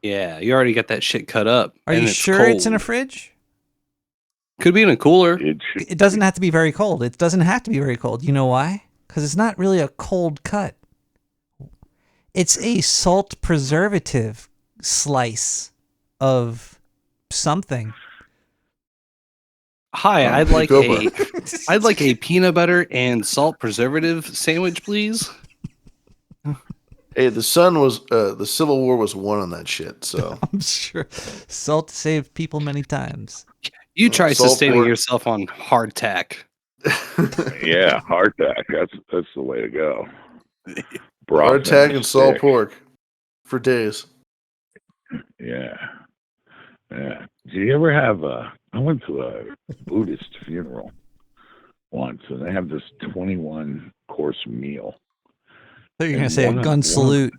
Yeah, you already got that shit cut up. Are and you it's sure it's in a cold. fridge? Could be in a cooler. It doesn't have to be very cold. It doesn't have to be very cold. You know why? Because it's not really a cold cut. It's a salt preservative slice of something. Hi, I'd like a peanut butter and salt preservative sandwich, please. Hey, the Civil War was won on that shit. So I'm sure salt saved people many times. You try Salt sustaining pork. yourself on hardtack. Yeah, hardtack. That's the way to go. Broth hardtack on a and salt stick. pork for days. Yeah. Yeah. Do you ever have I went to a Buddhist funeral once, and they have this 21-course meal. I thought you were going to And say a one of- gun one- salute.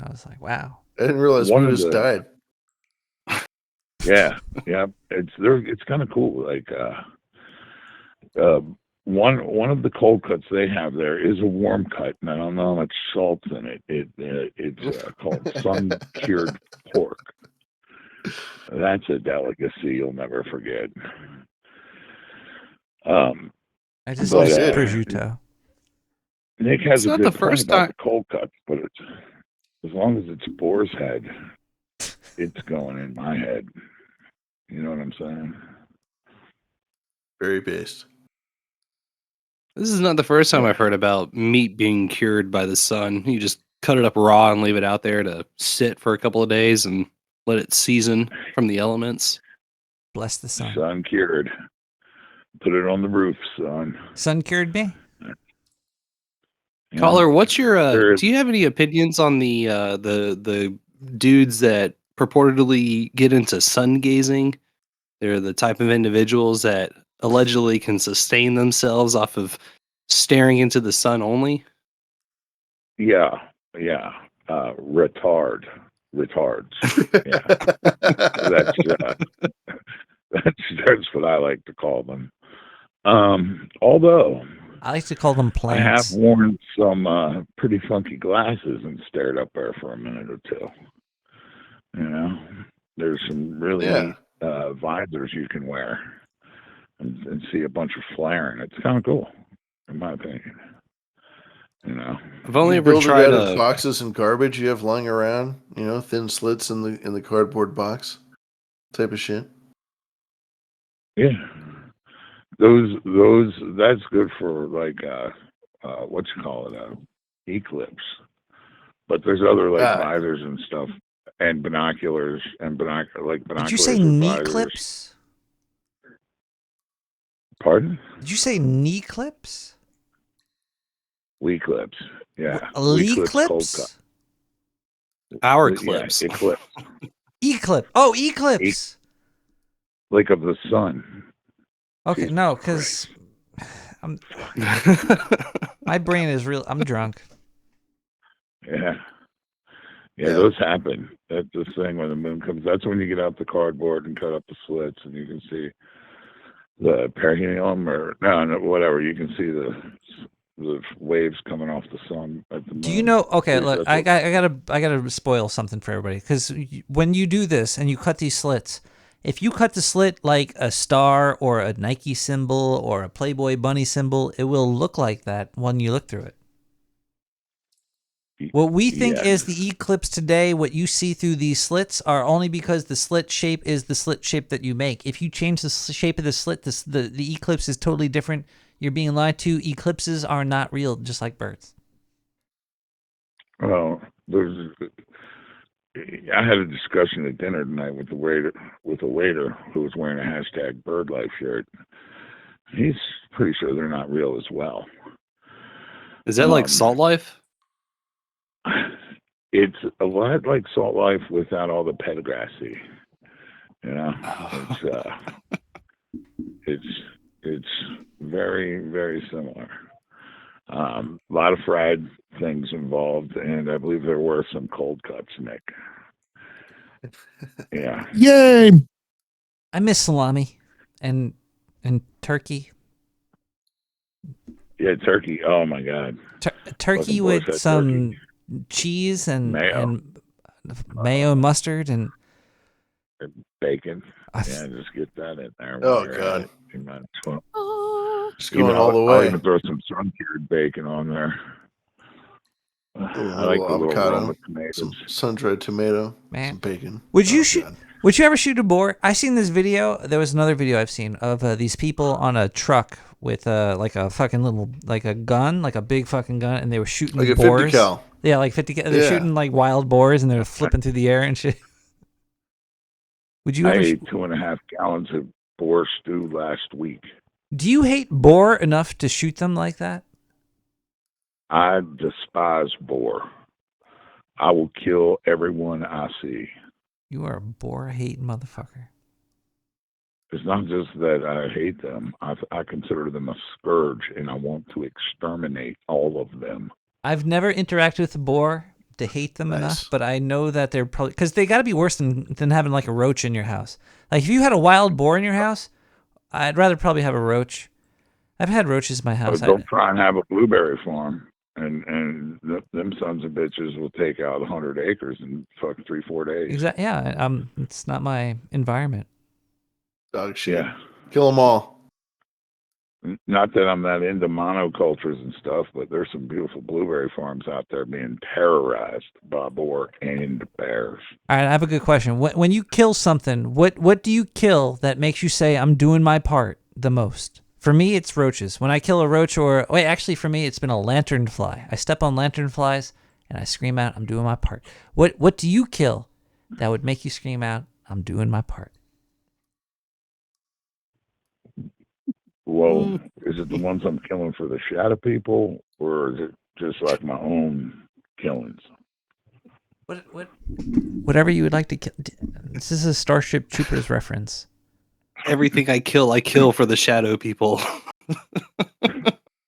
I was like, wow. I didn't realize One of Buddhists the- died. Yeah, yeah. It's kind of cool. Like one of the cold cuts they have there is a warm cut, and I don't know how much salt's in it. It's called sun-cured pork. That's a delicacy you'll never forget. I just but, like prosciutto. Nick has It's a not good the point first about time- the cold cuts, but it's as long as it's boar's head, it's going in my head. You know what I'm saying? Very based. This is not the first time I've heard about meat being cured by the sun. You just cut it up raw and leave it out there to sit for a couple of days and let it season from the elements. Bless the sun. Sun cured. Put it on the roof, son. Sun cured me. Yeah. Caller, what's your? There is- Do you have any opinions on the dudes that purportedly get into sun gazing? They're the type of individuals that allegedly can sustain themselves off of staring into the sun only. Yeah. Retards. Yeah. That's what I like to call them. Although I like to call them I have plants. worn some pretty funky glasses and stared up there for a minute or two. You know, there's some really neat visors you can wear and see a bunch of flaring. It's kind of cool, in my opinion. You know, I've only You ever build it tried out of a. boxes and garbage you have lying around. Thin slits in the cardboard box, type of shit. yeah, those that's good for like what you call it, eclipse. But there's other like visors and stuff, and binoculars and binoculars. Did you say E with knee visors. clips? Pardon? Did you say knee clips? Wee clips. Yeah. Lee Wee cold clips? cut. Our Yeah, clips. eclipse. E-clip. Oh, eclipse. Like of the sun. Okay, no, because my brain is real. I'm drunk. Yeah. Yeah, those happen. That's the thing when the moon comes. That's when you get out the cardboard and cut up the slits, and you can see the perineum or no, whatever. You can see the waves coming off the sun at the moon. Do you know? Okay, See, look, that's I what- gotta spoil something for everybody because when you do this and you cut these slits, if you cut the slit like a star or a Nike symbol or a Playboy bunny symbol, it will look like that when you look through it. What we think Yes. is the eclipse today, what you see through these slits, are only because the slit shape is the slit shape that you make. If you change the shape of the slit, the eclipse is totally different. You're being lied to. Eclipses are not real, just like birds. Well, I had a discussion at dinner tonight with a waiter who was wearing a hashtag BirdLife shirt. He's pretty sure they're not real as well. Is that like Salt Life? It's a lot like Salt Life without all the pedagogy. You know, it's very, very similar. A lot of fried things involved, and I believe there were some cold cuts, Nick. Yeah. Yay! I miss salami and turkey. Yeah, turkey. Oh my God. Turkey Fucking with bullshit some cheese and mayo and mustard and bacon. Yeah, just get that in there. Oh, while you're God. at it. You might as well. Just going all the I'll way. even throw some sun-cured bacon on there. I like the little avocado, Roma tomatoes. some sun-dried tomato, Man. some bacon. Would you Would you ever shoot a boar? I seen this video. There was another video I've seen of these people on a truck with like a fucking little like a gun, like a big fucking gun, and they were shooting Like a boars. 50 cal. Yeah, like 50 cal. They're Yeah. shooting like wild boars, and they're flipping through the air and shit. Would you I ever? ate 2.5 gallons of boar stew last week. Do you hate boar enough to shoot them like that? I despise boar. I will kill everyone I see. You are a boar-hating motherfucker. It's not just that I hate them. I consider them a scourge, and I want to exterminate all of them. I've never interacted with a boar to hate them enough, but I know that they're probably because they got to be worse than having like a roach in your house. Like if you had a wild boar in your house, I'd rather probably have a roach. I've had roaches in my house. Don't try and have a blueberry farm, and them sons of bitches will take out 100 acres in fucking 3-4 days. Exactly. Yeah. It's not my environment. Dog shit. Yeah. Kill them all. Not that I'm that into monocultures and stuff, but there's some beautiful blueberry farms out there being terrorized by boar and bears. All right, I have a good question. When you kill something, what do you kill that makes you say I'm doing my part the most? For me, it's roaches. When I kill a roach actually for me, it's been a lanternfly. I step on lanternflies and I scream out, I'm doing my part. What do you kill that would make you scream out, I'm doing my part? Well, is it the ones I'm killing for the shadow people, or is it just like my own killings? Whatever you would like to kill. This is a Starship Troopers reference. Everything I kill for the shadow people.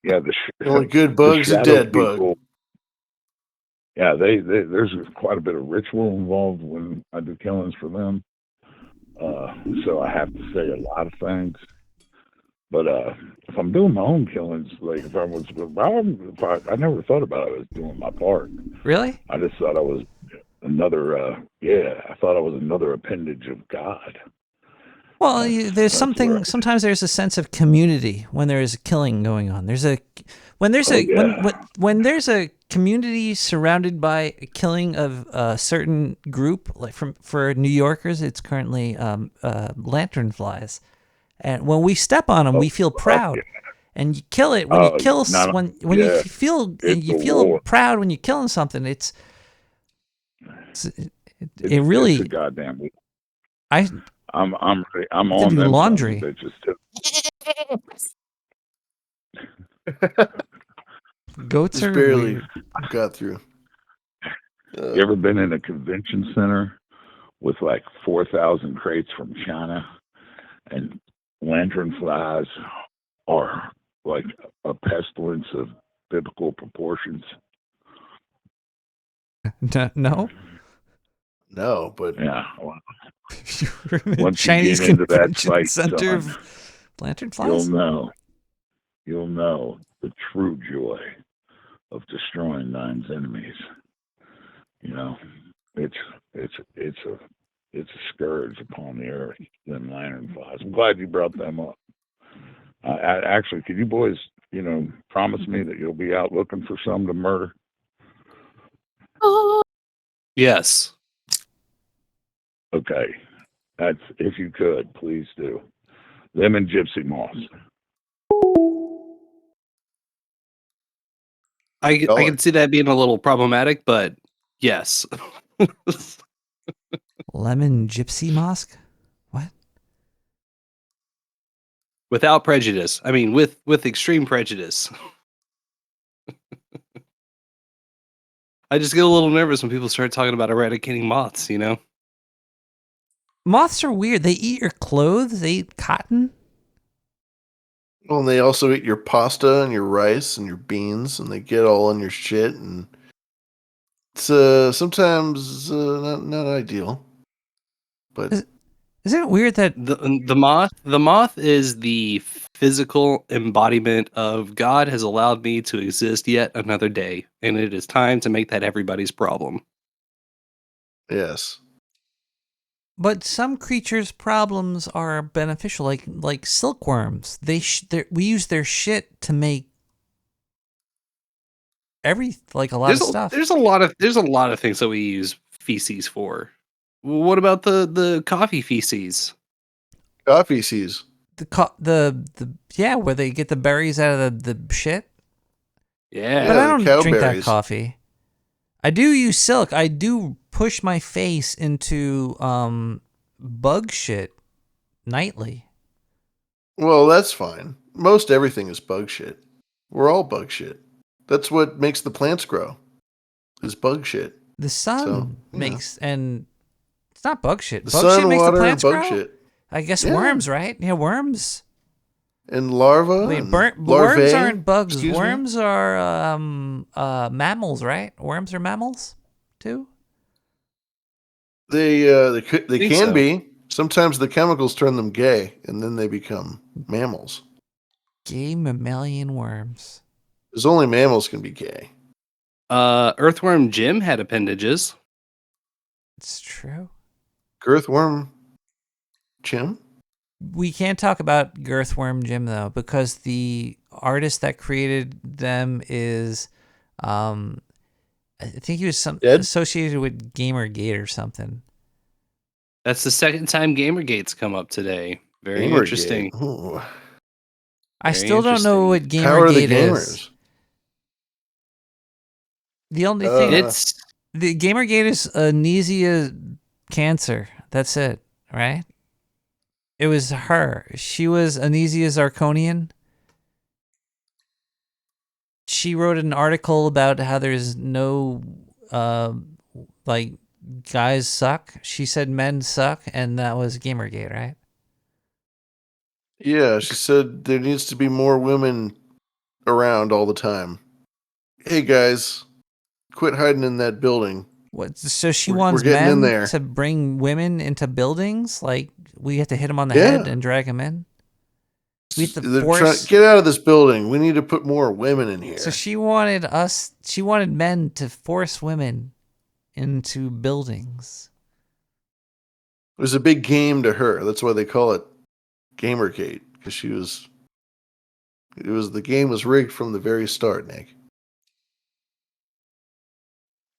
Yeah, The only good bugs are dead bug. Yeah, there's quite a bit of ritual involved when I do killings for them. So I have to say a lot of things. But if I'm doing my own killings, like I never thought about it as doing my part. Really? I just thought I was another. I thought I was another appendage of God. Well, there's something. Sometimes there's a sense of community when there is a killing going on. When there's a community surrounded by a killing of a certain group. Like for New Yorkers, it's currently lanternflies. And when we step on them, we feel proud. And you kill it when you kill you feel proud when you're killing something. It really. It's a goddamn. I'm on do them laundry. sons of bitches too. Goats Just are barely weird. got through. You ever been in a convention center with like 4,000 crates from China, and lanternflies are like a pestilence of biblical proportions? No. No, but yeah. Well, Once Chinese convention center of lanternflies. You'll know the true joy of destroying thine's enemies. You know, it's a scourge upon the earth. Them lanternflies. I'm glad you brought them up. Actually, could you boys, promise me that you'll be out looking for some to murder? Yes. Okay. That's, if you could, please do. Them and gypsy moths. I can see that being a little problematic, but yes. Lemon gypsy mosque? Without prejudice. I mean, with extreme prejudice. I just get a little nervous when people start talking about eradicating moths, you know? Moths are weird. They eat your clothes. They eat cotton. Well, and they also eat your pasta and your rice and your beans, and they get all in your shit, and it's sometimes not ideal. But isn't it weird that the moth is the physical embodiment of God has allowed me to exist yet another day, and it is time to make that everybody's problem. Yes. But some creatures' problems are beneficial, like silkworms. We use their shit to make a lot of stuff. There's a lot of things that we use feces for. What about the coffee feces? Coffee seeds. Yeah, where they get the berries out of the shit. Yeah, but I don't cow drink berries. that coffee. I do use silk. I do push my face into bug shit nightly. Well, that's fine. Most everything is bug shit. We're all bug shit. That's what makes the plants grow. Is bug shit. The sun makes, and it's not bug shit. The Bug sun, shit makes water, the plants bug grow. shit. I guess Yeah. worms, right? Yeah, worms. And larvae. Wait, and worms larvae. aren't bugs. Excuse me? Worms are mammals, right? Worms are mammals too. They think can so. be. Sometimes the chemicals turn them gay, and then they become mammals. Gay mammalian worms. Because only mammals can be gay. Earthworm Jim had appendages. It's true. Girthworm Jim? We can't talk about Girthworm Jim though, because the artist that created them is, I think he was associated with Gamergate or something. That's the second time Gamergate's come up today. Very Gamergate. interesting. Ooh. I Very still don't know what interesting. How are the Gamergate gamers? is. The only thing It's the Gamergate is anesia cancer. That's it, right? It was her. She was Anesia Zirconian. She wrote an article about how there's no, like, guys suck. She said men suck, and that was Gamergate, right? Yeah, she said there needs to be more women around all the time. Hey guys, quit hiding in that building. What? So she We're wants getting in men there. to bring women into buildings? Like, we have to hit them on the Yeah. head and drag them in? We have to They're force... get out of this building. We need to put more women in here. So she wanted men to force women into buildings. It was a big game to her. That's why they call it Gamergate, because the game was rigged from the very start, Nick.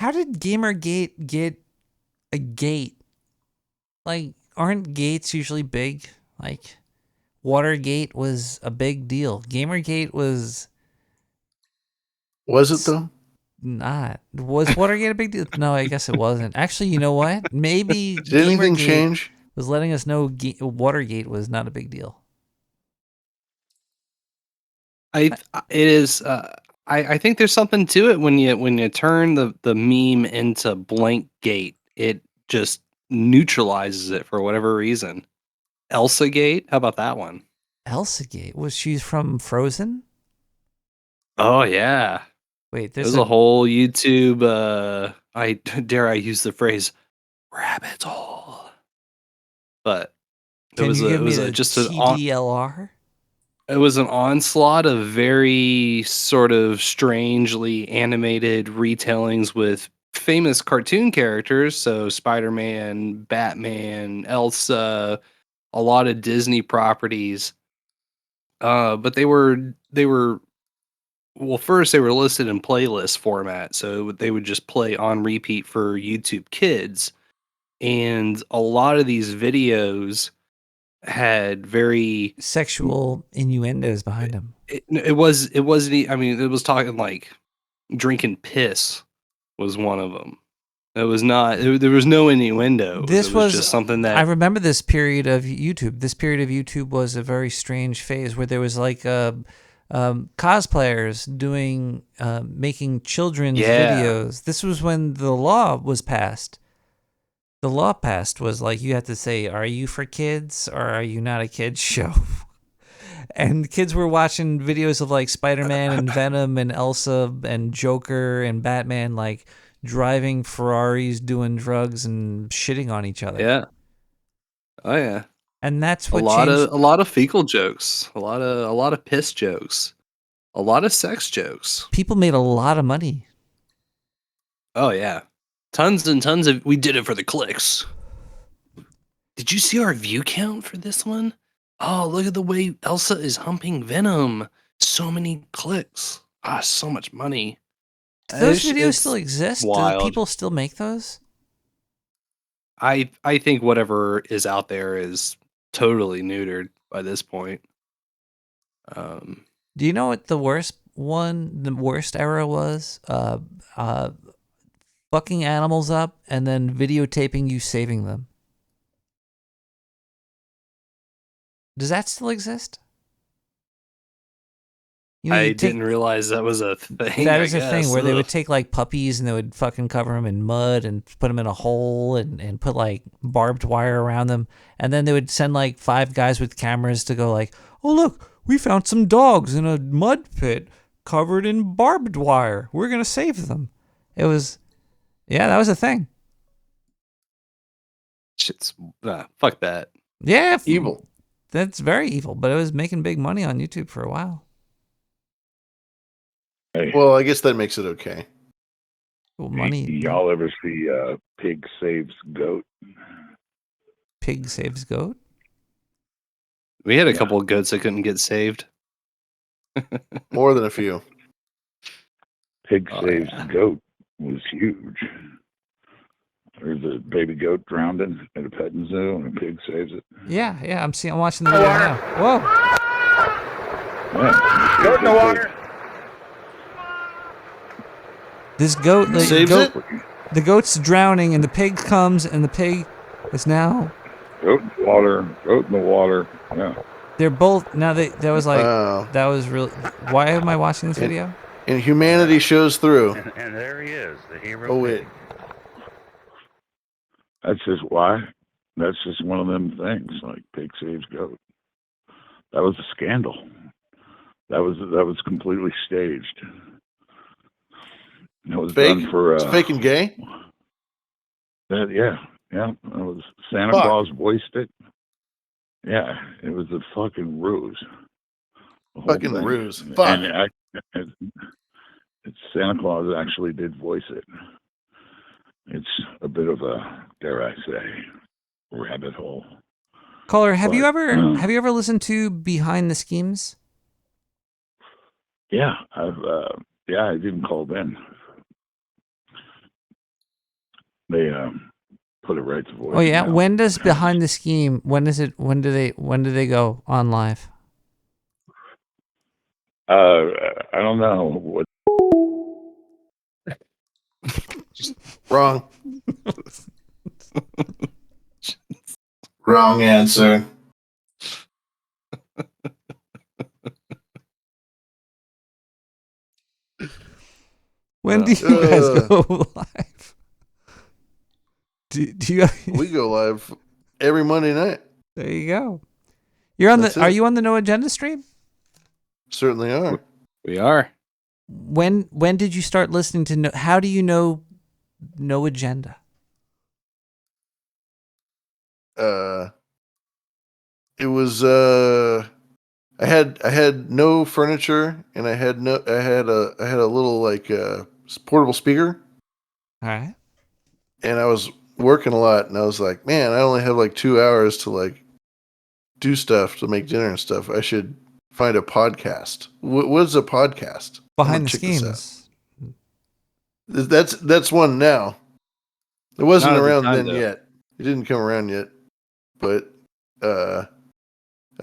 How did Gamergate get a gate? Like, aren't gates usually big? Like, Watergate was a big deal. Gamergate was... Was it, though? Not. Was Watergate a big deal? No, I guess it wasn't. Actually, you know what? Maybe Did anything Gamergate change? was letting us know Watergate was not a big deal. I think there's something to it when you turn the meme into blank gate. It just neutralizes it for whatever reason. Elsa Gate? How about that one? Elsa Gate? Was she from Frozen? Oh yeah. Wait, there's a whole YouTube I dare I use the phrase rabbit hole. But Can you give me the just TDLR? it was an onslaught of very sort of strangely animated retellings with famous cartoon characters, so Spider-Man, Batman, Elsa, a lot of Disney properties. But they were Well, first they were listed in playlist format, so they would just play on repeat for YouTube Kids, and a lot of these videos had very sexual innuendos behind them. It wasn't. I mean, it was talking like drinking piss was one of them. It was not. There was no innuendo. This it was just something that I remember. This period of YouTube. This period of YouTube was a very strange phase where there was like cosplayers doing making children's videos. This was when the law was passed. The law passed was like you had to say, "Are you for kids or are you not a kids show?" And kids were watching videos of like Spider-Man and Venom and Elsa and Joker and Batman like driving Ferraris, doing drugs and shitting on each other. Yeah. Oh yeah. And that's what a lot changed. of a lot of fecal jokes, a lot of piss jokes, a lot of sex jokes. People made a lot of money. Oh yeah, tons and tons of. We did it for the clicks. Did you see our view count for this one? Oh, look at the way Elsa is humping Venom. So many clicks. Ah, so much money. Do those videos still exist? Wild. Do people still make those? I think whatever is out there is totally neutered by this point. Do you know what the worst era was? Fucking animals up and then videotaping you saving them. Does that still exist? You know, I didn't realize that was a thing. That I is a thing guess. where they Ugh. would take like puppies and they would fucking cover them in mud and put them in a hole and put like barbed wire around them. And then they would send like 5 guys with cameras to go like, "Oh look, we found some dogs in a mud pit covered in barbed wire. We're going to save them." It was, yeah, that was a thing. Shit's fuck that. Yeah. Evil. That's very evil, but it was making big money on YouTube for a while. Well, I guess that makes it okay. Well, money. Y'all ever see Pig Saves Goat? Pig Saves Goat? We had a couple of goats that couldn't get saved. More than a few. Pig Saves Goat was huge. There's a baby goat drowned at a petting zoo, and a pig saves it. Yeah, I'm watching the video now. Whoa. Yeah. Goat in the water. This goat, Saves it? The goat's drowning, and the pig comes, and the pig is now. Goat in the water. Goat in the water. Yeah. They're both now. That was like that was really. Why am I watching this video? And humanity shows through. And there he is, the hero. Oh wait. That's just why. That's just one of them things. Like Pig Saves Goat. That was a scandal. That was completely staged. It was Fake? done for It's fake and gay? yeah. It was Santa Fuck. Claus voiced it. Yeah, it was a fucking ruse. The whole Fucking thing. ruse. Fuck. And Santa Claus actually did voice it. It's a bit of a, dare I say, rabbit hole. Caller, have you But, ever listened to Behind the Schemes? Yeah, I've even called in. They put it right to voice. Oh yeah. When does Behind the Scheme? When do they go on live? I don't know what. Wrong. Wrong answer. When do you guys go live? Do you? We go live every Monday night. There you go. You're on That's Are it. you on the No Agenda stream? Certainly are. We are. When did you start listening to? How do you know No Agenda? It was I had no furniture and I had a little like portable speaker. All right. And I was working a lot and I was like, man, I only have like 2 hours to like do stuff, to make dinner and stuff. I should find a podcast. What is a podcast? Behind the schemes. That's one now. It wasn't Not at the around time, then though. yet. It didn't come around yet. But I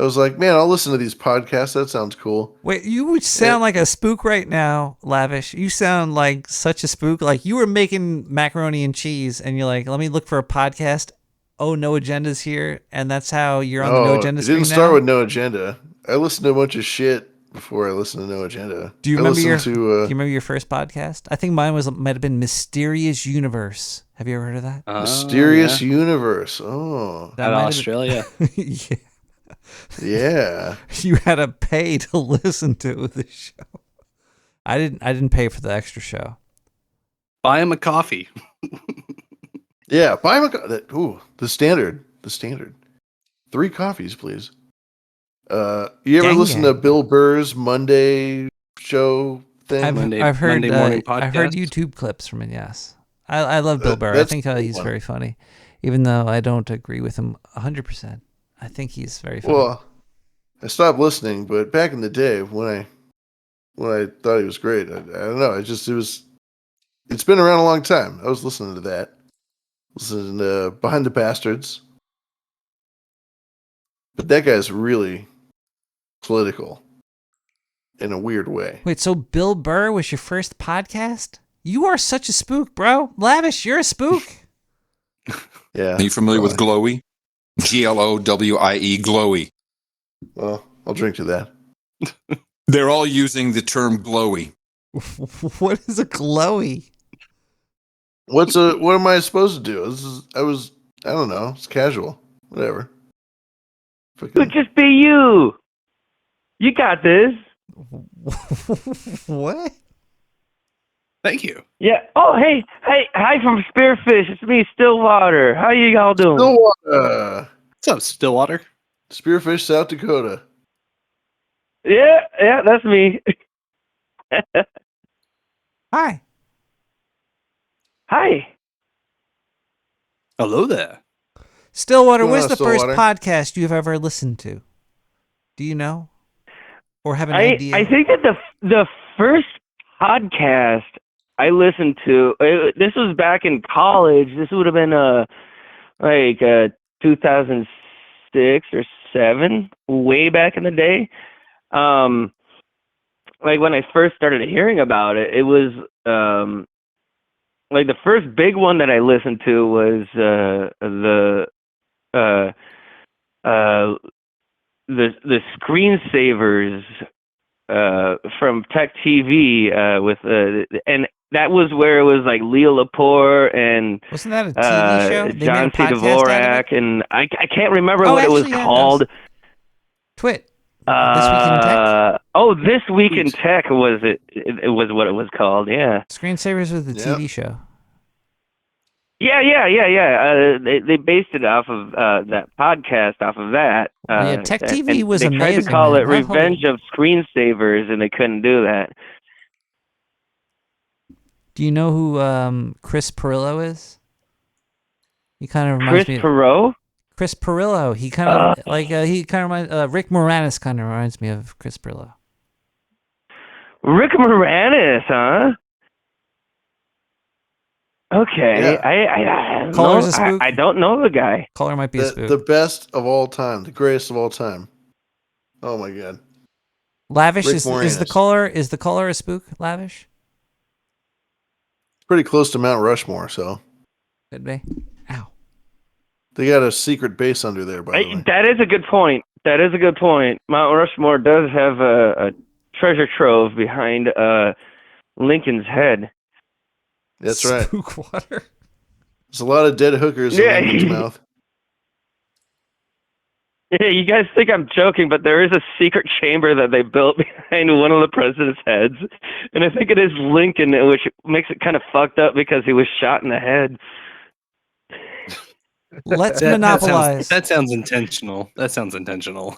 was like, man, I'll listen to these podcasts. That sounds cool. Wait, you would sound like a spook right now, Lavish. You sound like such a spook. Like you were making macaroni and cheese, and you're like, let me look for a podcast. Oh, No Agenda's here, and that's how you're on the No Agenda it screen didn't start now? with No Agenda. I listened to a bunch of shit before I listened to No Agenda. Do you I remember listened do to you remember your first podcast? I think mine might have been Mysterious Universe. Have you ever heard of that? Mysterious Universe. Oh, That might have been- yeah. Yeah. You had to pay to listen to the show. I didn't pay for the extra show. Buy him a coffee. Yeah, buy him the standard. 3 coffees, please. You ever Gang listen to Bill Burr's Monday show thing? I've heard Monday morning I've heard podcast? YouTube clips from it. Yes, I love Bill Burr. I that's think a cool he's one. very funny, even though I don't agree with him 100%. I think he's very funny. Well, I stopped listening, but back in the day when I thought he was great, I don't know. It's been around a long time. I was listening to that. Listening to Behind the Bastards. But that guy's really political in a weird way. Wait, so Bill Burr was your first podcast? You are such a spook, bro. Lavish, you're a spook. Yeah. Are you familiar with Glowy? Glowie, Glowy. Well, I'll drink to that. They're all using the term glowy. What is a glowy? What am I supposed to do? I don't know. It's casual. Whatever. It would just be you. You got this. What? Thank you. Yeah. Oh, hey, hi from Spearfish. It's me, Stillwater. How you all doing? Stillwater. What's up, Stillwater? Spearfish, South Dakota. Yeah, that's me. Hi. Hi. Hello there. Stillwater, What's what's going the on, first Stillwater? podcast you've ever listened to? Do you know? Or have an I idea? think that the first podcast I listened to, this was back in college. This would have been 2006 or 7, way back in the day. Like when I first started hearing about it, it was like the first big one that I listened to was the screensavers from Tech TV with and that was where it was like Leo Laporte and Wasn't that a TV show? They made a John C. podcast out of Dvorak, and I can't remember Oh, what it was actually, yeah, called. Twit. This Week in Tech? This Week in Tech was it? It was what it was called. Yeah. Screensavers was the TV show. Yeah. They based it off of that podcast, off of that. Yeah, Tech TV and was they tried amazing, to call man. it That whole- Revenge of Screensavers, and they couldn't do that. Do you know who Chris Pirillo is? He kind of reminds Chris me. Perot? Chris Pirillo. He kind of he kind of reminds Rick Moranis. Kind of reminds me of Chris Pirillo. Rick Moranis, huh? Okay, Yeah. Caller's a spook? I don't know the guy. Caller might be a spook. The best of all time. The greatest of all time. Oh my god. Lavish Rick is the Moranis. caller a spook? Lavish Pretty close to Mount Rushmore, so. could be. They got a secret base under there, by the way. That is a good point. Mount Rushmore does have a treasure trove behind Lincoln's head. That's right. Spook water. There's a lot of dead hookers Yeah. in Lincoln's mouth. Yeah, you guys think I'm joking, but there is a secret chamber that they built behind one of the president's heads. And I think it is Lincoln, which makes it kind of fucked up because he was shot in the head. Let's That monopolize. sounds intentional. That sounds intentional.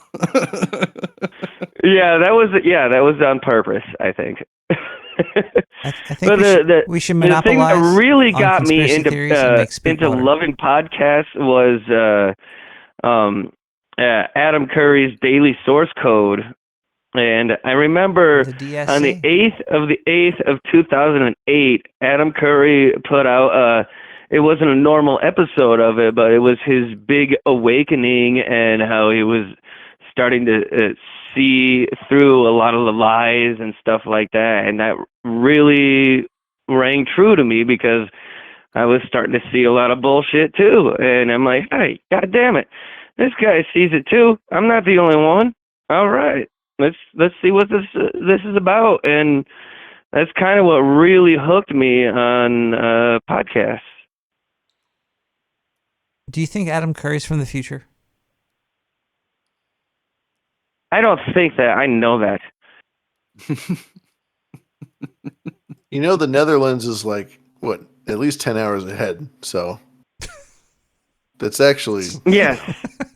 Yeah, that was on purpose, I think. I think we should the thing monopolize that really on got me conspiracy theories and make spook into water. loving podcasts was Adam Curry's Daily Source Code. And I remember on the 8th of 2008, Adam Curry put out, it wasn't a normal episode of it, but it was his big awakening and how he was starting to see through a lot of the lies and stuff like that. And that really rang true to me because I was starting to see a lot of bullshit too. And I'm like, hey, God damn it. This guy sees it too. I'm not the only one. All right. Let's see what this is about. And that's kind of what really hooked me on podcasts. Do you think Adam Curry's from the future? I don't think that. I know that. You know, the Netherlands is like, what, at least 10 hours ahead. So that's actually yes.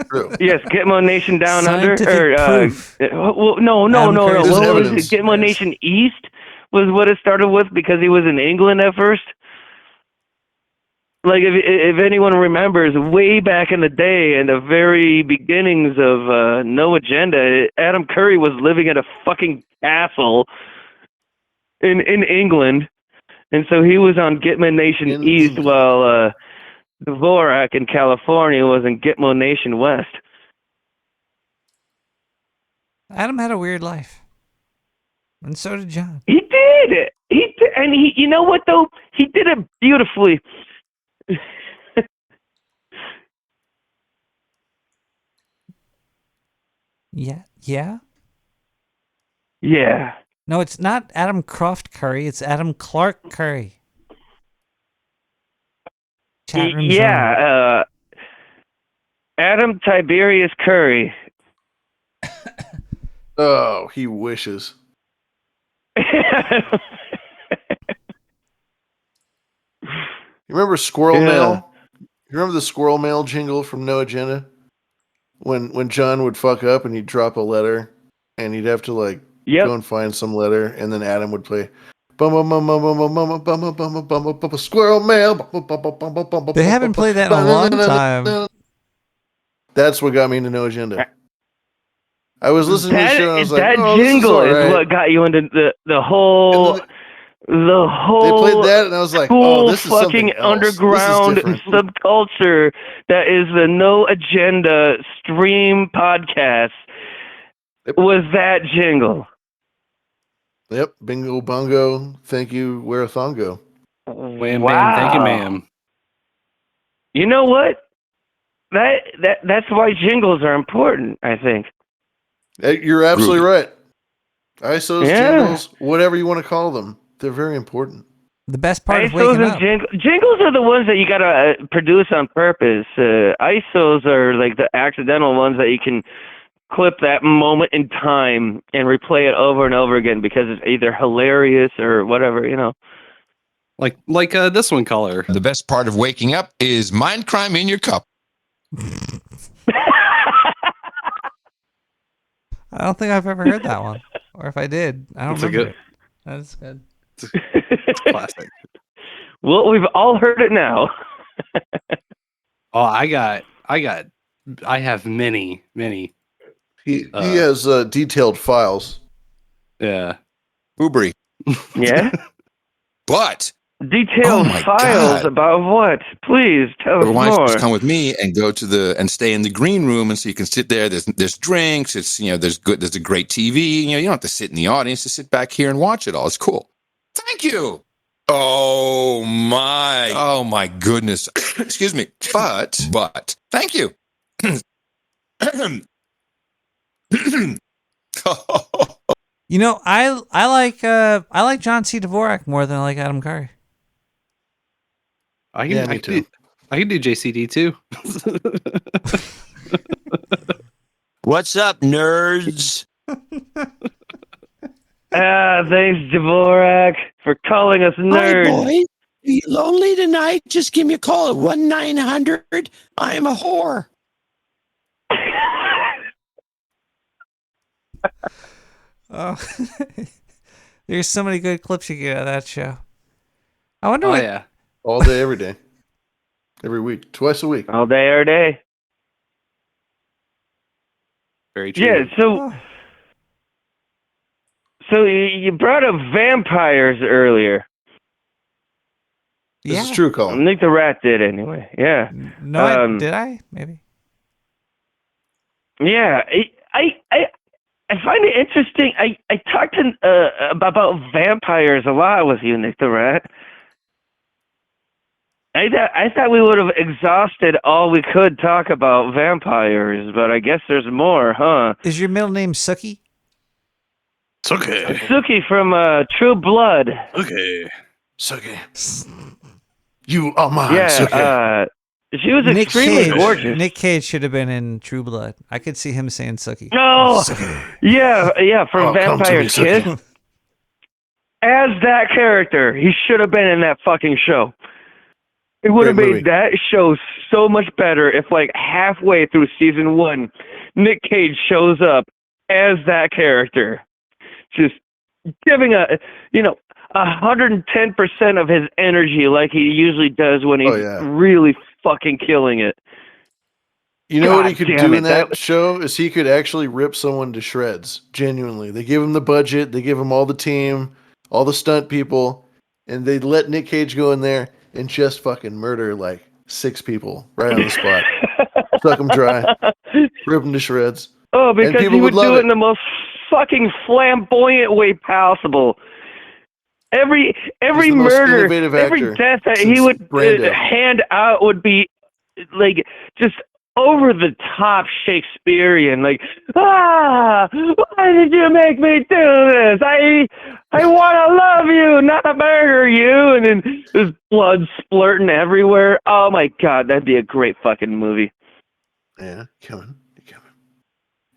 true. Yes, Gitmo Nation Down Under. Scientific proof. Well, no. Adam What Curry's was evidence. it? Gitmo Nation East was what it started with because he was in England at first. Like, if anyone remembers, way back in the day, in the very beginnings of No Agenda, Adam Curry was living in a fucking castle in England, and so he was on Gitmo Nation East while Dvorak in California was in Gitmo Nation West. Adam had a weird life. And so did John. He did. And you know what, though? He did it beautifully. Yeah? Yeah? Yeah. No, it's not Adam Croft Curry. It's Adam Clark Curry. Chat room zone. Adam Tiberius Curry. Oh, he wishes. You remember Squirrel Mail? You remember the Squirrel Mail jingle from No Agenda? When John would fuck up and he'd drop a letter and he'd have to like go and find some letter and then Adam would play Squirrel Mail. They haven't played that in a long time. That's what got me into No Agenda. I was listening to the show and I was like, that oh, jingle this is, all right. what got you into the whole They played that and I was like, cool oh, this is something fucking else. underground This is different. subculture that is the No Agenda stream podcast. Was that jingle? Yep, bingo bongo. Thank you, where a thongo. Wham bam, thank you, ma'am. You know what? That's why jingles are important, I think. You're absolutely right. ISOs, Yeah. jingles, whatever you want to call them, they're very important. The best part of ISOs waking and up. jingles are the ones that you gotta produce on purpose. ISOs are like the accidental ones that you can clip that moment in time and replay it over and over again because it's either hilarious or whatever, you know. Like this one caller. The best part of waking up is mind crime in your cup. I don't think I've ever heard that one. Or if I did, I don't remember it. That's good. Classic. Well, we've all heard it now. Oh, I have many. He has detailed files. Yeah. Ubri. Yeah? But Detailed files about what? Please tell us why don't you more. just come with me and go to and stay in the green room, and so you can sit there. There's drinks. It's there's a great TV. You don't have to sit in the audience. Just sit back here and watch it all. It's cool. Thank you. Oh my goodness. Excuse me. But thank you. You know, I like John C. Dvorak more than I like Adam Curry. I can do JCD too. What's up, nerds? Thanks, Dvorak, for calling us nerds. Hi, boy. Are you lonely tonight? Just give me a call at 1-900. I am a whore. Oh, there's so many good clips you get out of that show. I wonder what. Yeah. All day, every day. Every week. Twice a week. All day, every day. Very true. Yeah, so So you brought up vampires earlier. This is true, Colin. Nick the Rat did anyway. Yeah. No, did I? Maybe. Yeah, I find it interesting. I talked about vampires a lot with you, Nick the Rat. I thought we would have exhausted all we could talk about vampires, but I guess there's more, huh? Is your middle name Sookie? Sookie. Sookie from True Blood. Okay. Sookie. You are mine, Yeah, Sookie. she was extremely gorgeous. Nick Cage should have been in True Blood. I could see him saying Sookie. No, yeah, from Vampire's Kiss. As that character, he should have been in that fucking show. It would have made that show so much better if, like, halfway through season 1, Nick Cage shows up as that character, just giving 110% of his energy, like he usually does when he's really fucking killing it. You know what he could do in that show is he could actually rip someone to shreds. Genuinely, they give him the budget, they give him all the team, all the stunt people, and they let Nick Cage go in there and just fucking murder like 6 people right on the spot, suck them dry, rip them to shreds. Oh, because he would do it in the most fucking flamboyant way possible. Every murder, every death that he would hand out would be like just over the top Shakespearean. Like, why did you make me do this? I want to love you, not murder you. And then there's blood splurting everywhere. Oh my God, that'd be a great fucking movie. Yeah, coming.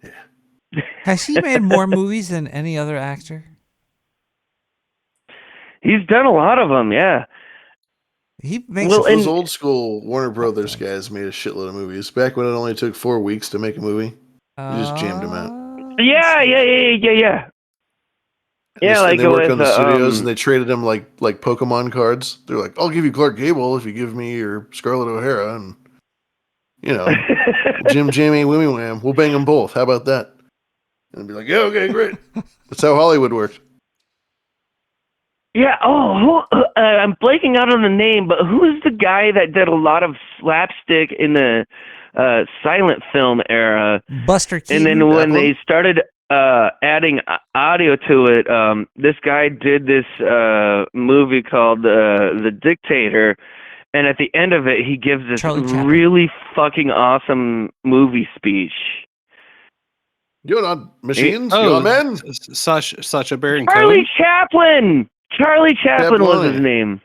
Yeah. Has he made more movies than any other actor? He's done a lot of them, yeah. He makes those old school Warner Brothers guys made a shitload of movies. Back when it only took 4 weeks to make a movie, you just jammed them out. Yeah. And they worked on the studios, and they traded them like Pokemon cards. They're like, "I'll give you Clark Gable if you give me your Scarlett O'Hara," and Jim Jamie Wimmy Wham. We'll bang them both. How about that? And I'd be like, "Yeah, okay, great." That's how Hollywood worked. Yeah. I'm blanking out on the name, but who's the guy that did a lot of slapstick in the silent film era? Buster Keaton. And then when they started adding audio to it, this guy did this movie called The Dictator, and at the end of it, he gives this really fucking awesome movie speech. You're not machines, you're men. Sacha Baron Charlie Chaplin. Charlie Chaplin was his name.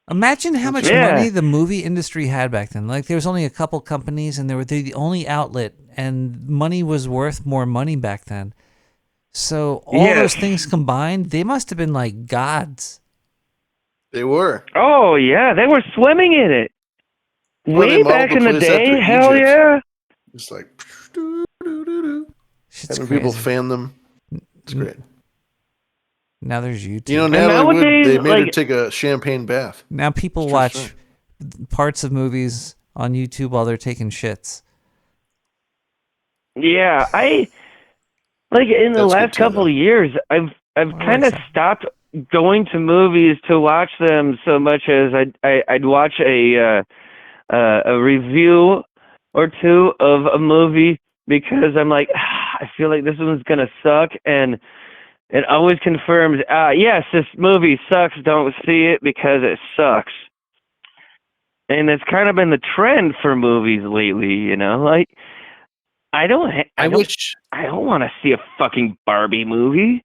Imagine how much money the movie industry had back then. Like, there was only a couple companies, and they were the only outlet, and money was worth more money back then. So all those things combined, they must have been like gods. They were. Oh, yeah. They were swimming in it. Way back in the day. Hell yeah. It's like, having people fan them. It's great. Now there's YouTube. You know, nowadays, they made her take a champagne bath. Now people watch parts of movies on YouTube while they're taking shits. Yeah, in the last couple of years, I've kind of stopped going to movies to watch them so much as I'd watch a review or two of a movie because I'm like, I feel like this one's gonna suck, and it always confirms, yes, this movie sucks, don't see it because it sucks. And it's kind of been the trend for movies lately, like, I don't want to see a fucking Barbie movie.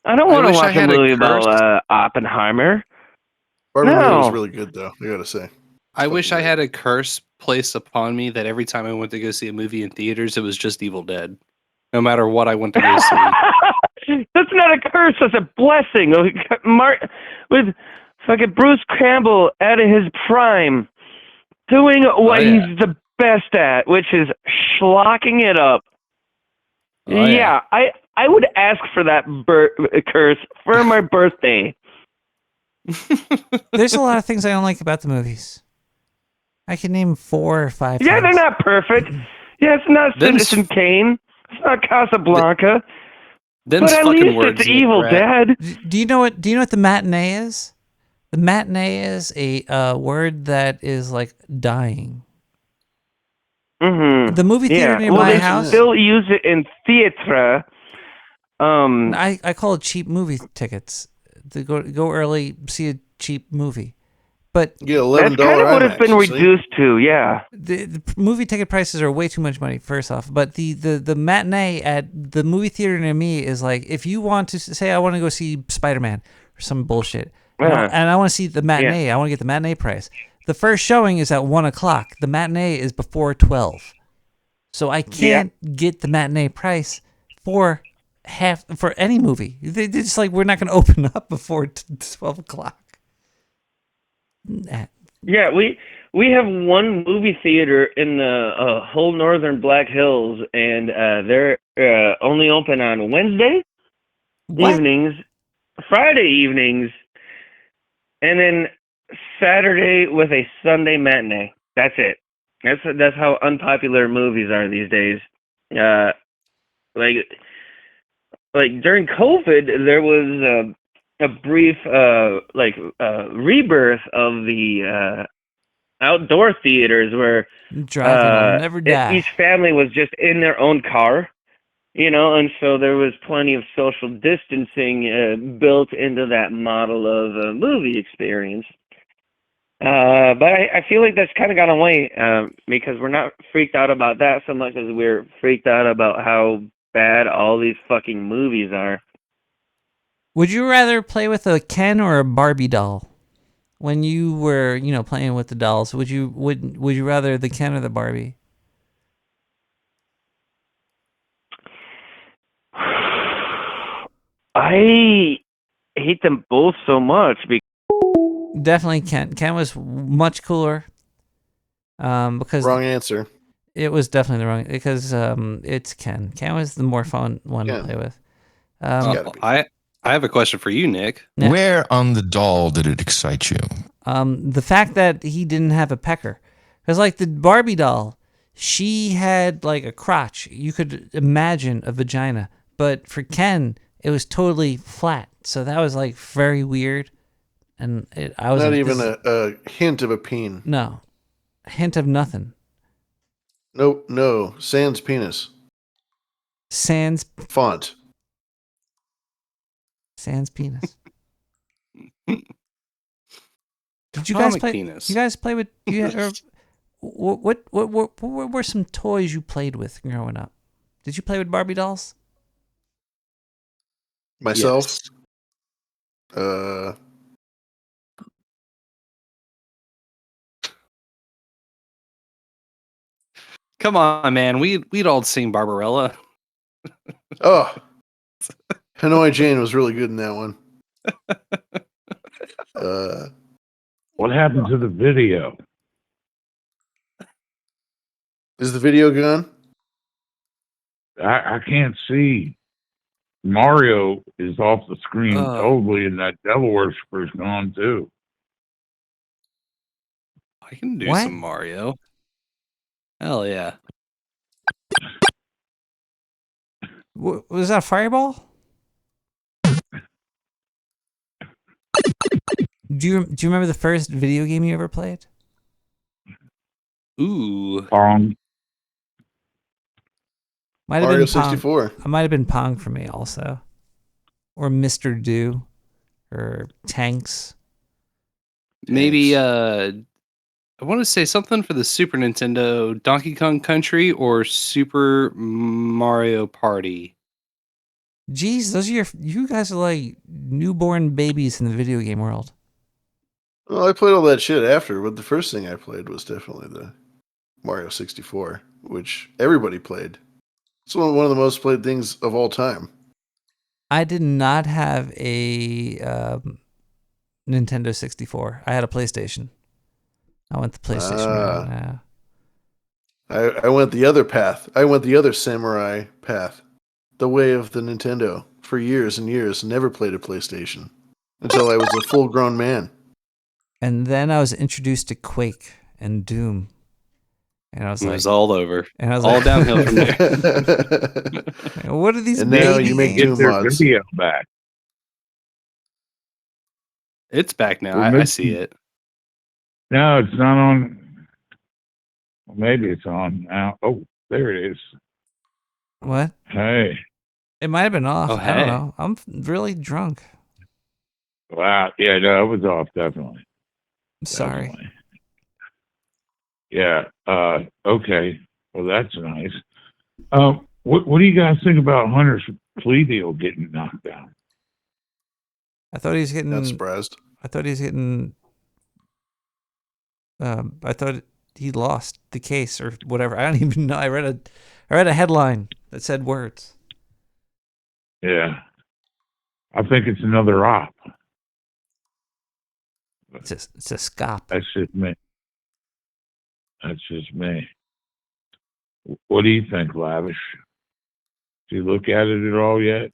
I don't want to watch a movie about Oppenheimer. Barbie movie was really good, though, I gotta say. I wish I had a curse placed upon me that every time I went to go see a movie in theaters, it was just Evil Dead. No matter what I went to go see. That's not a curse. That's a blessing. With fucking Bruce Campbell out of his prime, doing what he's the best at, which is schlocking it up. I would ask for that curse for my birthday. There's a lot of things I don't like about the movies. I can name 4 or 5 things. They're not perfect. Yeah, it's not Citizen Kane. It's not Casablanca. Them's But at fucking least words, it's Nick Evil Rat. Dead. Do you know what the matinee is? The matinee is a word that is like dying. Mm-hmm. The movie theater near well, my they house. still use it in theater. I call it cheap movie tickets. To go early, see a cheap movie. But yeah, that's kind of what it's been reduced to. Yeah. The movie ticket prices are way too much money. First off, but the matinee at the movie theater near me is like, if you want to say I want to go see Spider-Man or some bullshit, and I want to see the matinee, I want to get the matinee price. The first showing is at 1:00. The matinee is before 12, so I can't get the matinee price for any movie. They're just like, we're not going to open up before 12 o'clock. Yeah, we have one movie theater in the whole northern Black Hills, and they're only open on Wednesday evenings, Friday evenings, and then Saturday with a Sunday matinee. That's it. That's how unpopular movies are these days. Like during COVID, there was a brief rebirth of the outdoor theaters where Driving will never die. each family was just in their own car, and so there was plenty of social distancing built into that model of a movie experience. But I feel like that's kind of gone away because we're not freaked out about that so much as we're freaked out about how bad all these fucking movies are. Would you rather play with a Ken or a Barbie doll? When you were, playing with the dolls, would you rather the Ken or the Barbie? I hate them both so much. Definitely Ken. Ken was much cooler. Because wrong answer. It was definitely the wrong, because it's Ken. Ken was the more fun one to play with. I have a question for you, Nick. Yeah. Where on the doll did it excite you? The fact that he didn't have a pecker. Because like the Barbie doll, she had like a crotch. You could imagine a vagina. But for Ken, it was totally flat. So that was like very weird. And I was not like, even a hint of a peen. No. A hint of nothing. Nope, no. Sans penis. Sans font. Sans penis. Did you guys Comic play? penis. You guys play with? What were some toys you played with growing up? Did you play with Barbie dolls? Myself. Come on, man. We'd all seen Barbarella. Oh, Hanoi Jane was really good in that one. What happened to the video? Is the video gone? I can't see. Mario is off the screen totally, and that Devil Worshiper's gone too. I can do What? some Mario. Hell yeah. Was that a Fireball? Do you remember the first video game you ever played? Ooh. Pong. Might have Mario been Pong. 64. It might have been Pong for me also, or Mr. Do, or Tanks. Maybe I want to say something for the Super Nintendo, Donkey Kong Country or Super Mario Party. Jeez, you guys are like newborn babies in the video game world. Well, I played all that shit after, but the first thing I played was definitely the Mario 64, which everybody played. It's one of the most played things of all time. I did not have a Nintendo 64. I had a PlayStation. I went the PlayStation route. Yeah. I went the other path. I went the other samurai path. The way of the Nintendo. For years and years, never played a PlayStation. Until I was a full-grown man. And then I was introduced to Quake and Doom. And I was It like, was all over. and I was all like, downhill from there. what are these And now baby you make games? two mods. Video back. It's back now. We're I missing- see it. No, it's not on. Well, maybe it's on now. Oh, there it is. What? Hey. It might have been off. Oh, I don't hey. know. I'm really drunk. Wow. Yeah, no, it was off, definitely. I'm sorry. Definitely. Yeah. Okay. Well, that's nice. What do you guys think about Hunter's plea deal getting knocked down? I thought he was getting. Not surprised. I thought he was getting. I thought he lost the case or whatever. I don't even know. I read a headline that said words. Yeah. I think it's another op. It's a scop. That's just me. That's just me. What do you think, Lavish? Do you look at it at all yet?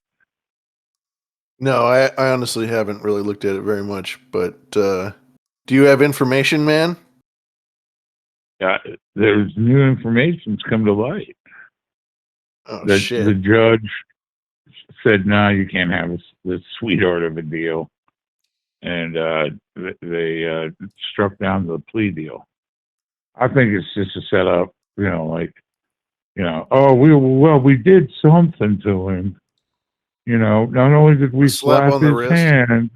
No, I honestly haven't really looked at it very much. But do you have information, man? There's new information's come to light. Oh That shit! the judge said, "No, you can't have this sweetheart of a deal," and they struck down the plea deal. I think it's just a setup, we did something to him. Not only did we A slap slap on the his wrist. hand,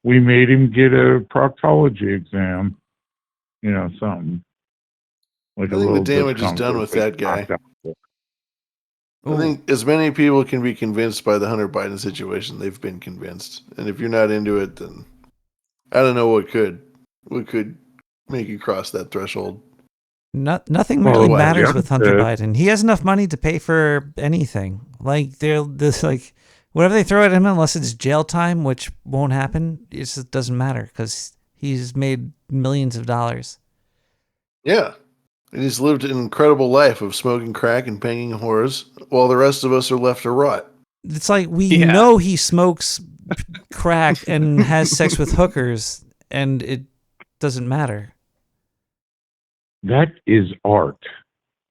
we made him get a proctology exam. Something like I a think the little damage is done discomfort, with but that guy. knocked out. I think as many people can be convinced by the Hunter Biden situation, they've been convinced. And if you're not into it, then I don't know what could make you cross that threshold. Nothing Well, really what, matters Jim? with Hunter Biden. He has enough money to pay for anything. Like whatever they throw at him, unless it's jail time, which won't happen, it just doesn't matter because he's made millions of dollars. Yeah. And he's lived an incredible life of smoking crack and banging whores, while the rest of us are left to rot. It's like we know he smokes crack and has sex with hookers, and it doesn't matter. That is art.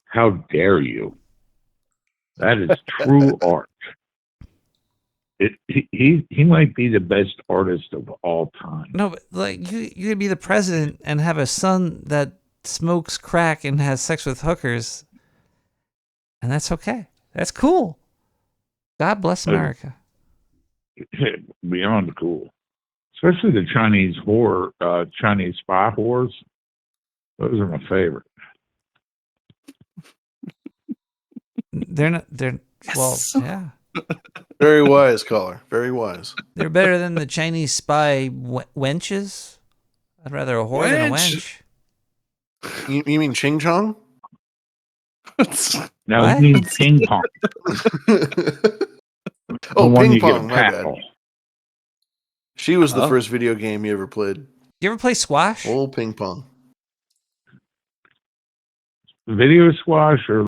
How dare you? That is true art. He might be the best artist of all time. No, but like you could be the president and have a son that smokes crack and has sex with hookers, and that's okay. That's cool. God bless America. Beyond cool. Especially the Chinese Chinese spy whores. Those are my favorite. They're well, yeah. Very wise, caller. Very wise. They're better than the Chinese spy wenches. I'd rather a whore than a wench. You mean Ching Chong? No, What? it means ping pong. Oh, one ping you get pong. My bad. tackle. She was the Oh. first video game you ever played. You ever play squash? Old ping pong. Video squash or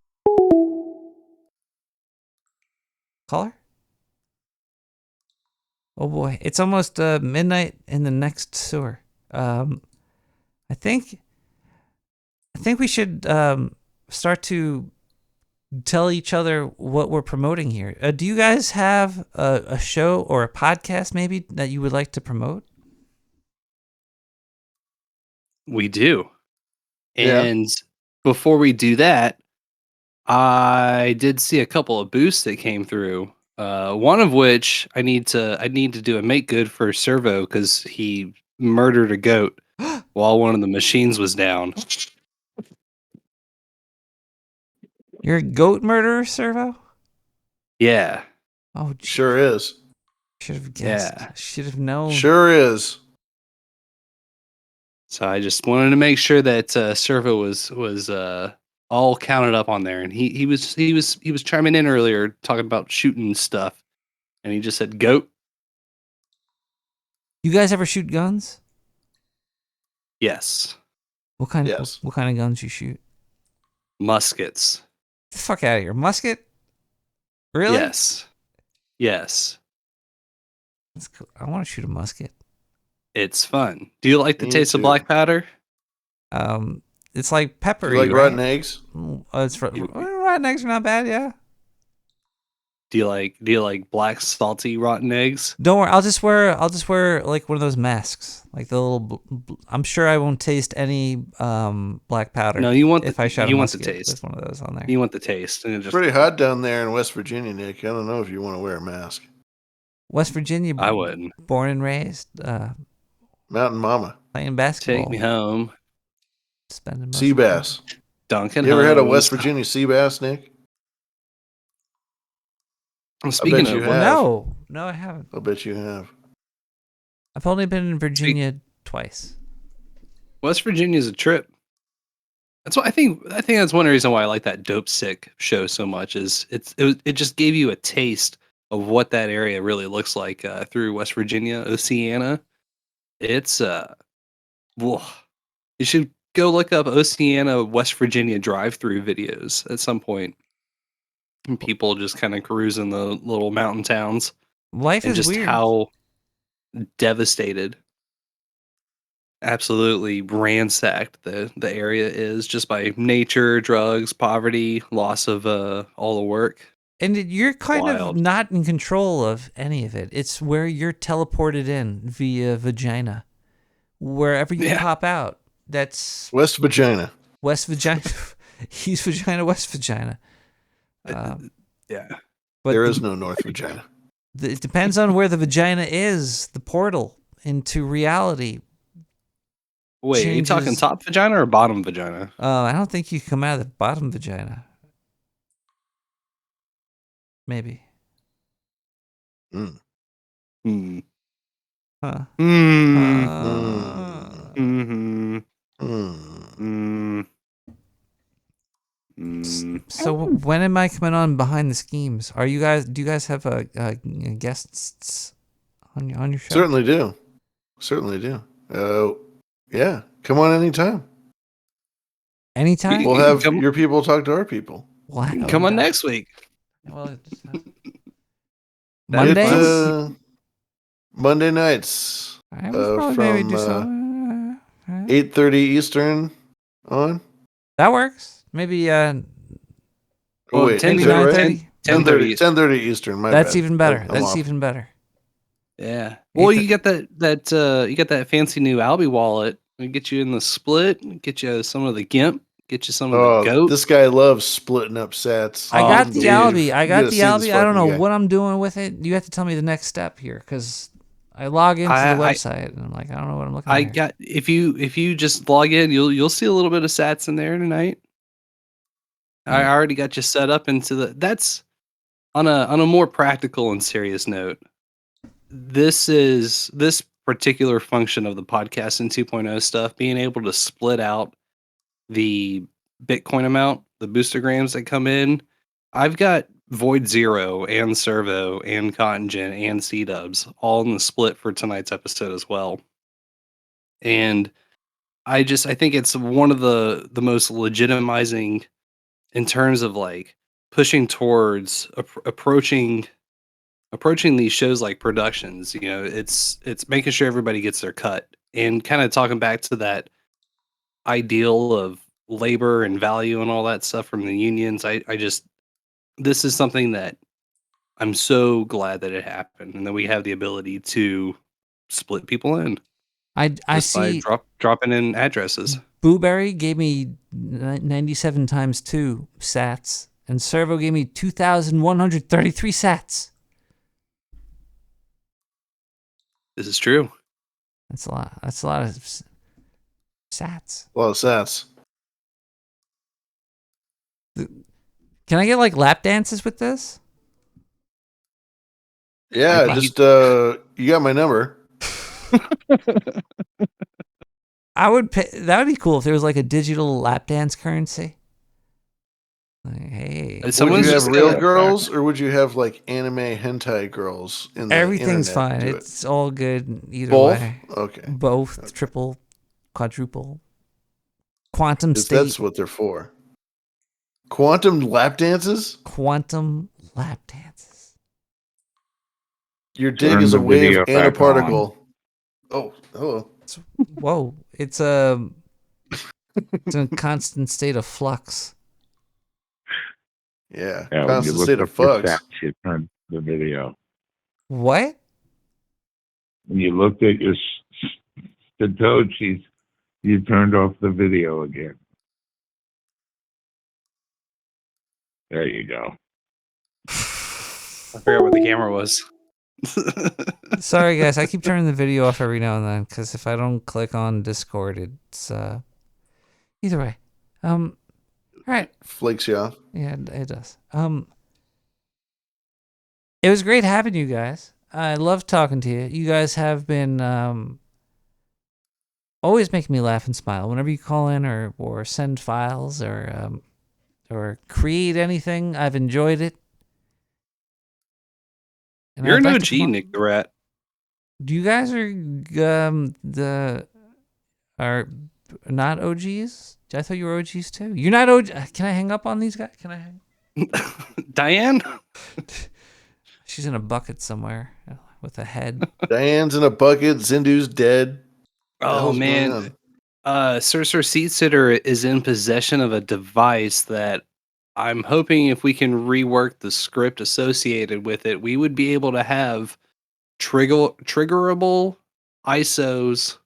Caller? Oh boy, it's almost midnight in the next sewer. I think we should start to tell each other what we're promoting here. Do you guys have a show or a podcast maybe that you would like to promote? We do. Yeah. And before we do that, I did see a couple of boosts that came through. One of which I need to do a make good for Servo because he murdered a goat while one of the machines was down. You're a goat murderer, Servo? Yeah. Oh, Sure is. should have guessed. Yeah. Should have known. Sure is. So I just wanted to make sure that Servo was all counted up on there, and he was chiming in earlier talking about shooting stuff, and he just said goat. You guys ever shoot guns? Yes. What kind Yes. of guns you shoot? Muskets. Get the fuck out of here. Musket? Really? Yes. Yes. That's cool. I want to shoot a musket. It's fun. Do you like the Me taste too. of black powder? It's like peppery. You like right? rotten eggs? Rotten eggs are not bad. Yeah. Do you like black salty rotten eggs? Don't worry. I'll just wear like one of those masks, like the little. I'm sure I won't taste any black powder. No, you want if I shot you a want the musket taste. with one of those on there. You want the taste, and it It's just pretty hot down there in West Virginia, Nick. I don't know if you want to wear a mask. West Virginia. I wouldn't. Born and raised. Mountain Mama. Playing basketball. Take me home. Spending Sea bass. Duncan. You ever had a Hose. West Virginia sea bass, Nick? Speaking I bet of you have. No, I haven't. I bet you have. I've only been in Virginia twice. West Virginia's a trip. That's why I think that's one reason why I like that Dope Sick show so much. Is it just gave you a taste of what that area really looks like through West Virginia, Oceana. It's whoa. You should go look up Oceana, West Virginia drive-through videos at some point. And people just kind of cruising the little mountain towns. Life and is just weird. how devastated, absolutely ransacked the area is just by nature, drugs, poverty, loss of all the work. And you're kind Wild. of not in control of any of it. It's where you're teleported in via vagina. Wherever you pop out. That's West Vagina. West Vagina. East Vagina, West Vagina. Yeah. But there is no North Vagina. It depends on where the vagina is, the portal into reality. Wait, are you talking top vagina or bottom vagina? I don't think you can come out of the bottom vagina. Maybe. Mm. Hmm. Huh. So when am I coming on Behind the Schemes? Do you guys have guests on your show? Certainly do. Yeah. Come on anytime. Anytime? We'll have your people talk to our people. Wow. Come on next week. Well, Mondays? Monday nights. I would probably maybe do from 8:30 Eastern on. That works. Maybe Oh, wait, 10:30. 10:30 Eastern. My That's bad. even better. I'm That's off. even better. Yeah. Well, you got that fancy new Albie wallet. We get you in the split. Get you some of the GIMP. Get you some of the goat. This guy loves splitting up sats. I got the Albie. You gotta see this I don't know fucking guy. what I'm doing with it. You have to tell me the next step here, because I log into the website and I'm like, I don't know what I'm looking at. got if you just log in, you'll see a little bit of sats in there tonight. I already got you set up into that's on a more practical and serious note. This particular function of the podcast and 2.0 stuff, being able to split out the Bitcoin amount, the boostergrams that come in. I've got Void Zero and Servo and Cotton Gin and C-Dubs all in the split for tonight's episode as well. And I think it's one of the most legitimizing in terms of like pushing towards approaching these shows like productions. You know, it's making sure everybody gets their cut and kind of talking back to that ideal of labor and value and all that stuff from the unions. This is something that I'm so glad that it happened and that we have the ability to split people in. I see. By dropping in addresses. Booberry gave me 97 times 2 sats, and Servo gave me 2,133 sats. This is true. That's a lot. That's a lot of sats. A lot of sats. Can I get like lap dances with this? Yeah, you got my number. I would pay. That would be cool if there was like a digital lap dance currency. Like, hey, Would you have real girls, or would you have like anime hentai girls? In the everything's internet fine. do It's all good either Both? way. Okay. Both, triple, quadruple, quantum 'Cause state. that's what they're for. Quantum lap dances? Quantum lap dances. Your dig Turn is a the wave video and a back on. particle. Oh, hello. Whoa! It's It's in a constant state of flux. Yeah, Yeah, when you constant look state up of your fucks. facts, you turn the video. What? When you looked at your Satoshis, you turned off the video again. There you go. I forgot where the camera was. Sorry, guys. I keep turning the video off every now and then because if I don't click on Discord, it's either way. All right. Flakes you off. Yeah, it does. It was great having you guys. I love talking to you. You guys have been always making me laugh and smile whenever you call in or send files or create anything. I've enjoyed it. And You're I'd an like to OG, come on- Nick the Rat. You guys are are not OGs? I thought you were OGs too. You're not OG. Can I hang up on these guys? Can I hang? Diane? She's in a bucket somewhere with a head. Diane's in a bucket. Zindu's dead. What the Oh hell's going man. on? Sir Seat Sitter is in possession of a device that I'm hoping if we can rework the script associated with it, we would be able to have triggerable ISOs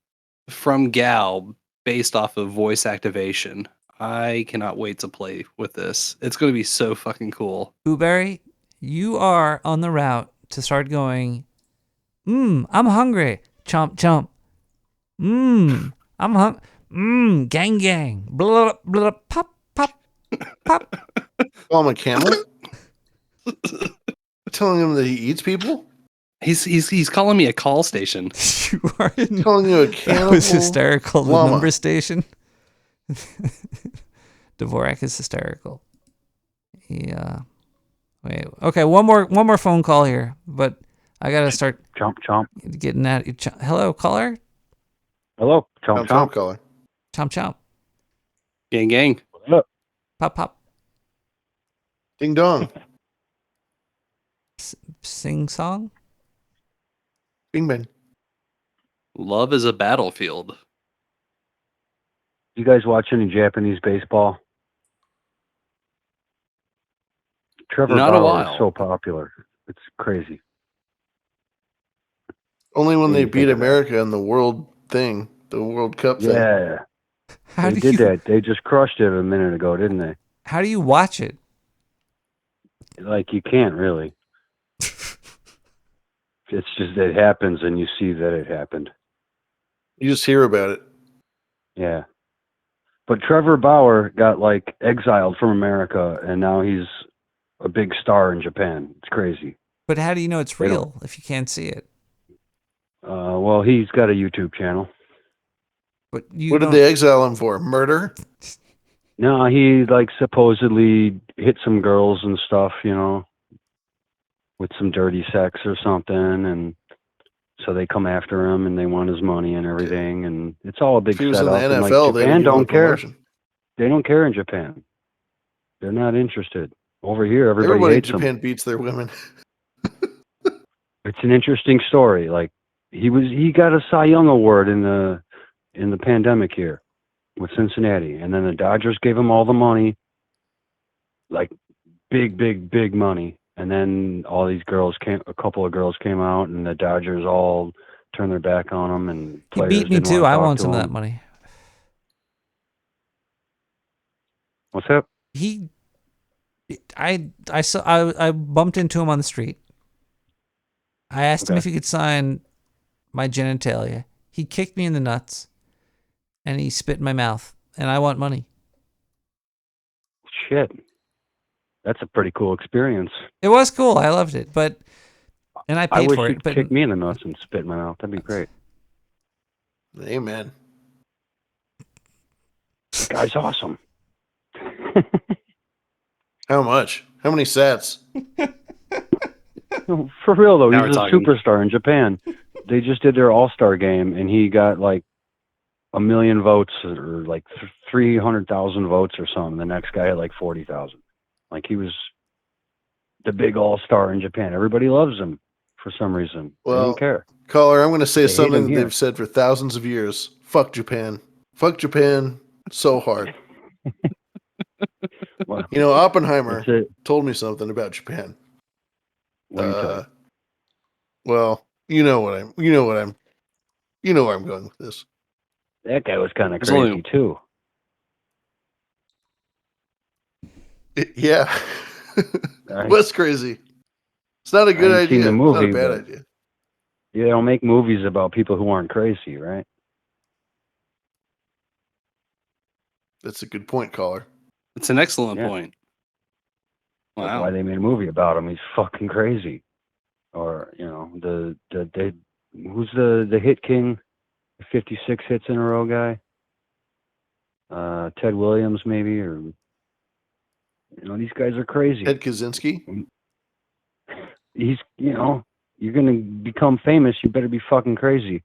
from Gal based off of voice activation. I cannot wait to play with this. It's going to be so fucking cool. Booberry, you are on the route to start going, I'm hungry. Chomp, chomp. I'm gang, gang. Blah, blah, pop, pop, pop. Call him a camel? Telling him that he eats people? He's calling me a call station. You are telling you a cannibal. That was hysterical. The llama. number station. Dvorak is hysterical. Yeah. Wait. Okay. One more phone call here, but I gotta start. Chomp chomp. Getting at you. Hello, caller. Hello, chomp chomp. Caller. Chomp chomp. Gang gang. What's up? Pop pop. Ding dong. Sing song. Bing bang. Love is a battlefield. You guys watch any Japanese baseball? Trevor Not a Bauer while. is so popular. It's crazy. Only when What do they you beat think of that? America in the World thing, the World Cup thing. Yeah. How They do did you- that. They just crushed it a minute ago, didn't they? How do you watch it? Like, you can't really. It's just, it happens and you see that it happened. You just hear about it. Yeah. But Trevor Bauer got, like, exiled from America, and now he's a big star in Japan. It's crazy. But how do you know it's They real if you can't see it? Well, he's got a YouTube channel. But you What did they exile him for? Murder? No, he, like, supposedly hit some girls and stuff, you know, with some dirty sex or something, and so they come after him and they want his money and everything, and it's all a big If he was in setup. the and, like, NFL, they'd Japan give him a don't care. promotion. They don't care in Japan. They're not interested. Over here, everybody Everybody in hates Japan him. beats their women. It's an interesting story. Like, he got a Cy Young award in the pandemic year with Cincinnati, and then the Dodgers gave him all the money, like big money. And then all these girls a couple of girls came out, and the Dodgers all turned their back on him, and He players beat me didn't too. wanna I talk want to some of him. that money. What's up? I bumped into him on the street. I asked him Okay. if he could sign my genitalia. He kicked me in the nuts, and he spit in my mouth. And I want money. Shit, that's a pretty cool experience. It was cool. I loved it, and I I paid wish for you'd it. But kick me in the nuts and spit in my mouth. That'd be great. Amen. That guy's awesome. How much? How many sats? For real though, Now he's a we're talking. superstar in Japan. They just did their All-Star game, and he got like 1 million votes, or like 300,000 votes or something. The next guy had like 40,000. Like, he was the big All-Star in Japan. Everybody loves him for some reason. They Well, don't care. Caller, I'm going to say They hate him something here. they've said for thousands of years. Fuck Japan. Fuck Japan. So hard. Well, You know, Oppenheimer that's it. told me something about Japan. What do you tell? Well, you know where I'm going with this. That guy was kind of There's crazy only- too. Yeah. Right. What's crazy? It's not a good I ain't seen idea. the movie, it's not a bad but- idea. You don't make movies about people who aren't crazy, right? That's a good point, caller. It's an excellent Yeah. point. That's Wow. why they made a movie about him. He's fucking crazy. Or the who's the hit king, the 56 hits in a row guy? Ted Williams maybe, or these guys are crazy. Ed Kaczynski? He's you're gonna become famous. You better be fucking crazy.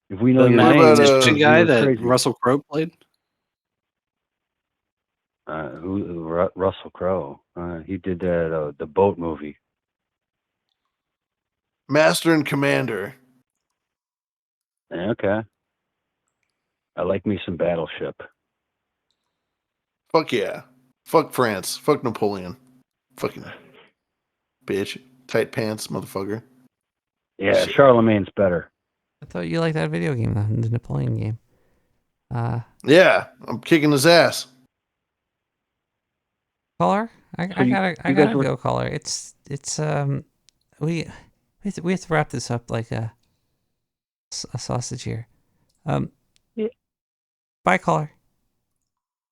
If we know The your Matt name, Magician you're guy that crazy. Russell Crowe played. Russell Crowe. He did that the boat movie. Master and Commander. Okay. I like me some Battleship. Fuck yeah. Fuck France. Fuck Napoleon. Fucking bitch. Tight pants, motherfucker. Yeah, Charlemagne's better. I thought you liked that video game, the Napoleon game. Yeah, I'm kicking his ass. Caller, I you gotta guys were- go, caller. It's we have to wrap this up like a sausage here. Yeah. Bye, caller.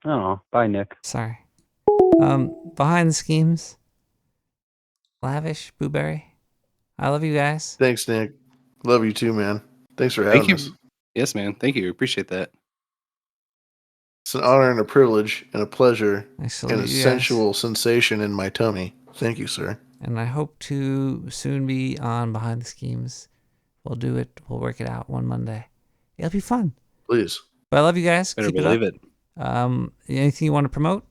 Oh, bye, Nick. Sorry. Behind the schemes. Lavish, Booberry. I love you guys. Thanks, Nick. Love you too, man. Thanks for having Thank you. us. Yes, man. Thank you. Appreciate that. It's an honor and a privilege and a pleasure salute and a you guys. sensual sensation in my tummy. Thank you, sir. And I hope to soon be on Behind the Schemes. We'll do it. We'll work it out one Monday. It'll be fun. Please. But I love you guys. Better Keep believe it up. Anything you want to promote?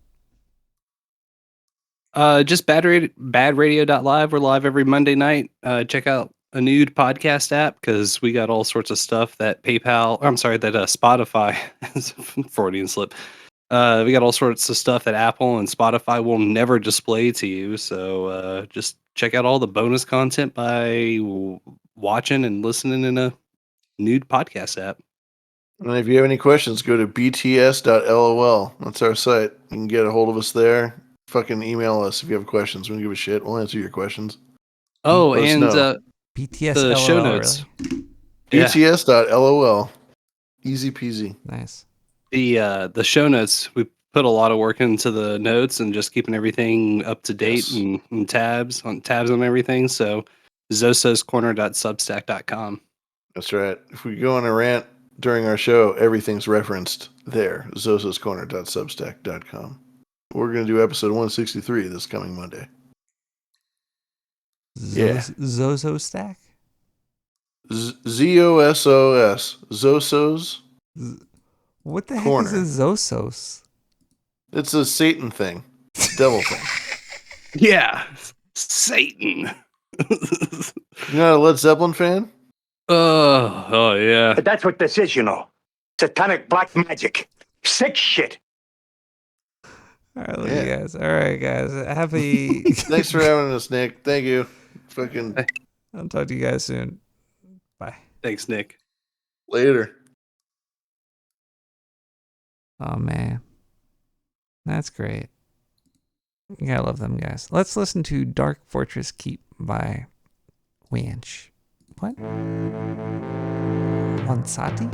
Just badradio.live. We're live every Monday night. Check out a nude podcast app because we got all sorts of stuff that Spotify Freudian slip. We got all sorts of stuff that Apple and Spotify will never display to you. So just check out all the bonus content by watching and listening in a nude podcast app. And if you have any questions, go to bts.lol. That's our site. You can get a hold of us there. Fucking email us if you have questions. We don't give a shit. We'll answer your questions. Oh, Let us and know. BTS the LOL, show notes. Really? Yeah. bts.lol. Easy peasy. Nice. The show notes, we put a lot of work into the notes and just keeping everything up to date and tabs on everything. So zososcorner.substack.com. That's right. If we go on a rant during our show, everything's referenced there. zososcorner.substack.com. We're going to do episode 163 this coming Monday. Yeah. Zozo Stack? ZOSOS. Zosos. What the Corner. heck is a Zosos? It's a Satan thing. Devil thing. Yeah. Satan. You're not a Led Zeppelin fan? Oh, yeah. But that's what this is, satanic black magic. Sick shit. All right, love you guys. All right, guys. Happy. Thanks for having us, Nick. Thank you. Fucking. I'll talk to you guys soon. Bye. Thanks, Nick. Later. Oh, man. That's great. You gotta love them guys. Let's listen to Dark Fortress Keep by Wanch. What? Wansati?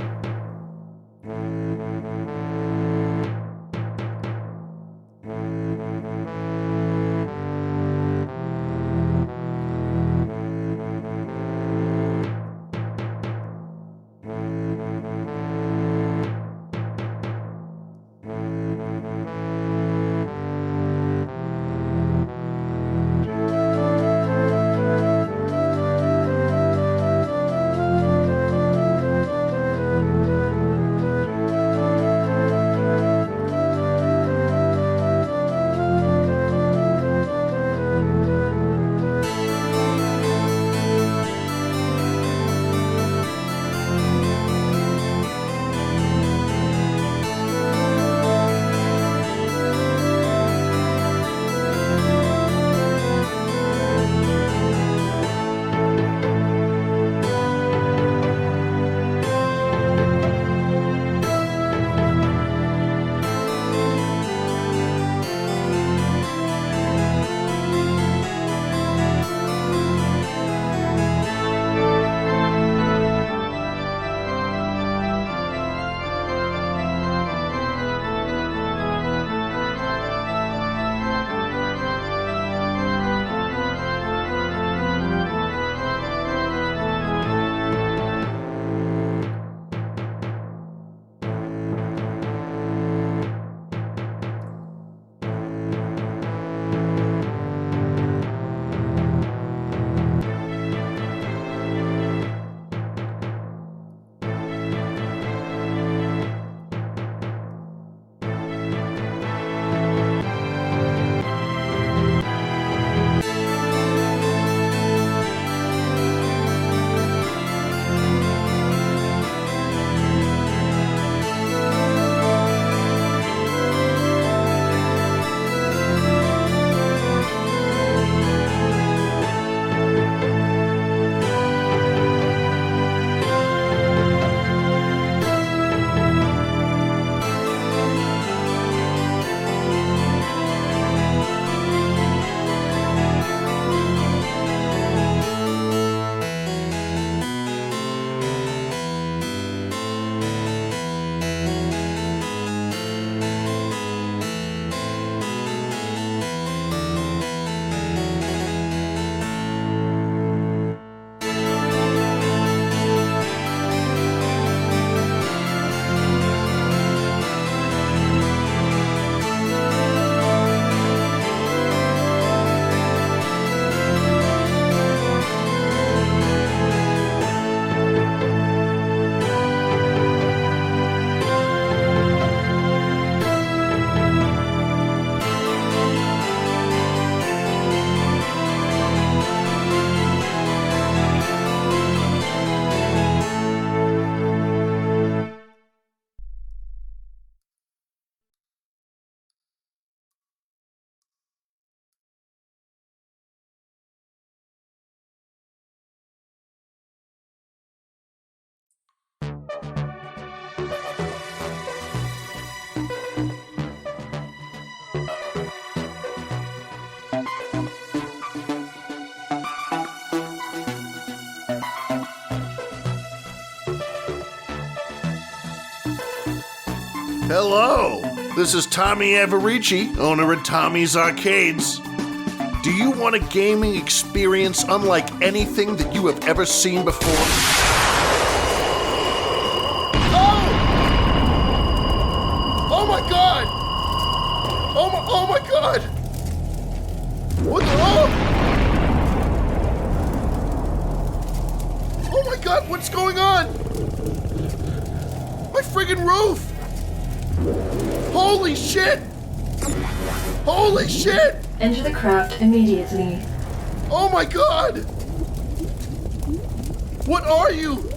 Hello, this is Tommy Averici, owner of Tommy's Arcades. Do you want a gaming experience unlike anything that you have ever seen before? Oh! Oh my God! Oh my God! What the? Oh my God! What's going on? My friggin' roof! Holy shit! Holy shit! Enter the craft immediately. Oh my God! What are you?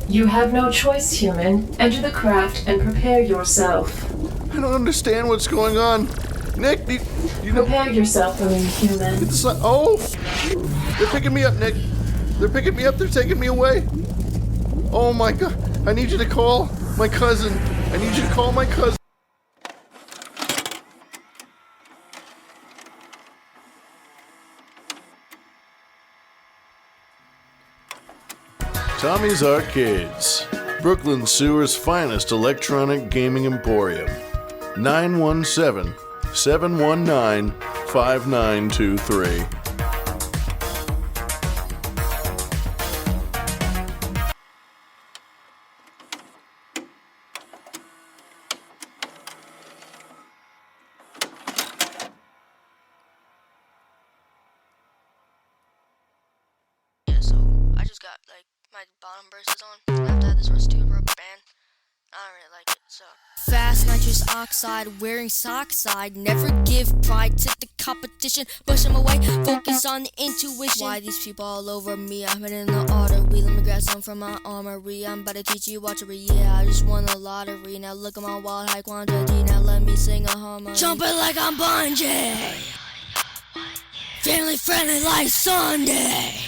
You have no choice, human. Enter the craft and prepare yourself. I don't understand what's going on. Nick, you know... Prepare yourself for me, human. It's oh! They're picking me up, Nick. They're picking me up. They're taking me away. Oh my God. I need you to call my cousin. I need you to call my cousin. Tommy's Arcades, Brooklyn Sewer's finest electronic gaming emporium. 917-719-5923. My bottom burst is on. I have to have this rest too, rubber band. I don't really like it, so. Fast nitrous oxide, wearing sockside. Never give pride to the competition. Push them away, focus on the intuition. Why these people all over me? I'm in the artery. Let me grab some from my armory. I'm about to teach you archery. Yeah, I just won the lottery. Now look at my wild high quantity. Now let me sing a harmony. Jumping like I'm bungee. Family friendly like Sunday.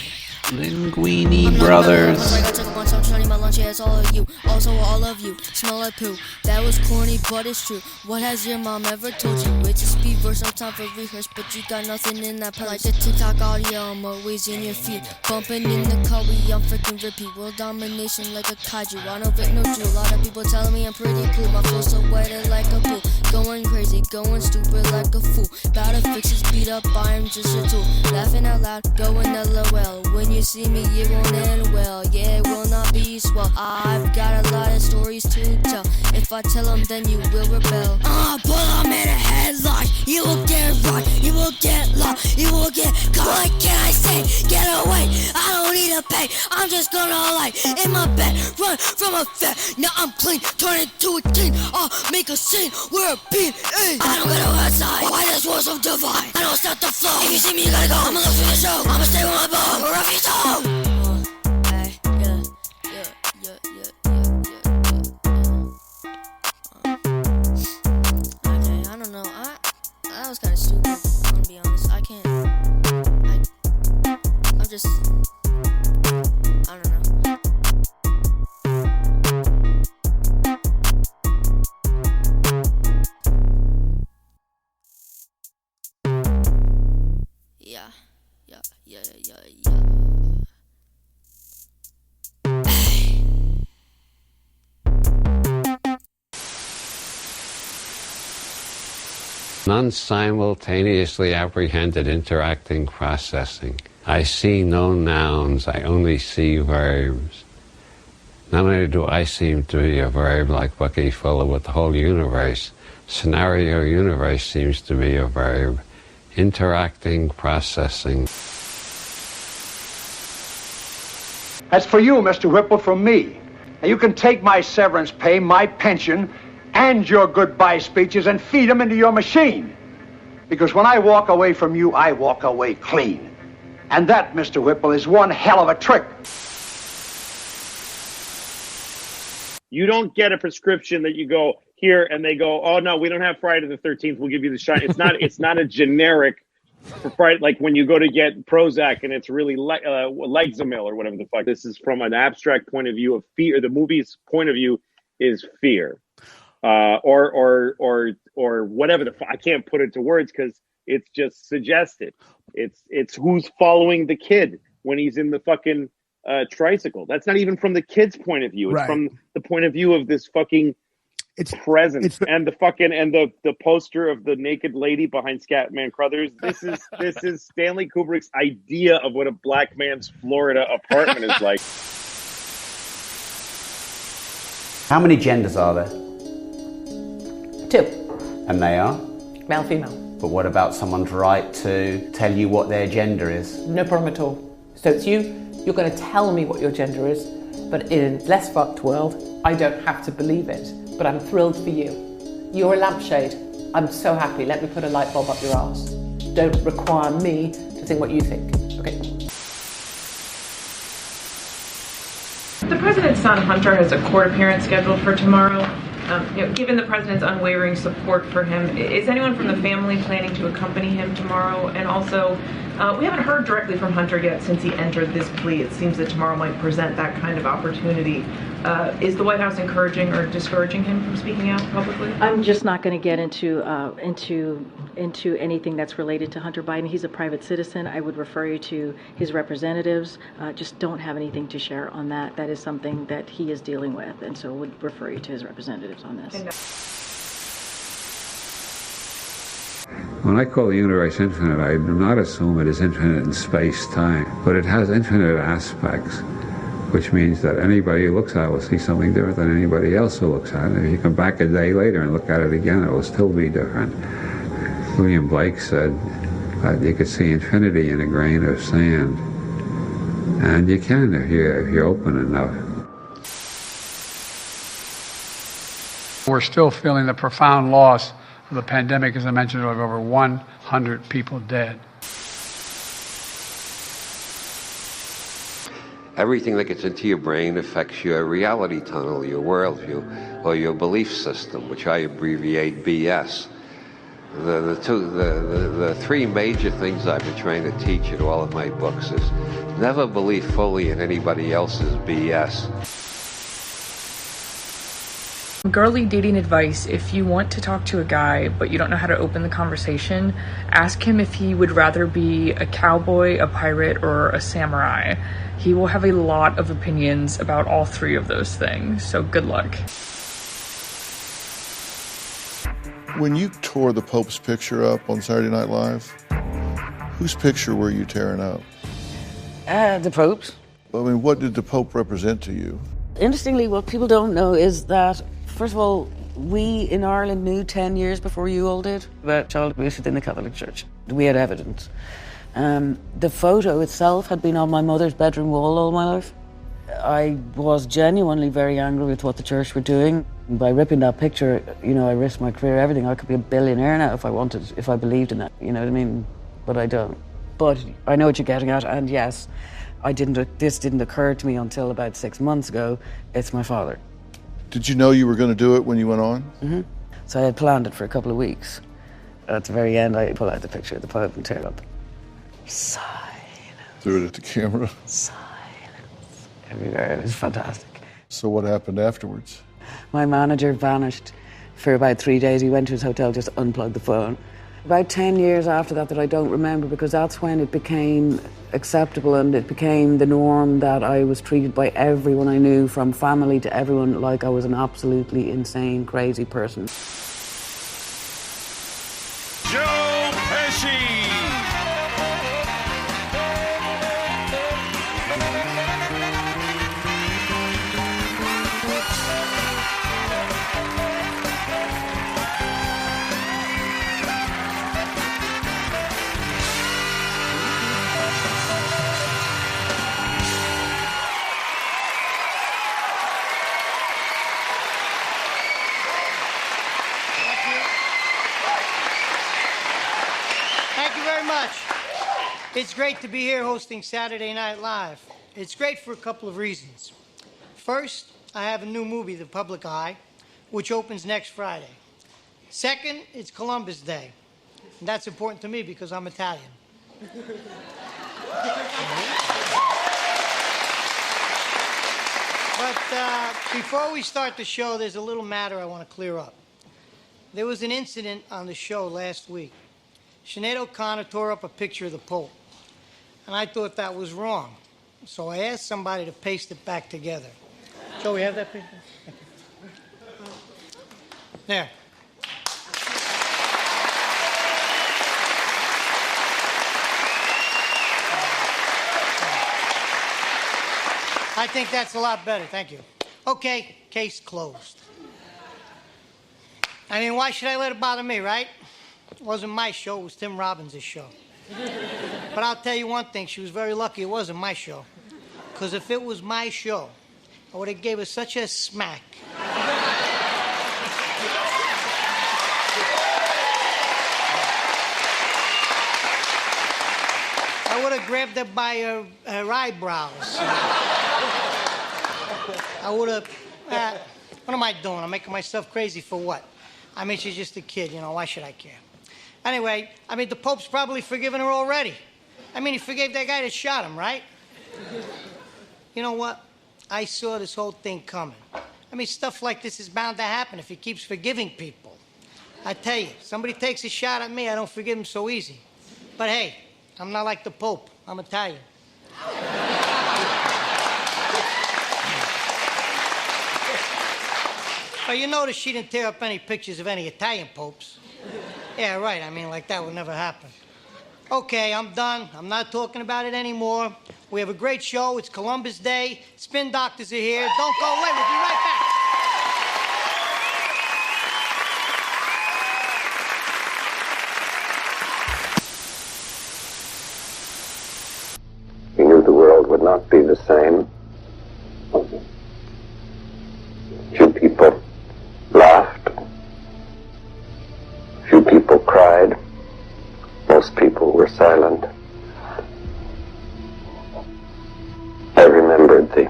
Linguini Brothers. I took a bunch of trying my lunch, yeah, it's all of you. Also all of you, smell like poo. That was corny, but it's true. What has your mom ever told you? It's a speed verse, no time for rehearse, but you got nothing in that purse. Like the TikTok audio, I'm always in your feet. Bumping in the car, we on freaking repeat. World domination like a kaiju. I know Vic, no Jew. A lot of people telling me I'm pretty cool. My flow so wetted like a pool. Going crazy, going stupid like a fool. About to fix his beat up, I am just a tool. Laughing out loud, going LOL. When you see me, it won't end well. Yeah, it will not be swell. I've got a lot of stories to tell. If I tell them, then you will rebel. Pull them in a headlock. You will get rocked. You will get locked. You will get caught. What can I say? Get away. I don't need a pay. I'm just gonna lie in my bed. Run from a fat. Now I'm clean. Turn into a teen. I'll make a scene. We're a beat. I don't gotta go outside. Why this war so divine? I don't stop the flow. If you see me, you gotta go. I'ma look for the show. I'ma stay with my ball. Or if you don't. Okay, I don't know. That was kind of stupid. I'm gonna be honest. I'm just. I don't know. Yeah. Non-simultaneously apprehended interacting processing. I see no nouns, I only see verbs. Not only do I seem to be a verb like Bucky Fuller with the whole universe, scenario universe seems to be a verb. Interacting processing. That's for you, Mr. Whipple, from me. Now you can take my severance pay, my pension, and your goodbye speeches and feed them into your machine. Because when I walk away from you, I walk away clean. And that, Mr. Whipple, is one hell of a trick. You don't get a prescription that you go here and they go, oh no, we don't have Friday the 13th. We'll give you the shot. It's not a generic for Friday, like when you go to get Prozac and it's really Lexamil or whatever the fuck. This is from an abstract point of view of fear. The movie's point of view is fear, or whatever the fuck. I can't put it to words because it's just suggested. It's who's following the kid when he's in the fucking tricycle. That's not even from the kid's point of view. It's from the point of view of this fucking presence and the fucking and the poster of the naked lady behind Scatman Crothers. This is Stanley Kubrick's idea of what a black man's Florida apartment is like. How many genders are there? 2. And they are? Male, female. But what about someone's right to tell you what their gender is? No problem at all. So it's you're going to tell me what your gender is, but in a less fucked world, I don't have to believe it. But I'm thrilled for you. You're a lampshade. I'm so happy. Let me put a light bulb up your arse. Don't require me to think what you think. Okay? The president's son, Hunter, has a court appearance scheduled for tomorrow. Given the president's unwavering support for him, is anyone from the family planning to accompany him tomorrow? And also, we haven't heard directly from Hunter yet since he entered this plea. It seems that tomorrow might present that kind of opportunity. Is the White House encouraging or discouraging him from speaking out publicly? I'm just not going to get into anything that's related to Hunter Biden. He's a private citizen. I would refer you to his representatives. Just don't have anything to share on that. That is something that he is dealing with, and so would refer you to his representatives on this. When I call the universe infinite, I do not assume it is infinite in space-time, but it has infinite aspects, which means that anybody who looks at it will see something different than anybody else who looks at it. If you come back a day later and look at it again, it will still be different. William Blake said that you could see infinity in a grain of sand, and you can if you're open enough. We're still feeling the profound loss of the pandemic. As I mentioned, of over 100 people dead. Everything that gets into your brain affects your reality tunnel, your worldview, or your belief system, which I abbreviate BS. The three major things I've been trying to teach in all of my books is never believe fully in anybody else's BS. Girly dating advice: if you want to talk to a guy but you don't know how to open the conversation, ask him if he would rather be a cowboy, a pirate, or a samurai. He will have a lot of opinions about all three of those things, so good luck. When you tore the Pope's picture up on Saturday Night Live, whose picture were you tearing up? The Pope's. I mean, what did the Pope represent to you? Interestingly, what people don't know is that, first of all, we in Ireland knew 10 years before you all did about child abuse within the Catholic Church. We had evidence. The photo itself had been on my mother's bedroom wall all my life. I was genuinely very angry with what the church were doing. By ripping that picture, I risked my career, everything. I could be a billionaire now if I wanted, if I believed in that, you know what I mean? But I don't. But I know what you're getting at, and yes, this didn't occur to me until about 6 months ago. It's my father. Did you know you were going to do it when you went on? Mm-hmm. So I had planned it for a couple of weeks. At the very end, I pull out the picture of the Pope and tear it up. Silence. Threw it at the camera? Silence. Everywhere. It was fantastic. So what happened afterwards? My manager vanished for about 3 days. He went to his hotel, just unplugged the phone. About 10 years after that I don't remember, because that's when it became acceptable and it became the norm that I was treated by everyone I knew, from family to everyone, like I was an absolutely insane, crazy person. Joe Pesci! Thank you very much. It's great to be here hosting Saturday Night Live. It's great for a couple of reasons. First, I have a new movie, The Public Eye, which opens next Friday. Second, it's Columbus Day. And that's important to me because I'm Italian. But before we start the show, there's a little matter I want to clear up. There was an incident on the show last week. Sinead O'Connor tore up a picture of the Pope, and I thought that was wrong. So I asked somebody to paste it back together. So we have that picture? There. I think that's a lot better. Thank you. Okay, case closed. I mean, why should I let it bother me, right? It wasn't my show, it was Tim Robbins' show. But I'll tell you one thing, she was very lucky it wasn't my show. Because if it was my show, I would have gave her such a smack. I would have grabbed her by her eyebrows. I would have... what am I doing? I'm making myself crazy for what? I mean, she's just a kid, you know. Why should I care? Anyway, I mean, the Pope's probably forgiven her already. I mean, he forgave that guy that shot him, right? You know what? I saw this whole thing coming. I mean, stuff like this is bound to happen if he keeps forgiving people. I tell you, somebody takes a shot at me, I don't forgive him so easy. But hey, I'm not like the Pope. I'm Italian. Well, you notice she didn't tear up any pictures of any Italian popes. Yeah, right. I mean, like that would never happen. Okay, I'm done. I'm not talking about it anymore. We have a great show. It's Columbus Day. Spin doctors are here. Don't go away. We'll be right back. He knew the world would not be the same. Few people laughed. Few people cried. Most people were silent. I remembered the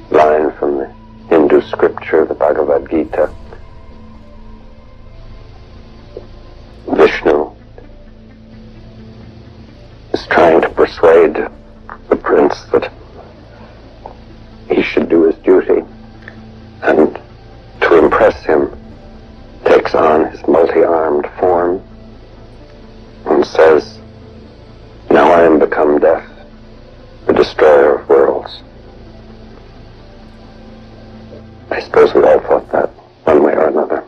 line from the Hindu scripture, the Bhagavad Gita. Vishnu is trying to persuade the prince that he should do his duty, and to impress him takes on his multi-armed form and says, "Now I am become death, the destroyer of worlds." I suppose we all thought that one way or another.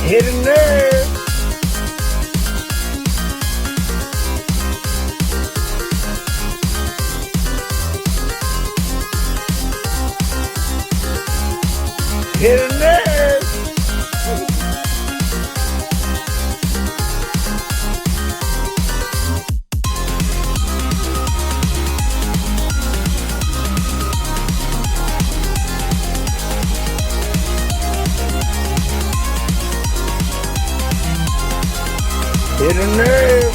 Hit a nerve. Hit a nerve. Hit a nerve.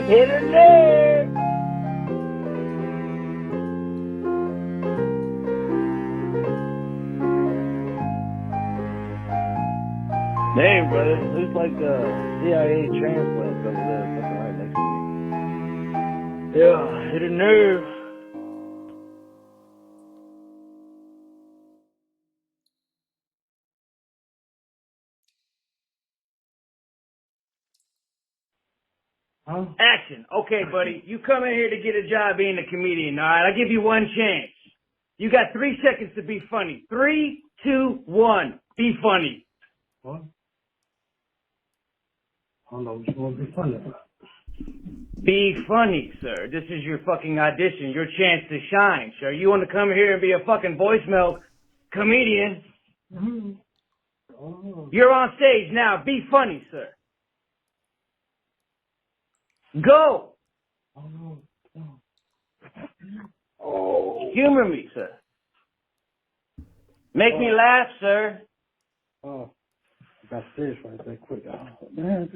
Hit a nerve. Hey, brother, looks like a CIA transplant over there, fucking right next to me. Yeah, hit a nerve. Huh? Action. Okay, buddy. You come in here to get a job being a comedian, all right? I'll give you one chance. You got 3 seconds to be funny. 3, 2, 1. Be funny. What? I don't know what you want to be funny about. Be funny, sir. This is your fucking audition, your chance to shine, sir. You want to come here and be a fucking voicemail comedian? Mm-hmm. Oh. You're on stage now. Be funny, sir. Go! Oh. Humor me, sir. Make me laugh, sir. Oh. I got serious right there quick. Oh, man.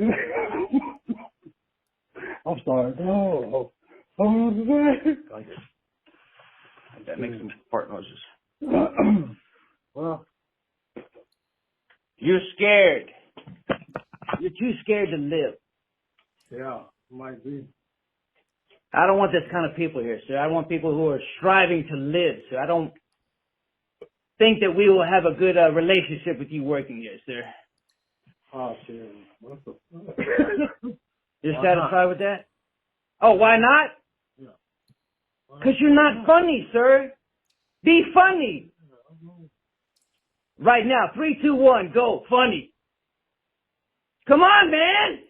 I'm sorry. No. Oh, man. Like this. That makes some fart noises. Well. You're scared. You're too scared to live. Yeah, might be. I don't want this kind of people here, sir. I want people who are striving to live, sir. I don't think that we will have a good relationship with you working here, sir. Oh, shit. What the fuck? You're satisfied with that? Oh, why not? Yeah. Because you're not funny, sir. Be funny. Right now, 3, 2, 1, go. Funny. Come on, man.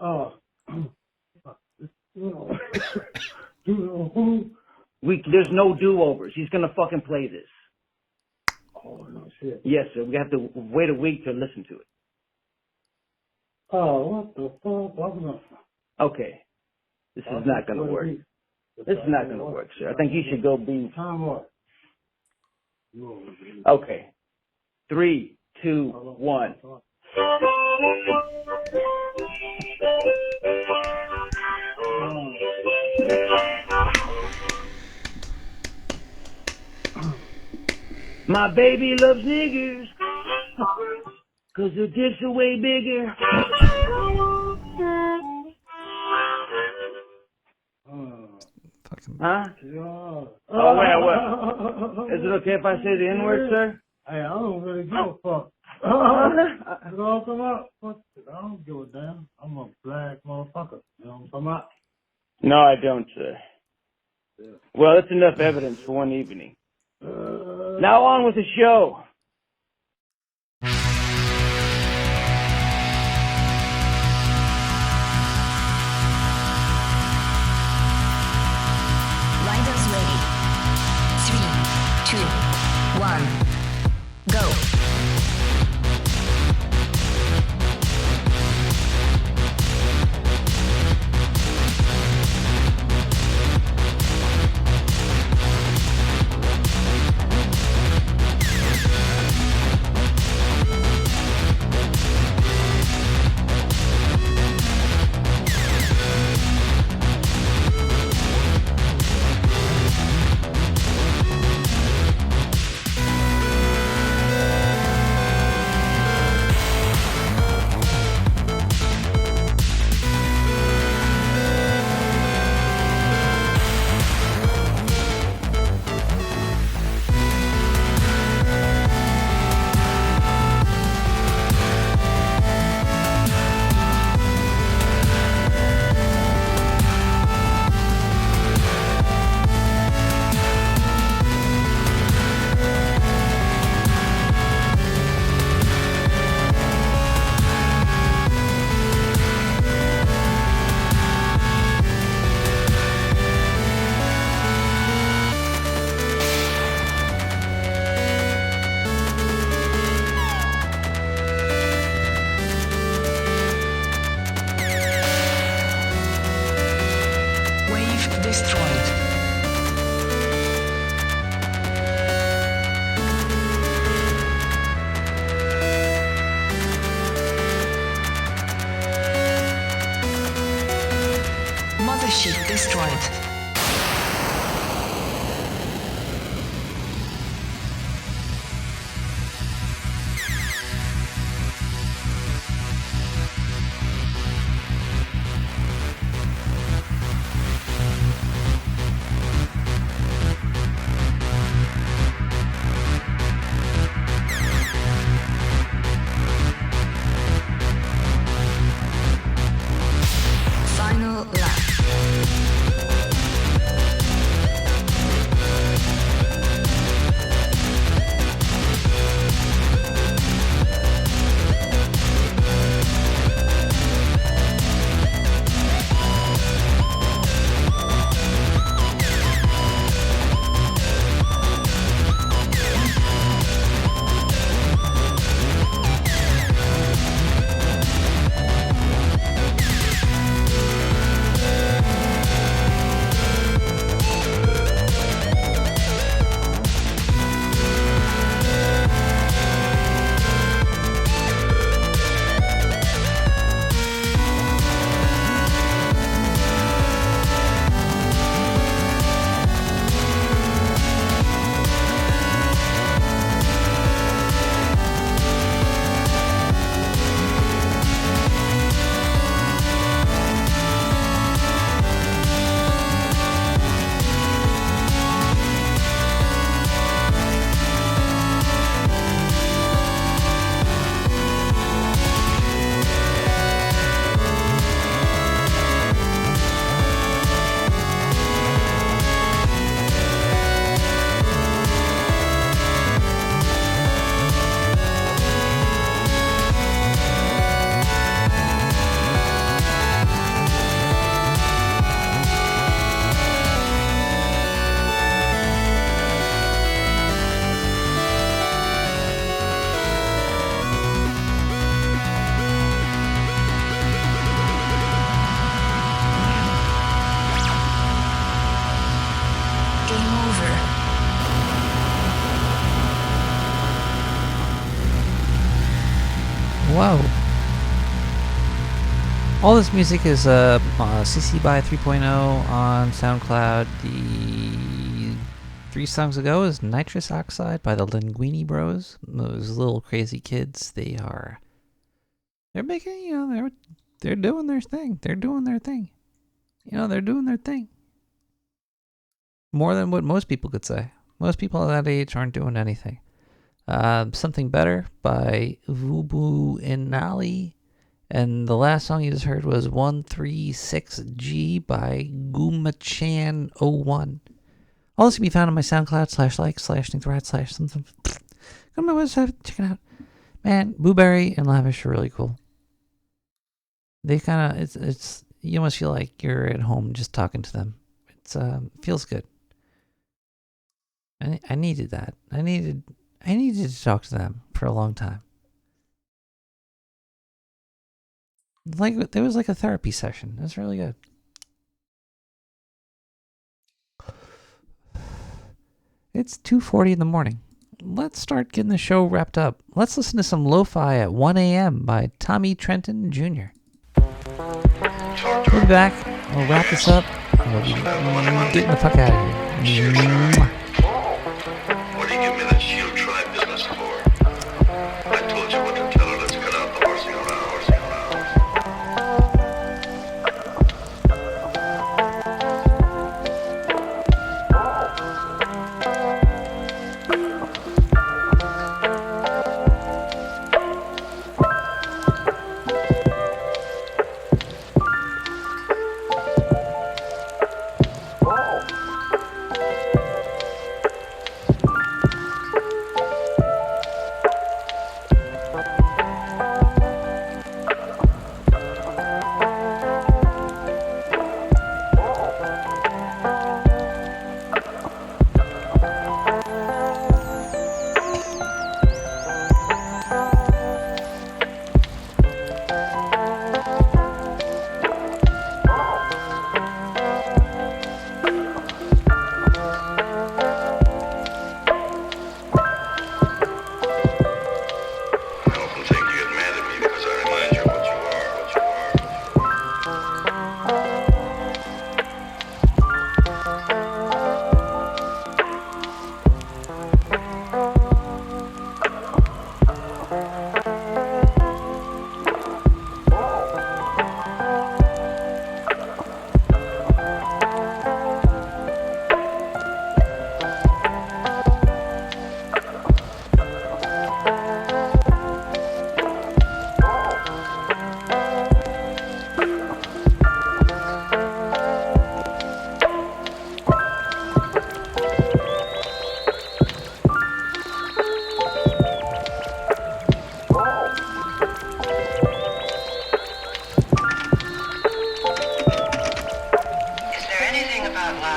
Oh. There's no do-overs. He's gonna fucking play this. Oh, no shit. Yes, sir. We have to wait a week to listen to it. Oh, what the fuck? Okay. This is not gonna work. This is not gonna work, sir. I think you should go be... Time what? Okay. 3, 2, 1. My baby loves niggers, 'cause their dicks are way bigger. Huh? Oh, wait, what? Is it okay if I say the N-word, sir? Hey, I don't really give a fuck. It all come out. Fuck it. I don't give a damn. I'm a black motherfucker. You know what I'm talking about? No, I don't, sir. Yeah. Well, that's enough evidence for one evening. Now on with the show. Riders ready. 3, 2, 1, go. destroyed. Mothership destroyed. Final lap. Game over. Whoa. All this music is CC by 3.0 on SoundCloud. The 3 songs ago is Nitrous Oxide by the Linguini Bros. Those little crazy kids. They're making, they're doing their thing. They're doing their thing. They're doing their thing. More than what most people could say. Most people at that age aren't doing anything. Something Better by Vubu Inali. And the last song you just heard was 136G by Gumachan01. All this can be found on my SoundCloud /like/NickTheRat/ something. Go to my website, check it out. Man, Blueberry and Lavish are really cool. They kind of, it's you almost feel like you're at home just talking to them. It's feels good. I needed that. I needed to talk to them for a long time. Like there was like a therapy session. It was really good. It's 2:40 in the morning. Let's start getting the show wrapped up. Let's listen to some lo-fi at 1 a.m. by Tommy Trenton Jr. We'll be back. We'll wrap this up. We'll be getting the fuck out of here. What do you give me that Shield Tribe business for? I told you what to tell her. Let's cut out the horsing around.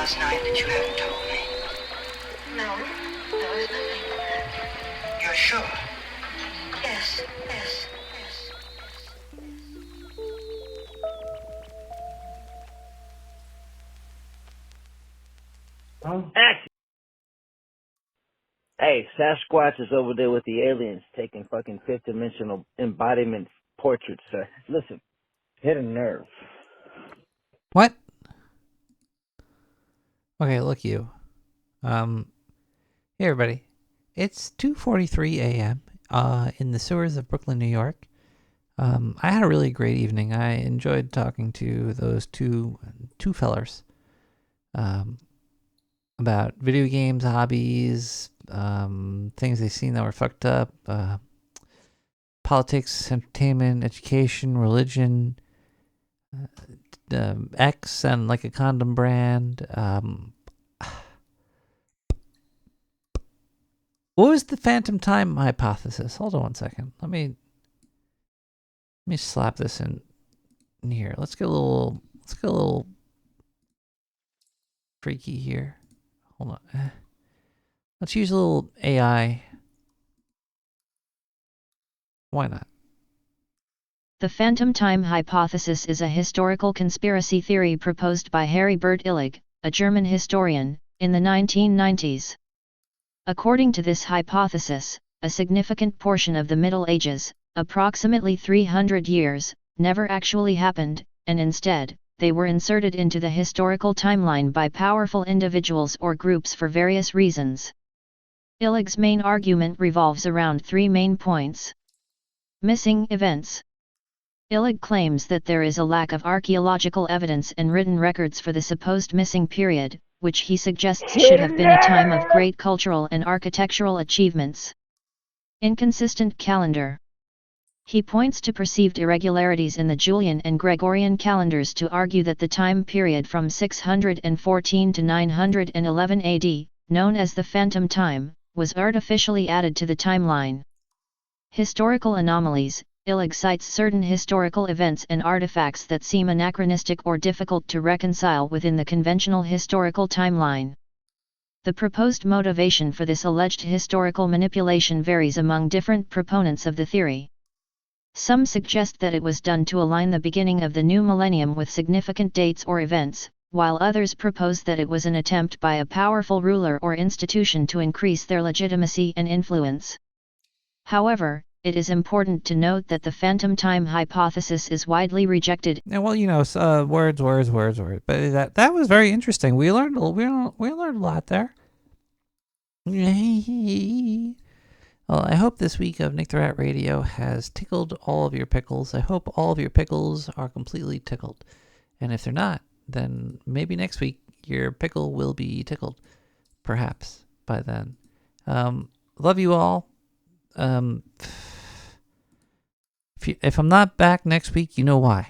last night that you haven't told me? No, there's nothing. You're sure? Yes. Action! Hey, Sasquatch is over there with the aliens taking fucking fifth dimensional embodiment portraits, sir. Listen, hit a nerve. What? Okay, look you. Hey everybody. It's 2:43 a.m. In the sewers of Brooklyn, New York. I had a really great evening. I enjoyed talking to those two fellers. About video games, hobbies, things they've seen that were fucked up, politics, entertainment, education, religion, X and like a condom brand. What was the phantom time hypothesis? Hold on one second. Let me slap this in here. Let's get a little freaky here. Hold on. Let's use a little AI. Why not? The phantom time hypothesis is a historical conspiracy theory proposed by Heribert Illig, a German historian, in the 1990s. According to this hypothesis, a significant portion of the Middle Ages, approximately 300 years, never actually happened, and instead, they were inserted into the historical timeline by powerful individuals or groups for various reasons. Illig's main argument revolves around three main points. Missing events. Illig claims that there is a lack of archaeological evidence and written records for the supposed missing period, which he suggests should have been a time of great cultural and architectural achievements. Inconsistent calendar. He points to perceived irregularities in the Julian and Gregorian calendars to argue that the time period from 614 to 911 AD, known as the Phantom Time, was artificially added to the timeline. Historical anomalies. Illig cites certain historical events and artifacts that seem anachronistic or difficult to reconcile within the conventional historical timeline. The proposed motivation for this alleged historical manipulation varies among different proponents of the theory. Some suggest that it was done to align the beginning of the new millennium with significant dates or events, while others propose that it was an attempt by a powerful ruler or institution to increase their legitimacy and influence. However, it is important to note that the phantom time hypothesis is widely rejected. Yeah, well, words. But that was very interesting. We learned a lot there. Well, I hope this week of Nick the Rat Radio has tickled all of your pickles. I hope all of your pickles are completely tickled. And if they're not, then maybe next week your pickle will be tickled. Perhaps by then. Love you all. If I'm not back next week, you know why.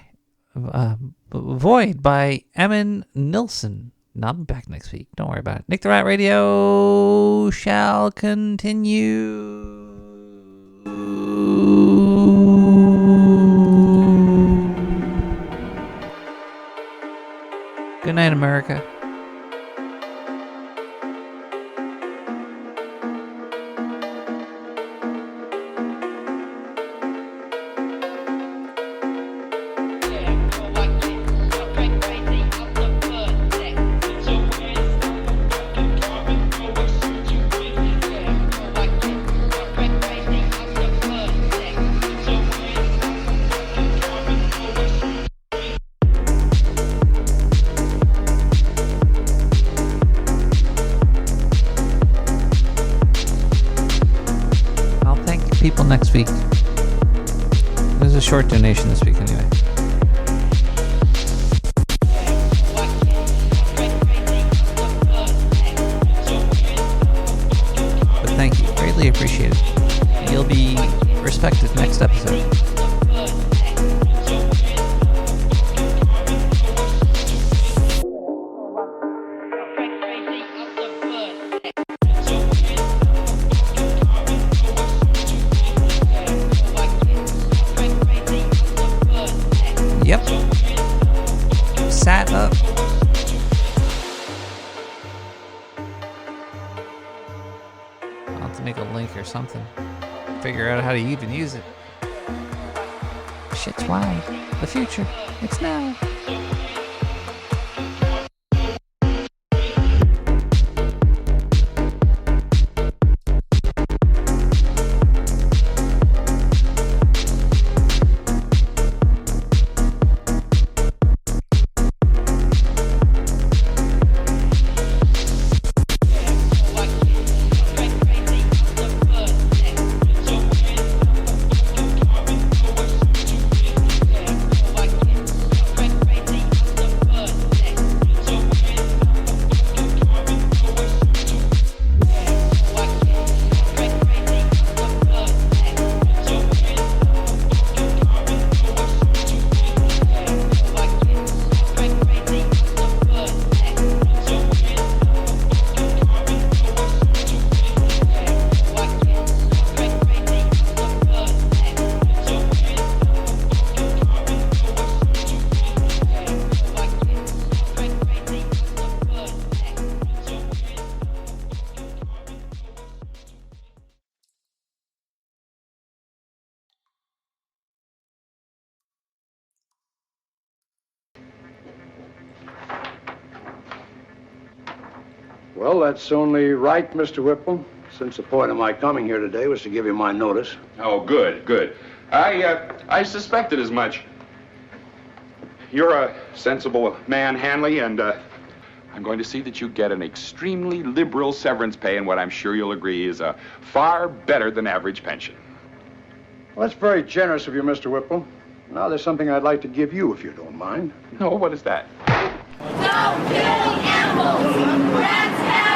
Void by Emin Nilsson. No, I'm back next week. Don't worry about it. Nick the Rat Radio shall continue. Good night, America. People next week. There's a short donation this week anyway. But thank you. Greatly appreciated. You'll be respected next episode. Yep. Sat up. or something. Figure out how to even use it. Shit's wild. The future. It's now. Well, that's only right, Mr. Whipple, since the point of my coming here today was to give you my notice. Oh, good, good. I suspected as much. You're a sensible man, Hanley, and I'm going to see that you get an extremely liberal severance pay and what I'm sure you'll agree is a far better than average pension. Well, that's very generous of you, Mr. Whipple. Now, there's something I'd like to give you, if you don't mind. Oh, what is that? Don't kill animals! Rats have